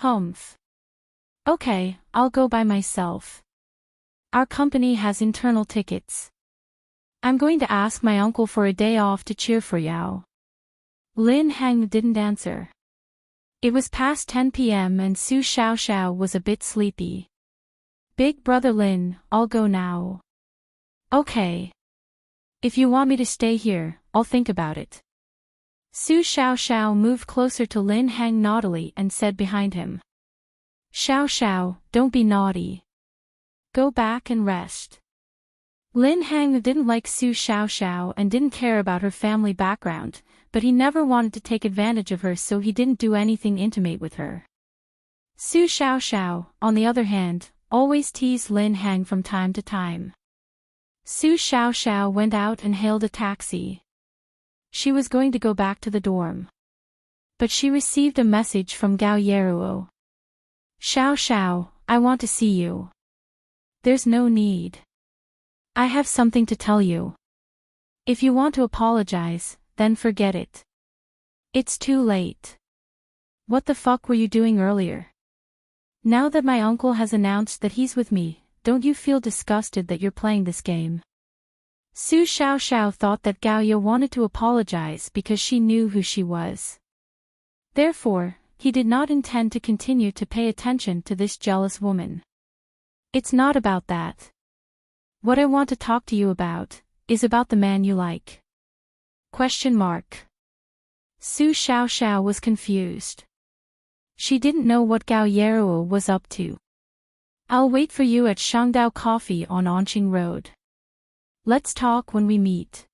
Humph. Okay, I'll go by myself. Our company has internal tickets. I'm going to ask my uncle for a day off to cheer for Yao. Lin Hang didn't answer. It was past 10 p.m. and Su Xiaoxiao was a bit sleepy. Big brother Lin, I'll go now. Okay. If you want me to stay here, I'll think about it. Su Xiaoxiao moved closer to Lin Hang naughtily and said behind him. Xiaoxiao, don't be naughty. Go back and rest. Lin Hang didn't like Su Xiaoxiao and didn't care about her family background, but he never wanted to take advantage of her, so he didn't do anything intimate with her. Su Xiaoxiao, on the other hand, always teased Lin Hang from time to time. Su Xiaoxiao went out and hailed a taxi. She was going to go back to the dorm. But she received a message from Gao Yeruo. Xiaoxiao, I want to see you. There's no need. I have something to tell you. If you want to apologize, then forget it. It's too late. What the fuck were you doing earlier? Now that my uncle has announced that he's with me, don't you feel disgusted that you're playing this game? Su Xiaoxiao thought that Gao Ye wanted to apologize because she knew who she was. Therefore, he did not intend to continue to pay attention to this jealous woman. It's not about that. What I want to talk to you about is about the man you like. Question mark. Su Xiaoxiao was confused. She didn't know what Gao Yeruo was up to. I'll wait for you at Shangdao Coffee on Onqing Road. Let's talk when we meet.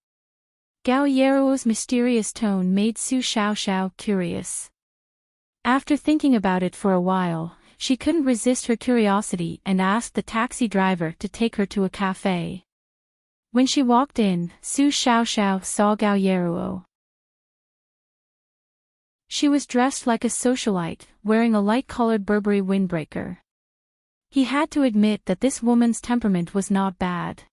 Gao Yeruo's mysterious tone made Su Xiaoxiao curious. After thinking about it for a while, she couldn't resist her curiosity and asked the taxi driver to take her to a cafe. When she walked in, Su Xiaoxiao saw Gao Yeruo. She was dressed like a socialite, wearing a light-colored Burberry windbreaker. He had to admit that this woman's temperament was not bad.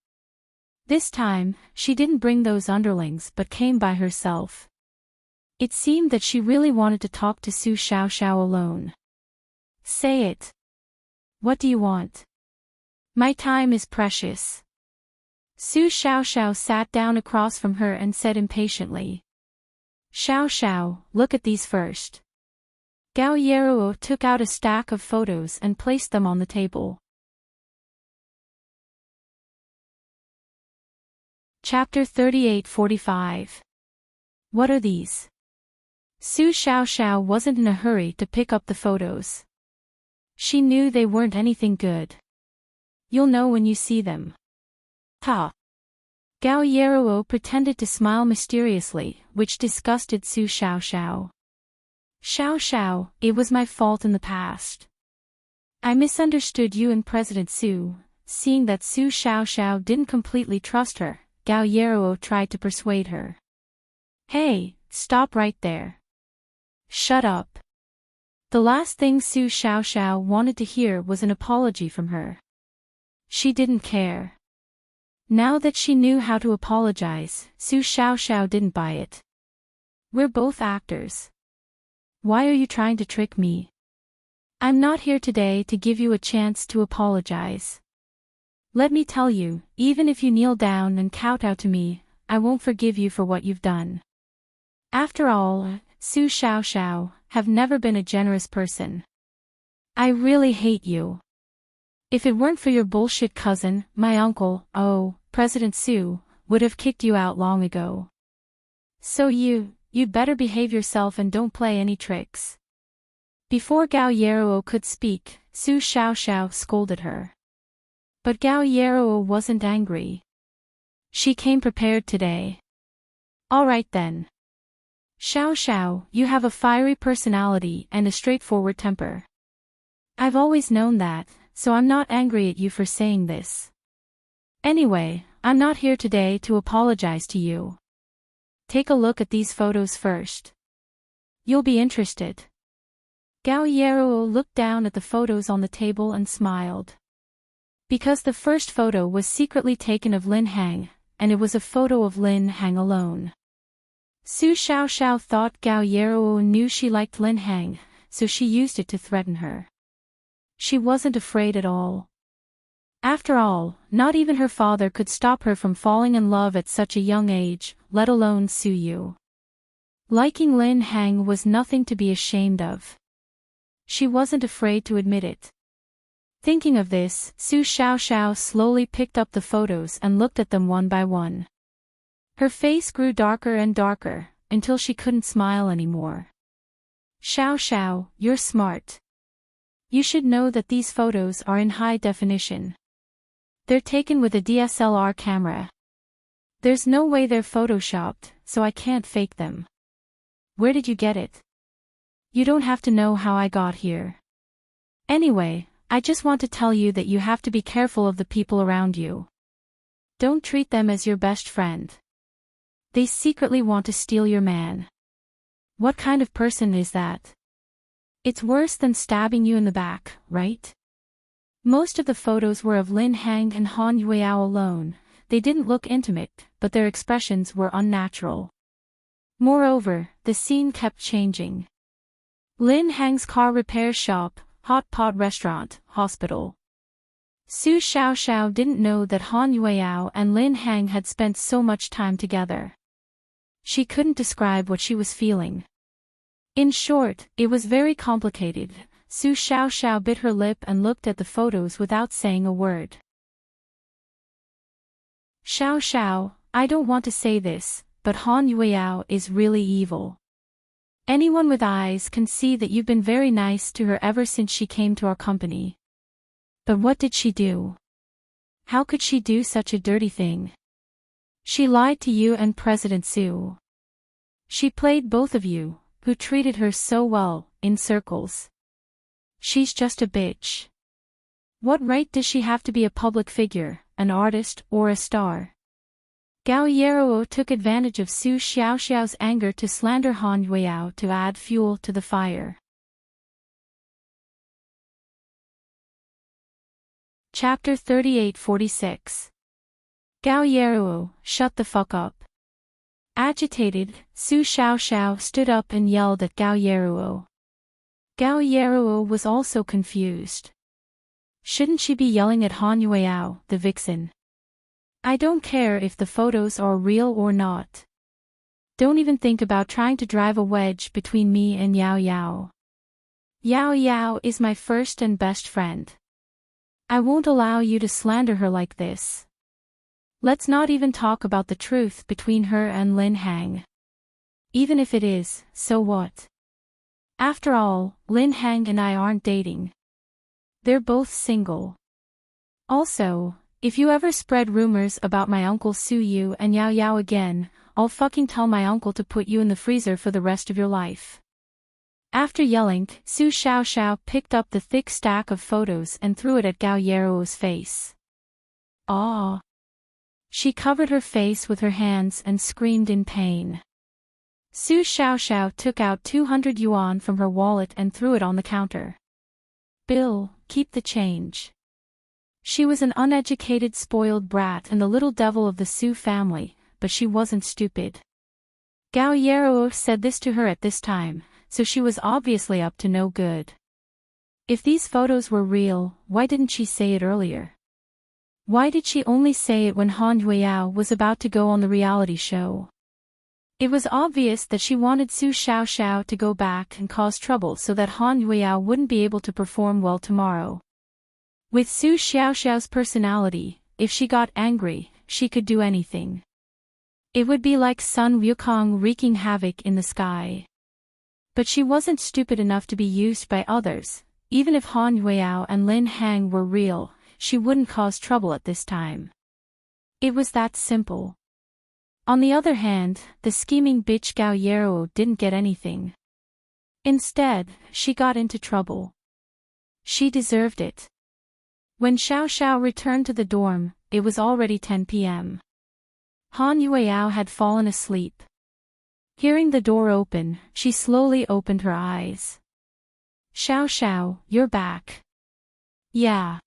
This time, she didn't bring those underlings but came by herself. It seemed that she really wanted to talk to Su Xiaoxiao alone. Say it. What do you want? My time is precious. Su Xiaoxiao sat down across from her and said impatiently. Xiaoxiao, look at these first. Gao Yeruo took out a stack of photos and placed them on the table. Chapter 38-45. What are these? Su Xiaoxiao wasn't in a hurry to pick up the photos. She knew they weren't anything good. You'll know when you see them. Ha! Gao Yeruo pretended to smile mysteriously, which disgusted Su Xiaoxiao. Xiaoxiao, it was my fault in the past. I misunderstood you and President Su. Seeing that Su Xiaoxiao didn't completely trust her, Gao Yeruo tried to persuade her. Hey, stop right there. Shut up. The last thing Su Xiaoxiao wanted to hear was an apology from her. She didn't care. Now that she knew how to apologize, Su Xiaoxiao didn't buy it. We're both actors. Why are you trying to trick me? I'm not here today to give you a chance to apologize. Let me tell you, even if you kneel down and kowtow to me, I won't forgive you for what you've done. After all, Su Xiaoxiao, have never been a generous person. I really hate you. If it weren't for your bullshit cousin, my uncle, President Su, would have kicked you out long ago. So you'd better behave yourself and don't play any tricks. Before Gao Yeruo could speak, Su Xiaoxiao scolded her. But Gao Yarou wasn't angry. She came prepared today. All right then. Xiao Xiao, you have a fiery personality and a straightforward temper. I've always known that, so I'm not angry at you for saying this. Anyway, I'm not here today to apologize to you. Take a look at these photos first. You'll be interested. Gao Yarou looked down at the photos on the table and smiled. Because the first photo was secretly taken of Lin Hang, and it was a photo of Lin Hang alone. Su Xiaoxiao thought Gao Yarou knew she liked Lin Hang, so she used it to threaten her. She wasn't afraid at all. After all, not even her father could stop her from falling in love at such a young age, let alone Su Yu. Liking Lin Hang was nothing to be ashamed of. She wasn't afraid to admit it. Thinking of this, Su Xiaoxiao slowly picked up the photos and looked at them one by one. Her face grew darker and darker, until she couldn't smile anymore. Xiao Xiao, you're smart. You should know that these photos are in high definition. They're taken with a DSLR camera. There's no way they're photoshopped, so I can't fake them. Where did you get it? You don't have to know how I got here. Anyway, I just want to tell you that you have to be careful of the people around you. Don't treat them as your best friend. They secretly want to steal your man. What kind of person is that? It's worse than stabbing you in the back, right? Most of the photos were of Lin Hang and Han Yueao alone. They didn't look intimate, but their expressions were unnatural. Moreover, the scene kept changing. Lin Hang's car repair shop, hot pot restaurant, hospital. Su Xiaoxiao didn't know that Han Yueao and Lin Hang had spent so much time together. She couldn't describe what she was feeling. In short, it was very complicated. Su Xiaoxiao bit her lip and looked at the photos without saying a word. Xiao Xiao, I don't want to say this, but Han Yueao is really evil. Anyone with eyes can see that you've been very nice to her ever since she came to our company. But what did she do? How could she do such a dirty thing? She lied to you and President Su. She played both of you, who treated her so well, in circles. She's just a bitch. What right does she have to be a public figure, an artist, or a star? Gao Yarou took advantage of Su Xiaoxiao's anger to slander Han Yueao to add fuel to the fire. Chapter 38-46. Gao Yarou, shut the fuck up. Agitated, Su Xiaoxiao stood up and yelled at Gao Yarou. Gao Yarou was also confused. Shouldn't she be yelling at Han Yueao, the vixen? I don't care if the photos are real or not. Don't even think about trying to drive a wedge between me and Yao Yao. Yao Yao is my first and best friend. I won't allow you to slander her like this. Let's not even talk about the truth between her and Lin Hang. Even if it is, so what? After all, Lin Hang and I aren't dating. They're both single. Also, if you ever spread rumors about my uncle Su Yu and Yao Yao again, I'll fucking tell my uncle to put you in the freezer for the rest of your life. After yelling, Su Xiaoxiao picked up the thick stack of photos and threw it at Gao Yarou's face. Ah! She covered her face with her hands and screamed in pain. Su Xiaoxiao took out 200 yuan from her wallet and threw it on the counter. Bill, keep the change. She was an uneducated spoiled brat and the little devil of the Su family, but she wasn't stupid. Gao Yarou said this to her at this time, so she was obviously up to no good. If these photos were real, why didn't she say it earlier? Why did she only say it when Han Yueao was about to go on the reality show? It was obvious that she wanted Su Xiaoxiao to go back and cause trouble so that Han Yueao wouldn't be able to perform well tomorrow. With Su Xiaoxiao's personality, if she got angry, she could do anything. It would be like Sun Wukong wreaking havoc in the sky. But she wasn't stupid enough to be used by others. Even if Han Yueao and Lin Hang were real, she wouldn't cause trouble at this time. It was that simple. On the other hand, the scheming bitch Gao Yero didn't get anything. Instead, she got into trouble. She deserved it. When Xiao Xiao returned to the dorm, it was already 10 p.m. Han Yueyao had fallen asleep. Hearing the door open, she slowly opened her eyes. Xiao Xiao, you're back. Yeah.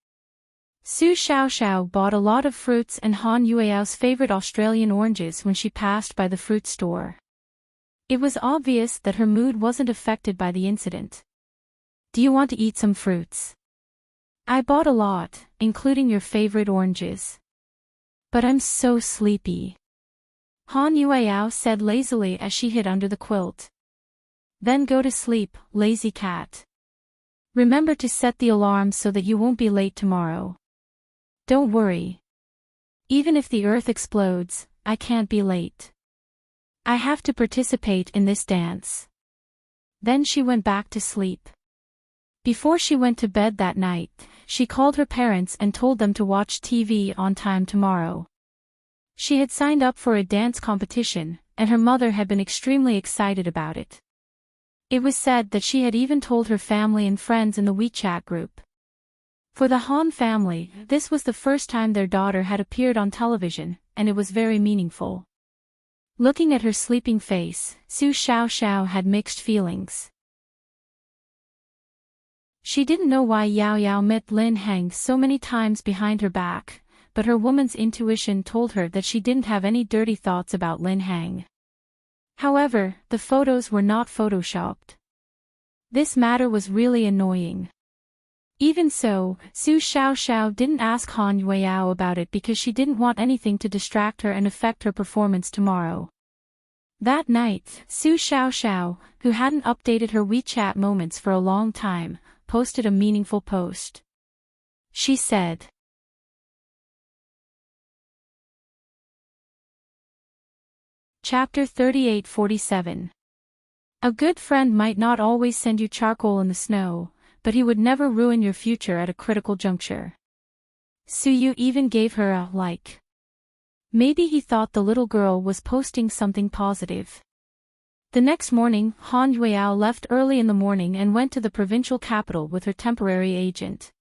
Su Xiao Xiao bought a lot of fruits and Han Yueyao's favorite Australian oranges when she passed by the fruit store. It was obvious that her mood wasn't affected by the incident. Do you want to eat some fruits? I bought a lot, including your favorite oranges. But I'm so sleepy. Han Yueyao said lazily as she hid under the quilt. Then go to sleep, lazy cat. Remember to set the alarm so that you won't be late tomorrow. Don't worry. Even if the earth explodes, I can't be late. I have to participate in this dance. Then she went back to sleep. Before she went to bed that night, she called her parents and told them to watch TV on time tomorrow. She had signed up for a dance competition, and her mother had been extremely excited about it. It was said that she had even told her family and friends in the WeChat group. For the Han family, this was the first time their daughter had appeared on television, and it was very meaningful. Looking at her sleeping face, Su Xiao Xiao had mixed feelings. She didn't know why Yao Yao met Lin Heng so many times behind her back, but her woman's intuition told her that she didn't have any dirty thoughts about Lin Heng. However, the photos were not photoshopped. This matter was really annoying. Even so, Su Xiao Xiao didn't ask Han Yueyao about it because she didn't want anything to distract her and affect her performance tomorrow. That night, Su Xiao Xiao, who hadn't updated her WeChat moments for a long time, posted a meaningful post. She said, Chapter 38-47. A good friend might not always send you charcoal in the snow, but he would never ruin your future at a critical juncture. Su Yu even gave her a like. Maybe he thought the little girl was posting something positive. The next morning, Han Yueyao left early in the morning and went to the provincial capital with her temporary agent.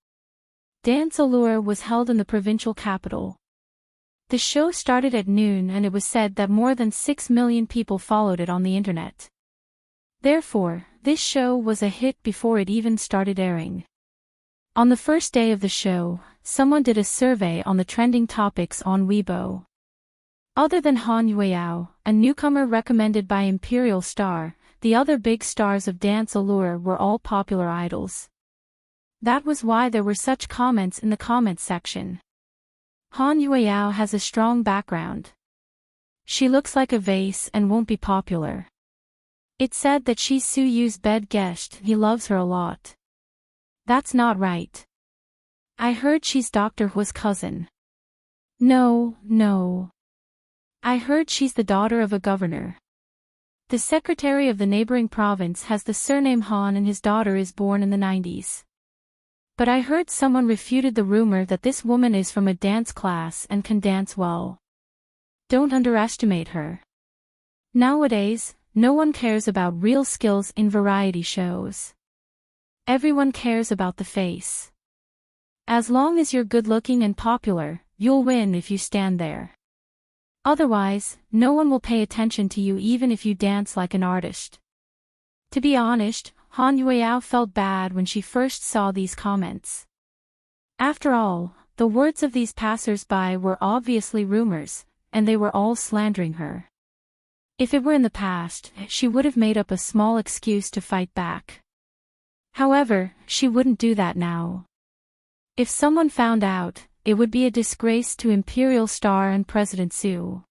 Dance Allure was held in the provincial capital. The show started at noon and it was said that more than 6 million people followed it on the internet. Therefore, this show was a hit before it even started airing. On the first day of the show, someone did a survey on the trending topics on Weibo. Other than Han Yueyao, a newcomer recommended by Imperial Star, the other big stars of Dance Allure were all popular idols. That was why there were such comments in the comments section. Han Yueyao has a strong background. She looks like a vase and won't be popular. It's said that she's Su Yu's bed guest, he loves her a lot. That's not right. I heard she's Dr. Hu's cousin. No. I heard she's the daughter of a governor. The secretary of the neighboring province has the surname Han and his daughter is born in the 90s. But I heard someone refuted the rumor that this woman is from a dance class and can dance well. Don't underestimate her. Nowadays, no one cares about real skills in variety shows. Everyone cares about the face. As long as you're good-looking and popular, you'll win if you stand there. Otherwise, no one will pay attention to you even if you dance like an artist. To be honest, Han Yueyao felt bad when she first saw these comments. After all, the words of these passers-by were obviously rumors, and they were all slandering her. If it were in the past, she would have made up a small excuse to fight back. However, she wouldn't do that now. If someone found out, it would be a disgrace to Imperial Star and President Su.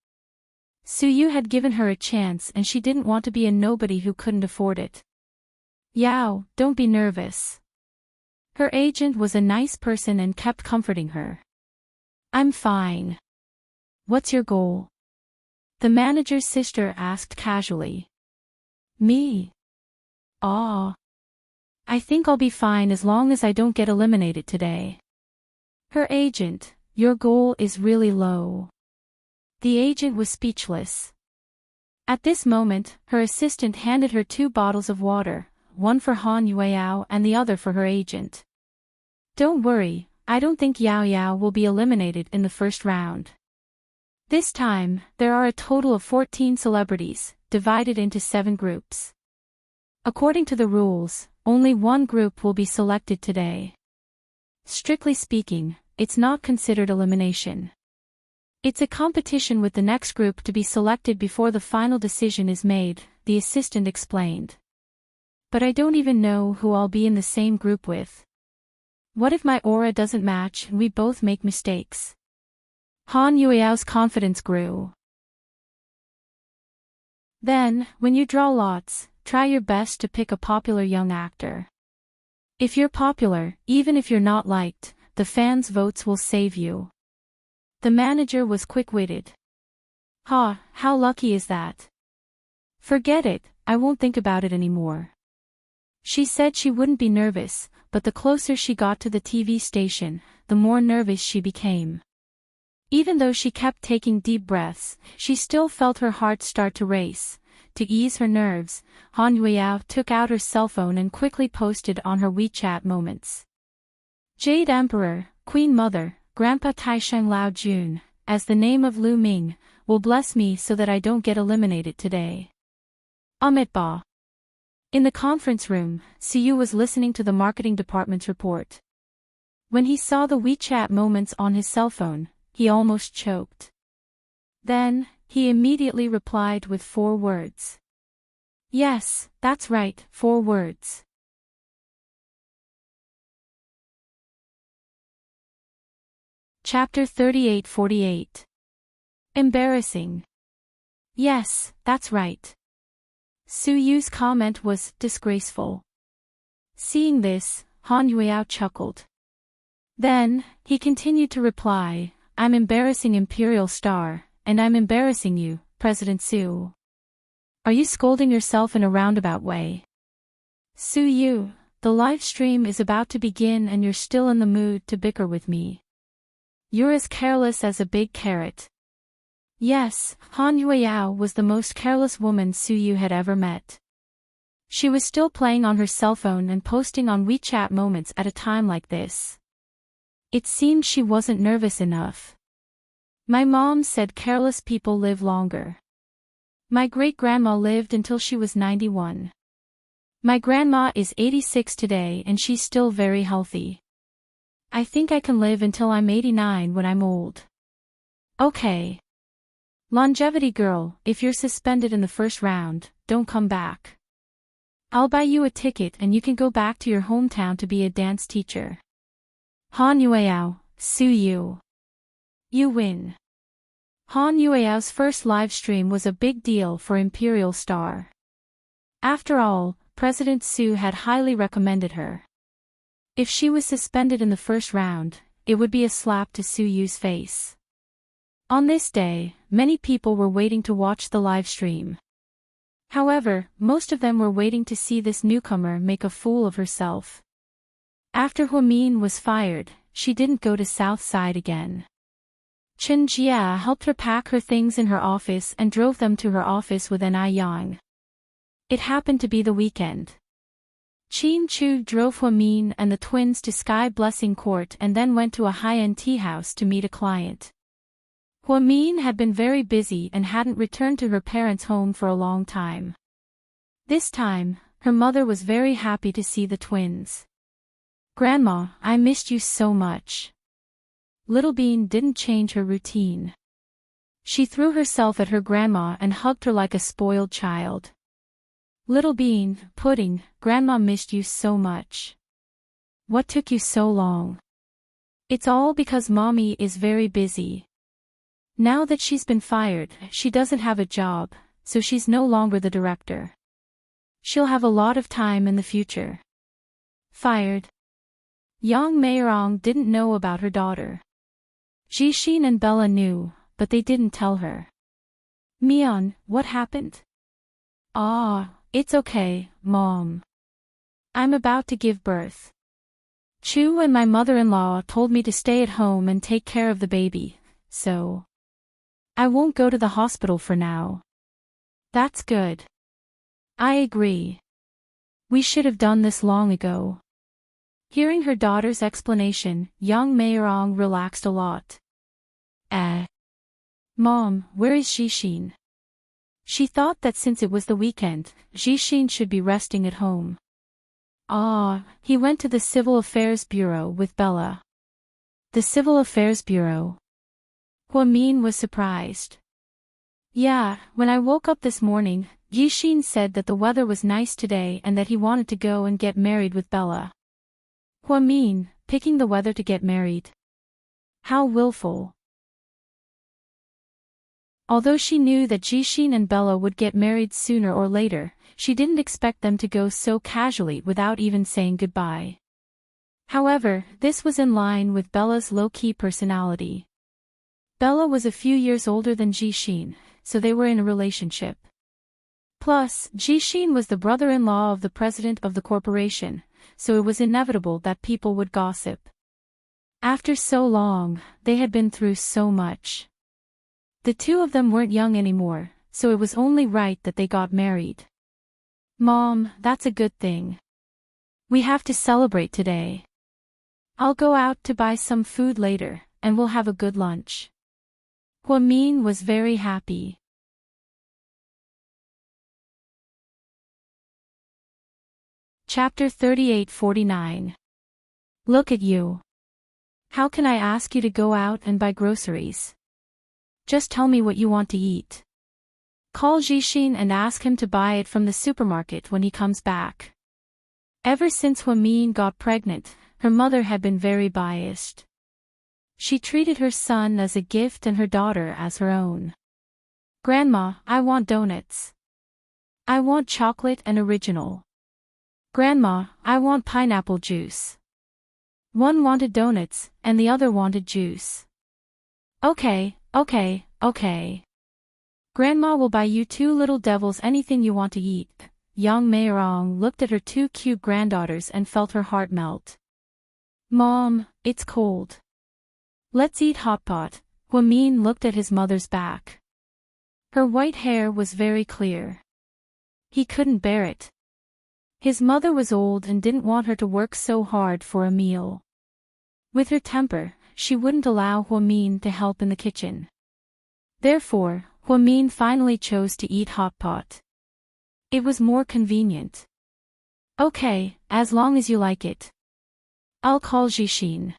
Su Yu had given her a chance and she didn't want to be a nobody who couldn't afford it. Yao, don't be nervous. Her agent was a nice person and kept comforting her. I'm fine. What's your goal? The manager's sister asked casually. Me? I think I'll be fine as long as I don't get eliminated today. Her agent, your goal is really low. The agent was speechless. At this moment, her assistant handed her 2 bottles of water, one for Han Yueyao and the other for her agent. Don't worry, I don't think Yao Yao will be eliminated in the first round. This time, there are a total of 14 celebrities, divided into 7 groups. According to the rules, only one group will be selected today. Strictly speaking, it's not considered elimination. It's a competition with the next group to be selected before the final decision is made, the assistant explained. But I don't even know who I'll be in the same group with. What if my aura doesn't match and we both make mistakes? Han Yueyao's confidence grew. Then, when you draw lots, try your best to pick a popular young actor. If you're popular, even if you're not liked, the fans' votes will save you. The manager was quick-witted. Ha, how lucky is that? Forget it, I won't think about it anymore. She said she wouldn't be nervous, but the closer she got to the TV station, the more nervous she became. Even though she kept taking deep breaths, she still felt her heart start to race. To ease her nerves, Han Yueyao took out her cell phone and quickly posted on her WeChat moments. Jade Emperor, Queen Mother, Grandpa Taisheng Lao Jun, as the name of Lu Ming, will bless me so that I don't get eliminated today. Ba. In the conference room, Siyu was listening to the marketing department's report. When he saw the WeChat moments on his cell phone, he almost choked. Then, he immediately replied with 4 words. Yes, that's right, 4 words. Chapter 38-48. Embarrassing. Yes, that's right. Su Yu's comment was disgraceful. Seeing this, Han Yueyao chuckled. Then, he continued to reply, I'm embarrassing Imperial Star, and I'm embarrassing you, President Su. Are you scolding yourself in a roundabout way? Su Yu, the live stream is about to begin and you're still in the mood to bicker with me. You're as careless as a big carrot. Yes, Han Yueyao was the most careless woman Su Yu had ever met. She was still playing on her cell phone and posting on WeChat moments at a time like this. It seemed she wasn't nervous enough. My mom said careless people live longer. My great-grandma lived until she was 91. My grandma is 86 today and she's still very healthy. I think I can live until I'm 89 when I'm old. Okay. Longevity girl, if you're suspended in the first round, don't come back. I'll buy you a ticket and you can go back to your hometown to be a dance teacher. Han Yueyao, Su Yu. You win. Han Yueyao's first live stream was a big deal for Imperial Star. After all, President Su had highly recommended her. If she was suspended in the first round, it would be a slap to Su Yu's face. On this day, many people were waiting to watch the live stream. However, most of them were waiting to see this newcomer make a fool of herself. After Huamin was fired, she didn't go to South Side again. Chen Jia helped her pack her things in her office and drove them to her office with Ni Yang. It happened to be the weekend. Qin Chu drove Huamin and the twins to Sky Blessing Court and then went to a high-end tea house to meet a client. Huamin had been very busy and hadn't returned to her parents' home for a long time. This time, her mother was very happy to see the twins. Grandma, I missed you so much. Little Bean didn't change her routine. She threw herself at her grandma and hugged her like a spoiled child. Little Bean, Pudding, Grandma missed you so much. What took you so long? It's all because Mommy is very busy. Now that she's been fired, she doesn't have a job, so she's no longer the director. She'll have a lot of time in the future. Fired. Yang Meirong didn't know about her daughter. Jixin and Bella knew, but they didn't tell her. Mian, what happened? Ah, it's okay, Mom. I'm about to give birth. Chu and my mother-in-law told me to stay at home and take care of the baby, so I won't go to the hospital for now. That's good. I agree. We should have done this long ago. Hearing her daughter's explanation, young Mayorong relaxed a lot. Mom, where is Jishin? She thought that since it was the weekend, Jishin should be resting at home. He went to the Civil Affairs Bureau with Bella. The Civil Affairs Bureau? Huamin was surprised. Yeah, when I woke up this morning, Jishin said that the weather was nice today and that he wanted to go and get married with Bella. Huamin, picking the weather to get married. How willful. Although she knew that Jishin and Bella would get married sooner or later, she didn't expect them to go so casually without even saying goodbye. However, this was in line with Bella's low-key personality. Bella was a few years older than Jishin, so they were in a relationship. Plus, Jishin was the brother-in-law of the president of the corporation, so it was inevitable that people would gossip. After so long, they had been through so much. The two of them weren't young anymore, so it was only right that they got married. Mom, that's a good thing. We have to celebrate today. I'll go out to buy some food later, and we'll have a good lunch. Huamin was very happy. Chapter 38-49. Look at you. How can I ask you to go out and buy groceries? Just tell me what you want to eat. Call Jishin and ask him to buy it from the supermarket when he comes back. Ever since Huamin got pregnant, her mother had been very biased. She treated her son as a gift and her daughter as her own. Grandma, I want donuts. I want chocolate and original. Grandma, I want pineapple juice. One wanted donuts, and the other wanted juice. Okay. Grandma will buy you two little devils anything you want to eat. Young Mayorong looked at her two cute granddaughters and felt her heart melt. Mom, it's cold. Let's eat hot pot. Huamin looked at his mother's back. Her white hair was very clear. He couldn't bear it. His mother was old and didn't want her to work so hard for a meal. With her temper, she wouldn't allow Huamin to help in the kitchen. Therefore, Huamin finally chose to eat hot pot. It was more convenient. Okay, as long as you like it. I'll call Jishin.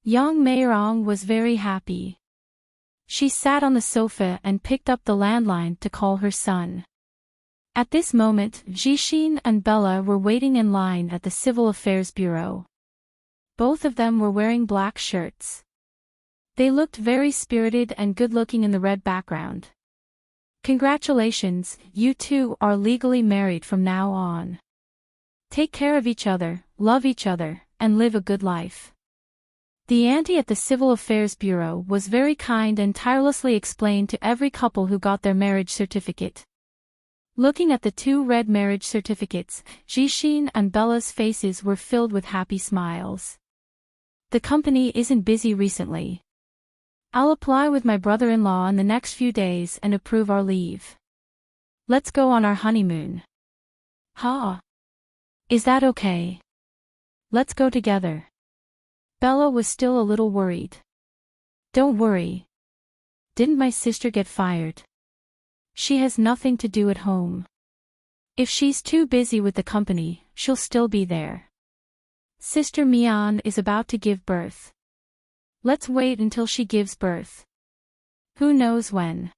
Young Mayorong was very happy. She sat on the sofa and picked up the landline to call her son. At this moment, Jishin and Bella were waiting in line at the Civil Affairs Bureau. Both of them were wearing black shirts. They looked very spirited and good-looking in the red background. Congratulations, you two are legally married from now on. Take care of each other, love each other, and live a good life. The auntie at the Civil Affairs Bureau was very kind and tirelessly explained to every couple who got their marriage certificate. Looking at the two red marriage certificates, Jishin and Bella's faces were filled with happy smiles. The company isn't busy recently. I'll apply with my brother-in-law in the next few days and approve our leave. Let's go on our honeymoon. Is that okay? Let's go together. Bella was still a little worried. Don't worry. Didn't my sister get fired? She has nothing to do at home. If she's too busy with the company, she'll still be there. Sister Mian is about to give birth. Let's wait until she gives birth. Who knows when?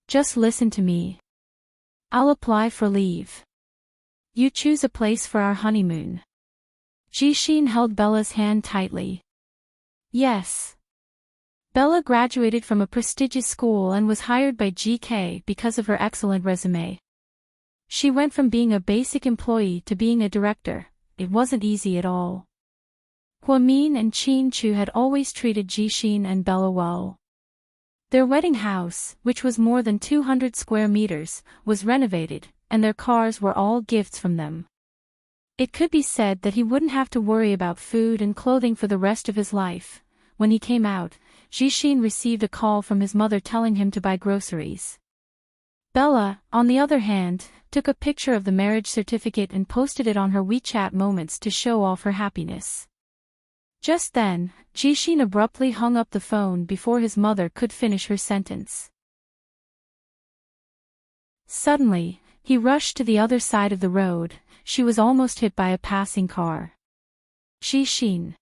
Just listen to me. I'll apply for leave. You choose a place for our honeymoon. Jishin held Bella's hand tightly. Yes. Bella graduated from a prestigious school and was hired by GK because of her excellent resume. She went from being a basic employee to being a director. It wasn't easy at all. Huamin and Chin Chu had always treated Jishin and Bella well. Their wedding house, which was more than 200 square meters, was renovated, and their cars were all gifts from them. It could be said that he wouldn't have to worry about food and clothing for the rest of his life. When he came out, Jishin received a call from his mother telling him to buy groceries. Bella, on the other hand, took a picture of the marriage certificate and posted it on her WeChat moments to show off her happiness. Just then, Jishin abruptly hung up the phone before his mother could finish her sentence. Suddenly, he rushed to the other side of the road. She was almost hit by a passing car. Jishin!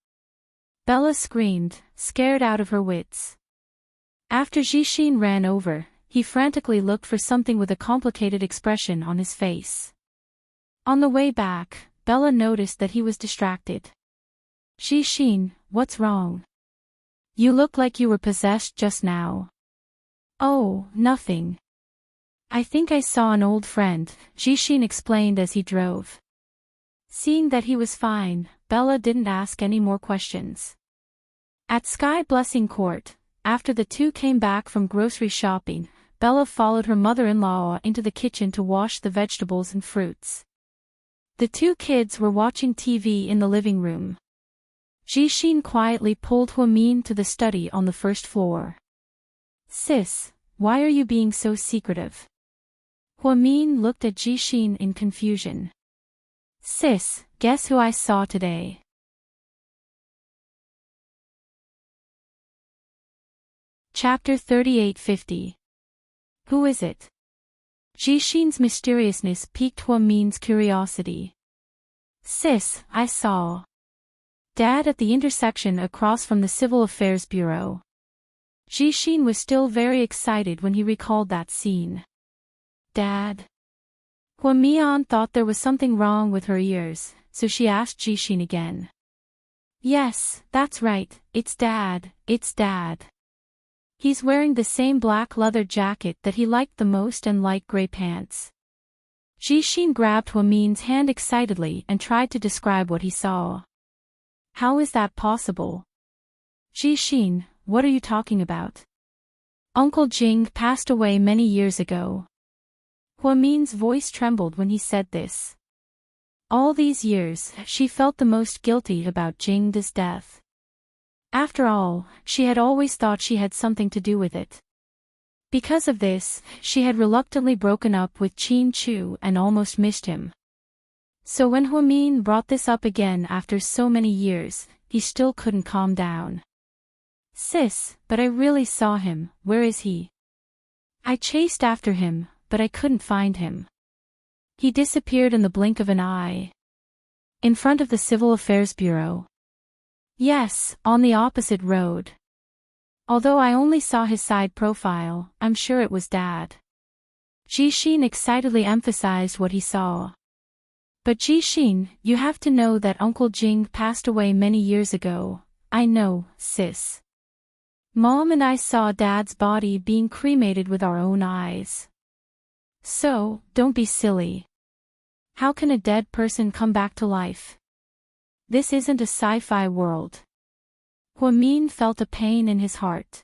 Bella screamed, scared out of her wits. After Jishin ran over, he frantically looked for something with a complicated expression on his face. On the way back, Bella noticed that he was distracted. Jishin, what's wrong? You look like you were possessed just now. Oh, nothing. I think I saw an old friend, Jishin explained as he drove. Seeing that he was fine, Bella didn't ask any more questions. At Sky Blessing Court, after the two came back from grocery shopping, Bella followed her mother-in-law into the kitchen to wash the vegetables and fruits. The two kids were watching TV in the living room. Jishin quietly pulled Hwamin to the study on the first floor. Sis, why are you being so secretive? Hwamin looked at Jishin in confusion. Sis, guess who I saw today? Chapter 3850. Who is it? Jishin's mysteriousness piqued Hwamin's curiosity. Sis, I saw Dad at the intersection across from the Civil Affairs Bureau. Jishin was still very excited when he recalled that scene. Dad? Hwamian thought there was something wrong with her ears, so she asked Jishin again. Yes, that's right, it's Dad. He's wearing the same black leather jacket that he liked the most and light gray pants. Jishin grabbed Hwamin's hand excitedly and tried to describe what he saw. How is that possible? Jishin, what are you talking about? Uncle Jing passed away many years ago. Hwamin's voice trembled when he said this. All these years, she felt the most guilty about Jing's death. After all, she had always thought she had something to do with it. Because of this, she had reluctantly broken up with Qin Chu and almost missed him. So when Hwamin brought this up again after so many years, he still couldn't calm down. Sis, but I really saw him, where is he? I chased after him, but I couldn't find him. He disappeared in the blink of an eye. In front of the Civil Affairs Bureau. Yes, on the opposite road. Although I only saw his side profile, I'm sure it was Dad. Jishin excitedly emphasized what he saw. But Jishin, you have to know that Uncle Jing passed away many years ago. I know, sis. Mom and I saw Dad's body being cremated with our own eyes. So, don't be silly. How can a dead person come back to life? This isn't a sci-fi world. Hwamin felt a pain in his heart.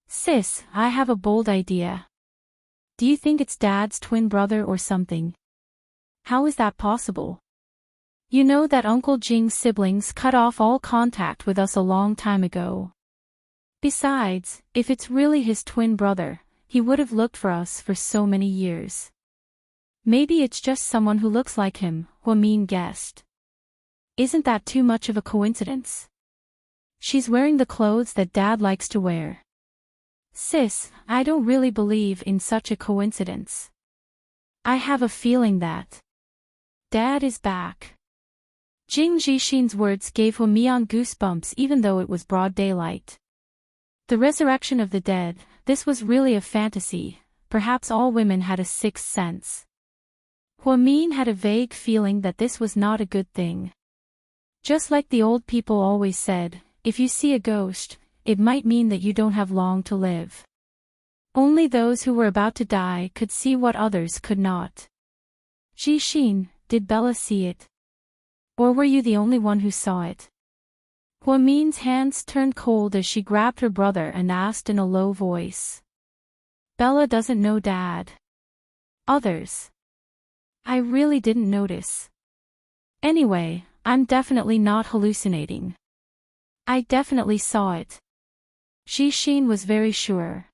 Sis, I have a bold idea. Do you think it's Dad's twin brother or something? How is that possible? You know that Uncle Jing's siblings cut off all contact with us a long time ago. Besides, if it's really his twin brother, he would have looked for us for so many years. Maybe it's just someone who looks like him, Hwamin guessed. Isn't that too much of a coincidence? She's wearing the clothes that Dad likes to wear. Sis, I don't really believe in such a coincidence. I have a feeling that Dad is back. Jing Jishin's words gave Hwamian goosebumps even though it was broad daylight. The resurrection of the dead, this was really a fantasy, perhaps all women had a sixth sense. Hwamin had a vague feeling that this was not a good thing. Just like the old people always said, if you see a ghost, it might mean that you don't have long to live. Only those who were about to die could see what others could not. Jishin, did Bella see it? Or were you the only one who saw it? Hwamin's hands turned cold as she grabbed her brother and asked in a low voice. Bella doesn't know Dad. Others. I really didn't notice. Anyway, I'm definitely not hallucinating. I definitely saw it. Xixin was very sure.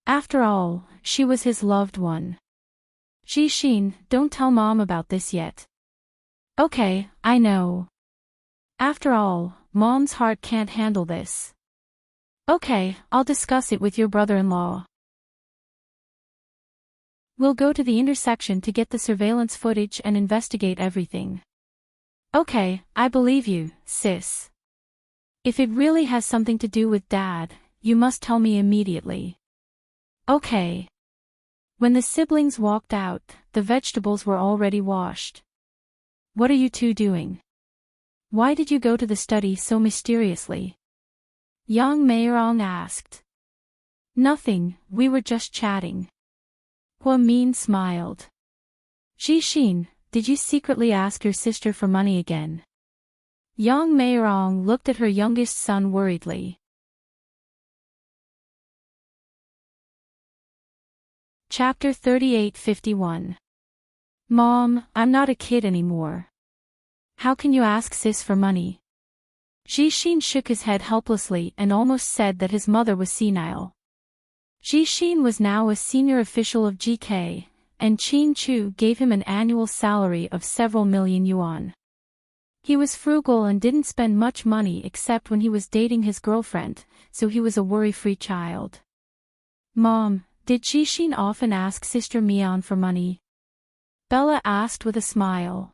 After all, she was his loved one. Xixin, don't tell Mom about this yet. Okay, I know. After all, Mom's heart can't handle this. Okay, I'll discuss it with your brother-in-law. We'll go to the intersection to get the surveillance footage and investigate everything. Okay, I believe you, sis. If it really has something to do with Dad, you must tell me immediately. Okay. When the siblings walked out, the vegetables were already washed. What are you two doing? Why did you go to the study so mysteriously? Yang Meirong asked. Nothing, we were just chatting. Hua Min smiled. Xixin, did you secretly ask your sister for money again? Yang Meirong looked at her youngest son worriedly. Chapter 38:51. Mom, I'm not a kid anymore. How can you ask sis for money? Xixin shook his head helplessly and almost said that his mother was senile. Xixin was now a senior official of GK, and Qin Chu gave him an annual salary of several million yuan. He was frugal and didn't spend much money except when he was dating his girlfriend, so he was a worry-free child. Mom, did Xixin often ask Sister Mian for money? Bella asked with a smile.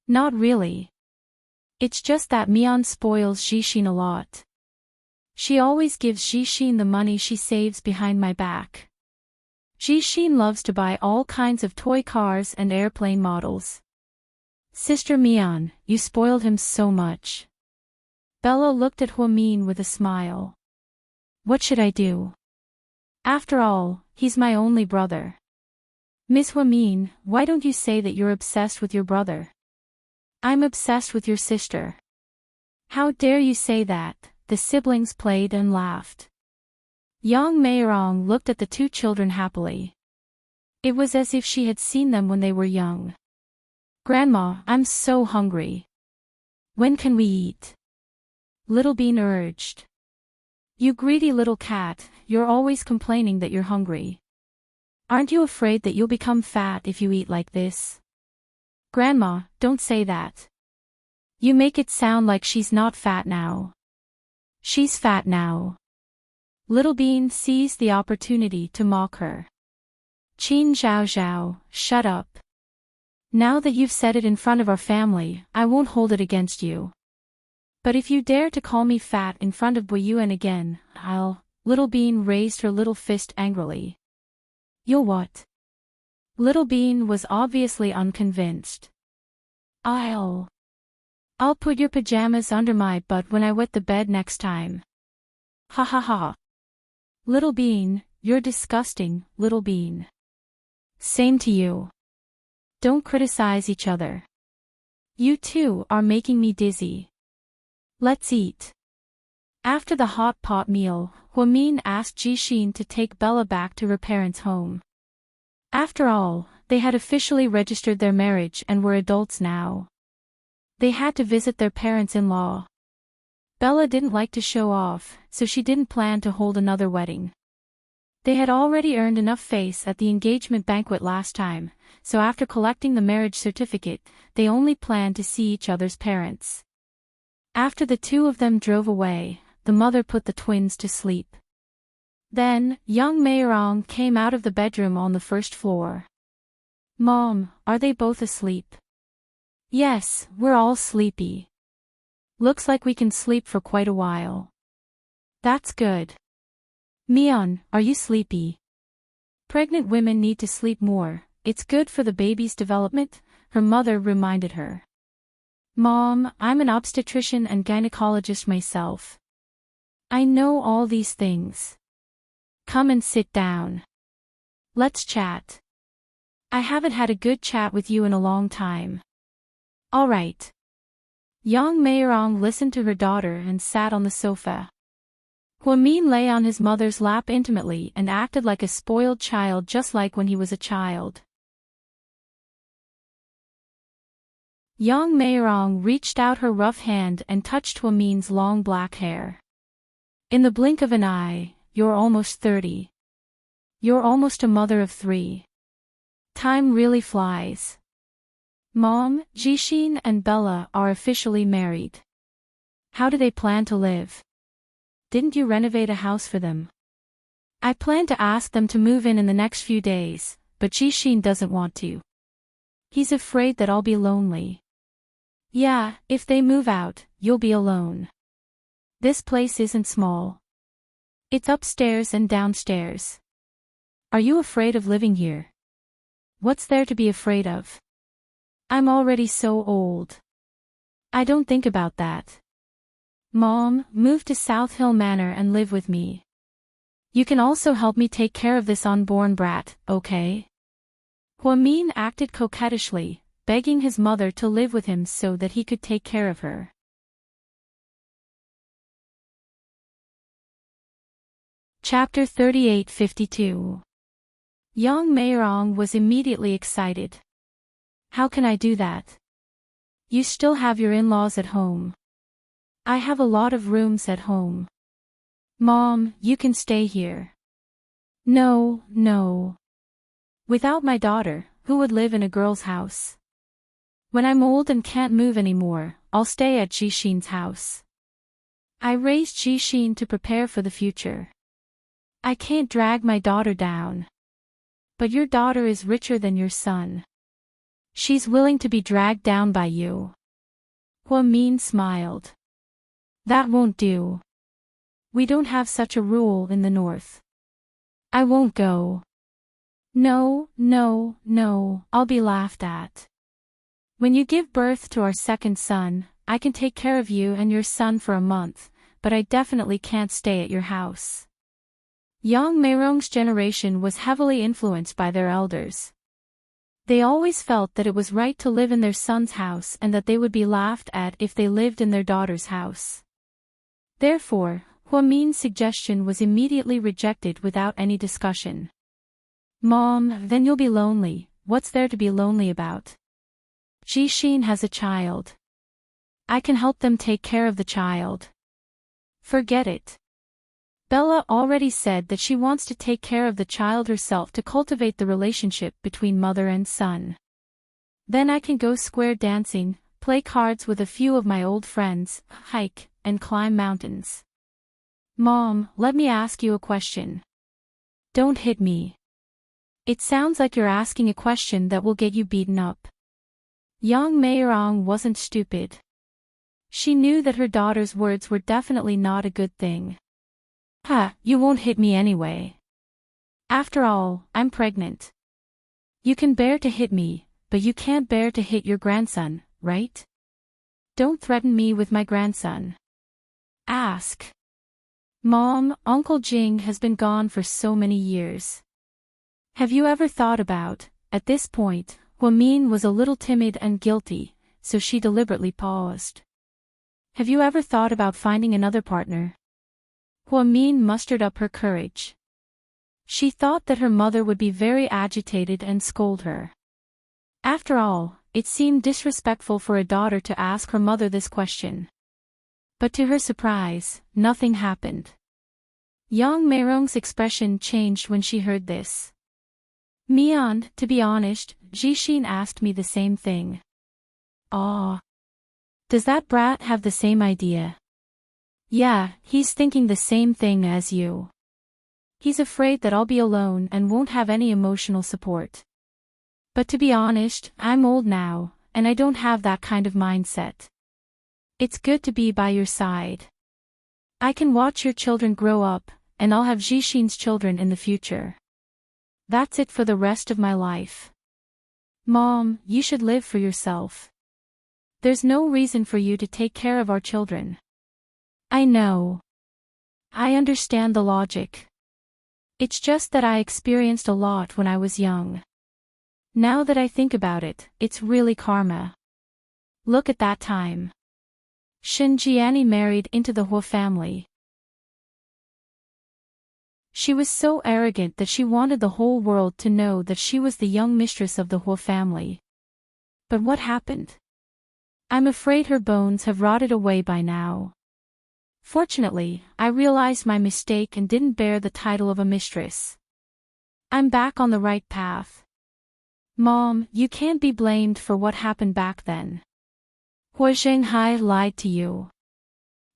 Not really. It's just that Mian spoils Xixin a lot. She always gives Xixin the money she saves behind my back. Xixin loves to buy all kinds of toy cars and airplane models. Sister Mian, you spoiled him so much. Bella looked at Hua Min with a smile. What should I do? After all, he's my only brother. Miss Hua Min, why don't you say that you're obsessed with your brother? I'm obsessed with your sister. How dare you say that? The siblings played and laughed. Yang Meirong looked at the two children happily. It was as if she had seen them when they were young. Grandma, I'm so hungry. When can we eat? Little Bean urged. You greedy little cat, you're always complaining that you're hungry. Aren't you afraid that you'll become fat if you eat like this? Grandma, don't say that. You make it sound like she's not fat now. She's fat now. Little Bean seized the opportunity to mock her. Qin Zhao Zhao, shut up. Now that you've said it in front of our family, I won't hold it against you. But if you dare to call me fat in front of Boyuan again, I'll... Little Bean raised her little fist angrily. You'll what? Little Bean was obviously unconvinced. I'll put your pajamas under my butt when I wet the bed next time. Ha ha ha. Little Bean, you're disgusting, Little Bean. Same to you. Don't criticize each other. You two are making me dizzy. Let's eat. After the hot pot meal, Hua Min asked Xixin to take Bella back to her parents' home. After all, they had officially registered their marriage and were adults now. They had to visit their parents-in-law. Bella didn't like to show off, so she didn't plan to hold another wedding. They had already earned enough face at the engagement banquet last time, so after collecting the marriage certificate, they only planned to see each other's parents. After the two of them drove away, the mother put the twins to sleep. Then, young Meirong came out of the bedroom on the first floor. Mom, are they both asleep? Yes, we're all sleepy. Looks like we can sleep for quite a while. That's good. Mian, are you sleepy? Pregnant women need to sleep more, it's good for the baby's development, her mother reminded her. Mom, I'm an obstetrician and gynecologist myself. I know all these things. Come and sit down. Let's chat. I haven't had a good chat with you in a long time. All right. Yang Meirong listened to her daughter and sat on the sofa. Hua Min lay on his mother's lap intimately and acted like a spoiled child just like when he was a child. Yang Meirong reached out her rough hand and touched Huamin's long black hair. In the blink of an eye, you're almost 30. You're almost a mother of 3. Time really flies. Mom, Jixin and Bella are officially married. How do they plan to live? Didn't you renovate a house for them? I plan to ask them to move in the next few days, but Jixin doesn't want to. He's afraid that I'll be lonely. Yeah, if they move out, you'll be alone. This place isn't small. It's upstairs and downstairs. Are you afraid of living here? What's there to be afraid of? I'm already so old. I don't think about that. Mom, move to South Hill Manor and live with me. You can also help me take care of this unborn brat, okay? Huamin acted coquettishly, begging his mother to live with him so that he could take care of her. Chapter 38:52. Yang Meirong was immediately excited. How can I do that? You still have your in-laws at home. I have a lot of rooms at home. Mom, you can stay here. No, no. Without my daughter, who would live in a girl's house? When I'm old and can't move anymore, I'll stay at Jixin's house. I raised Jixin to prepare for the future. I can't drag my daughter down. But your daughter is richer than your son. She's willing to be dragged down by you. Huamin smiled. That won't do. We don't have such a rule in the north. I won't go. No, no, no, I'll be laughed at. When you give birth to our second son, I can take care of you and your son for a month, but I definitely can't stay at your house. Yang Meirong's generation was heavily influenced by their elders. They always felt that it was right to live in their son's house and that they would be laughed at if they lived in their daughter's house. Therefore, Huamin's suggestion was immediately rejected without any discussion. Mom, then you'll be lonely. What's there to be lonely about? Jixin has a child. I can help them take care of the child. Forget it. Bella already said that she wants to take care of the child herself to cultivate the relationship between mother and son. Then I can go square dancing, play cards with a few of my old friends, hike, and climb mountains. Mom, let me ask you a question. Don't hit me. It sounds like you're asking a question that will get you beaten up. Yang Meirong wasn't stupid. She knew that her daughter's words were definitely not a good thing. You won't hit me anyway. After all, I'm pregnant. You can bear to hit me, but you can't bear to hit your grandson, right? Don't threaten me with my grandson. Ask. Mom, Uncle Jing has been gone for so many years. Have you ever thought about, at this point, Huamin was a little timid and guilty, so she deliberately paused. Have you ever thought about finding another partner? Huamin mustered up her courage. She thought that her mother would be very agitated and scold her. After all, it seemed disrespectful for a daughter to ask her mother this question. But to her surprise, nothing happened. Yang Meirong's expression changed when she heard this. Mian, to be honest, Jixin asked me the same thing. Aw. Does that brat have the same idea? Yeah, he's thinking the same thing as you. He's afraid that I'll be alone and won't have any emotional support. But to be honest, I'm old now, and I don't have that kind of mindset. It's good to be by your side. I can watch your children grow up, and I'll have Jixin's children in the future. That's it for the rest of my life. Mom, you should live for yourself. There's no reason for you to take care of our children. I know. I understand the logic. It's just that I experienced a lot when I was young. Now that I think about it, it's really karma. Look at that time. Shen Jiani married into the Hua family. She was so arrogant that she wanted the whole world to know that she was the young mistress of the Hua family. But what happened? I'm afraid her bones have rotted away by now. Fortunately, I realized my mistake and didn't bear the title of a mistress. I'm back on the right path. Mom, you can't be blamed for what happened back then. Hua Zhenghai lied to you.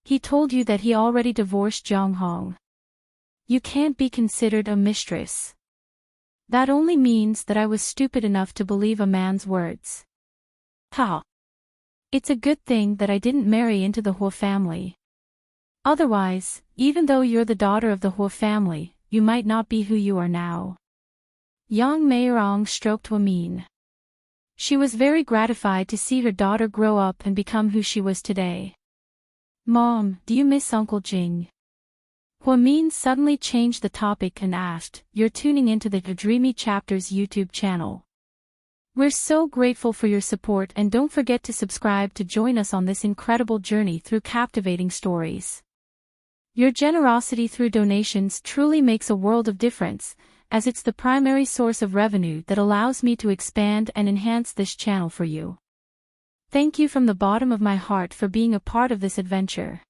He told you that he already divorced Jiang Hong. You can't be considered a mistress. That only means that I was stupid enough to believe a man's words. Ha! It's a good thing that I didn't marry into the Hua family. Otherwise, even though you're the daughter of the Hua family, you might not be who you are now. Yang Meirong stroked Hua Min. She was very gratified to see her daughter grow up and become who she was today. Mom, do you miss Uncle Jing? Hua Min suddenly changed the topic and asked, "You're tuning into the Dreamy Chapters YouTube channel. We're so grateful for your support and don't forget to subscribe to join us on this incredible journey through captivating stories. Your generosity through donations truly makes a world of difference, as it's the primary source of revenue that allows me to expand and enhance this channel for you. Thank you from the bottom of my heart for being a part of this adventure."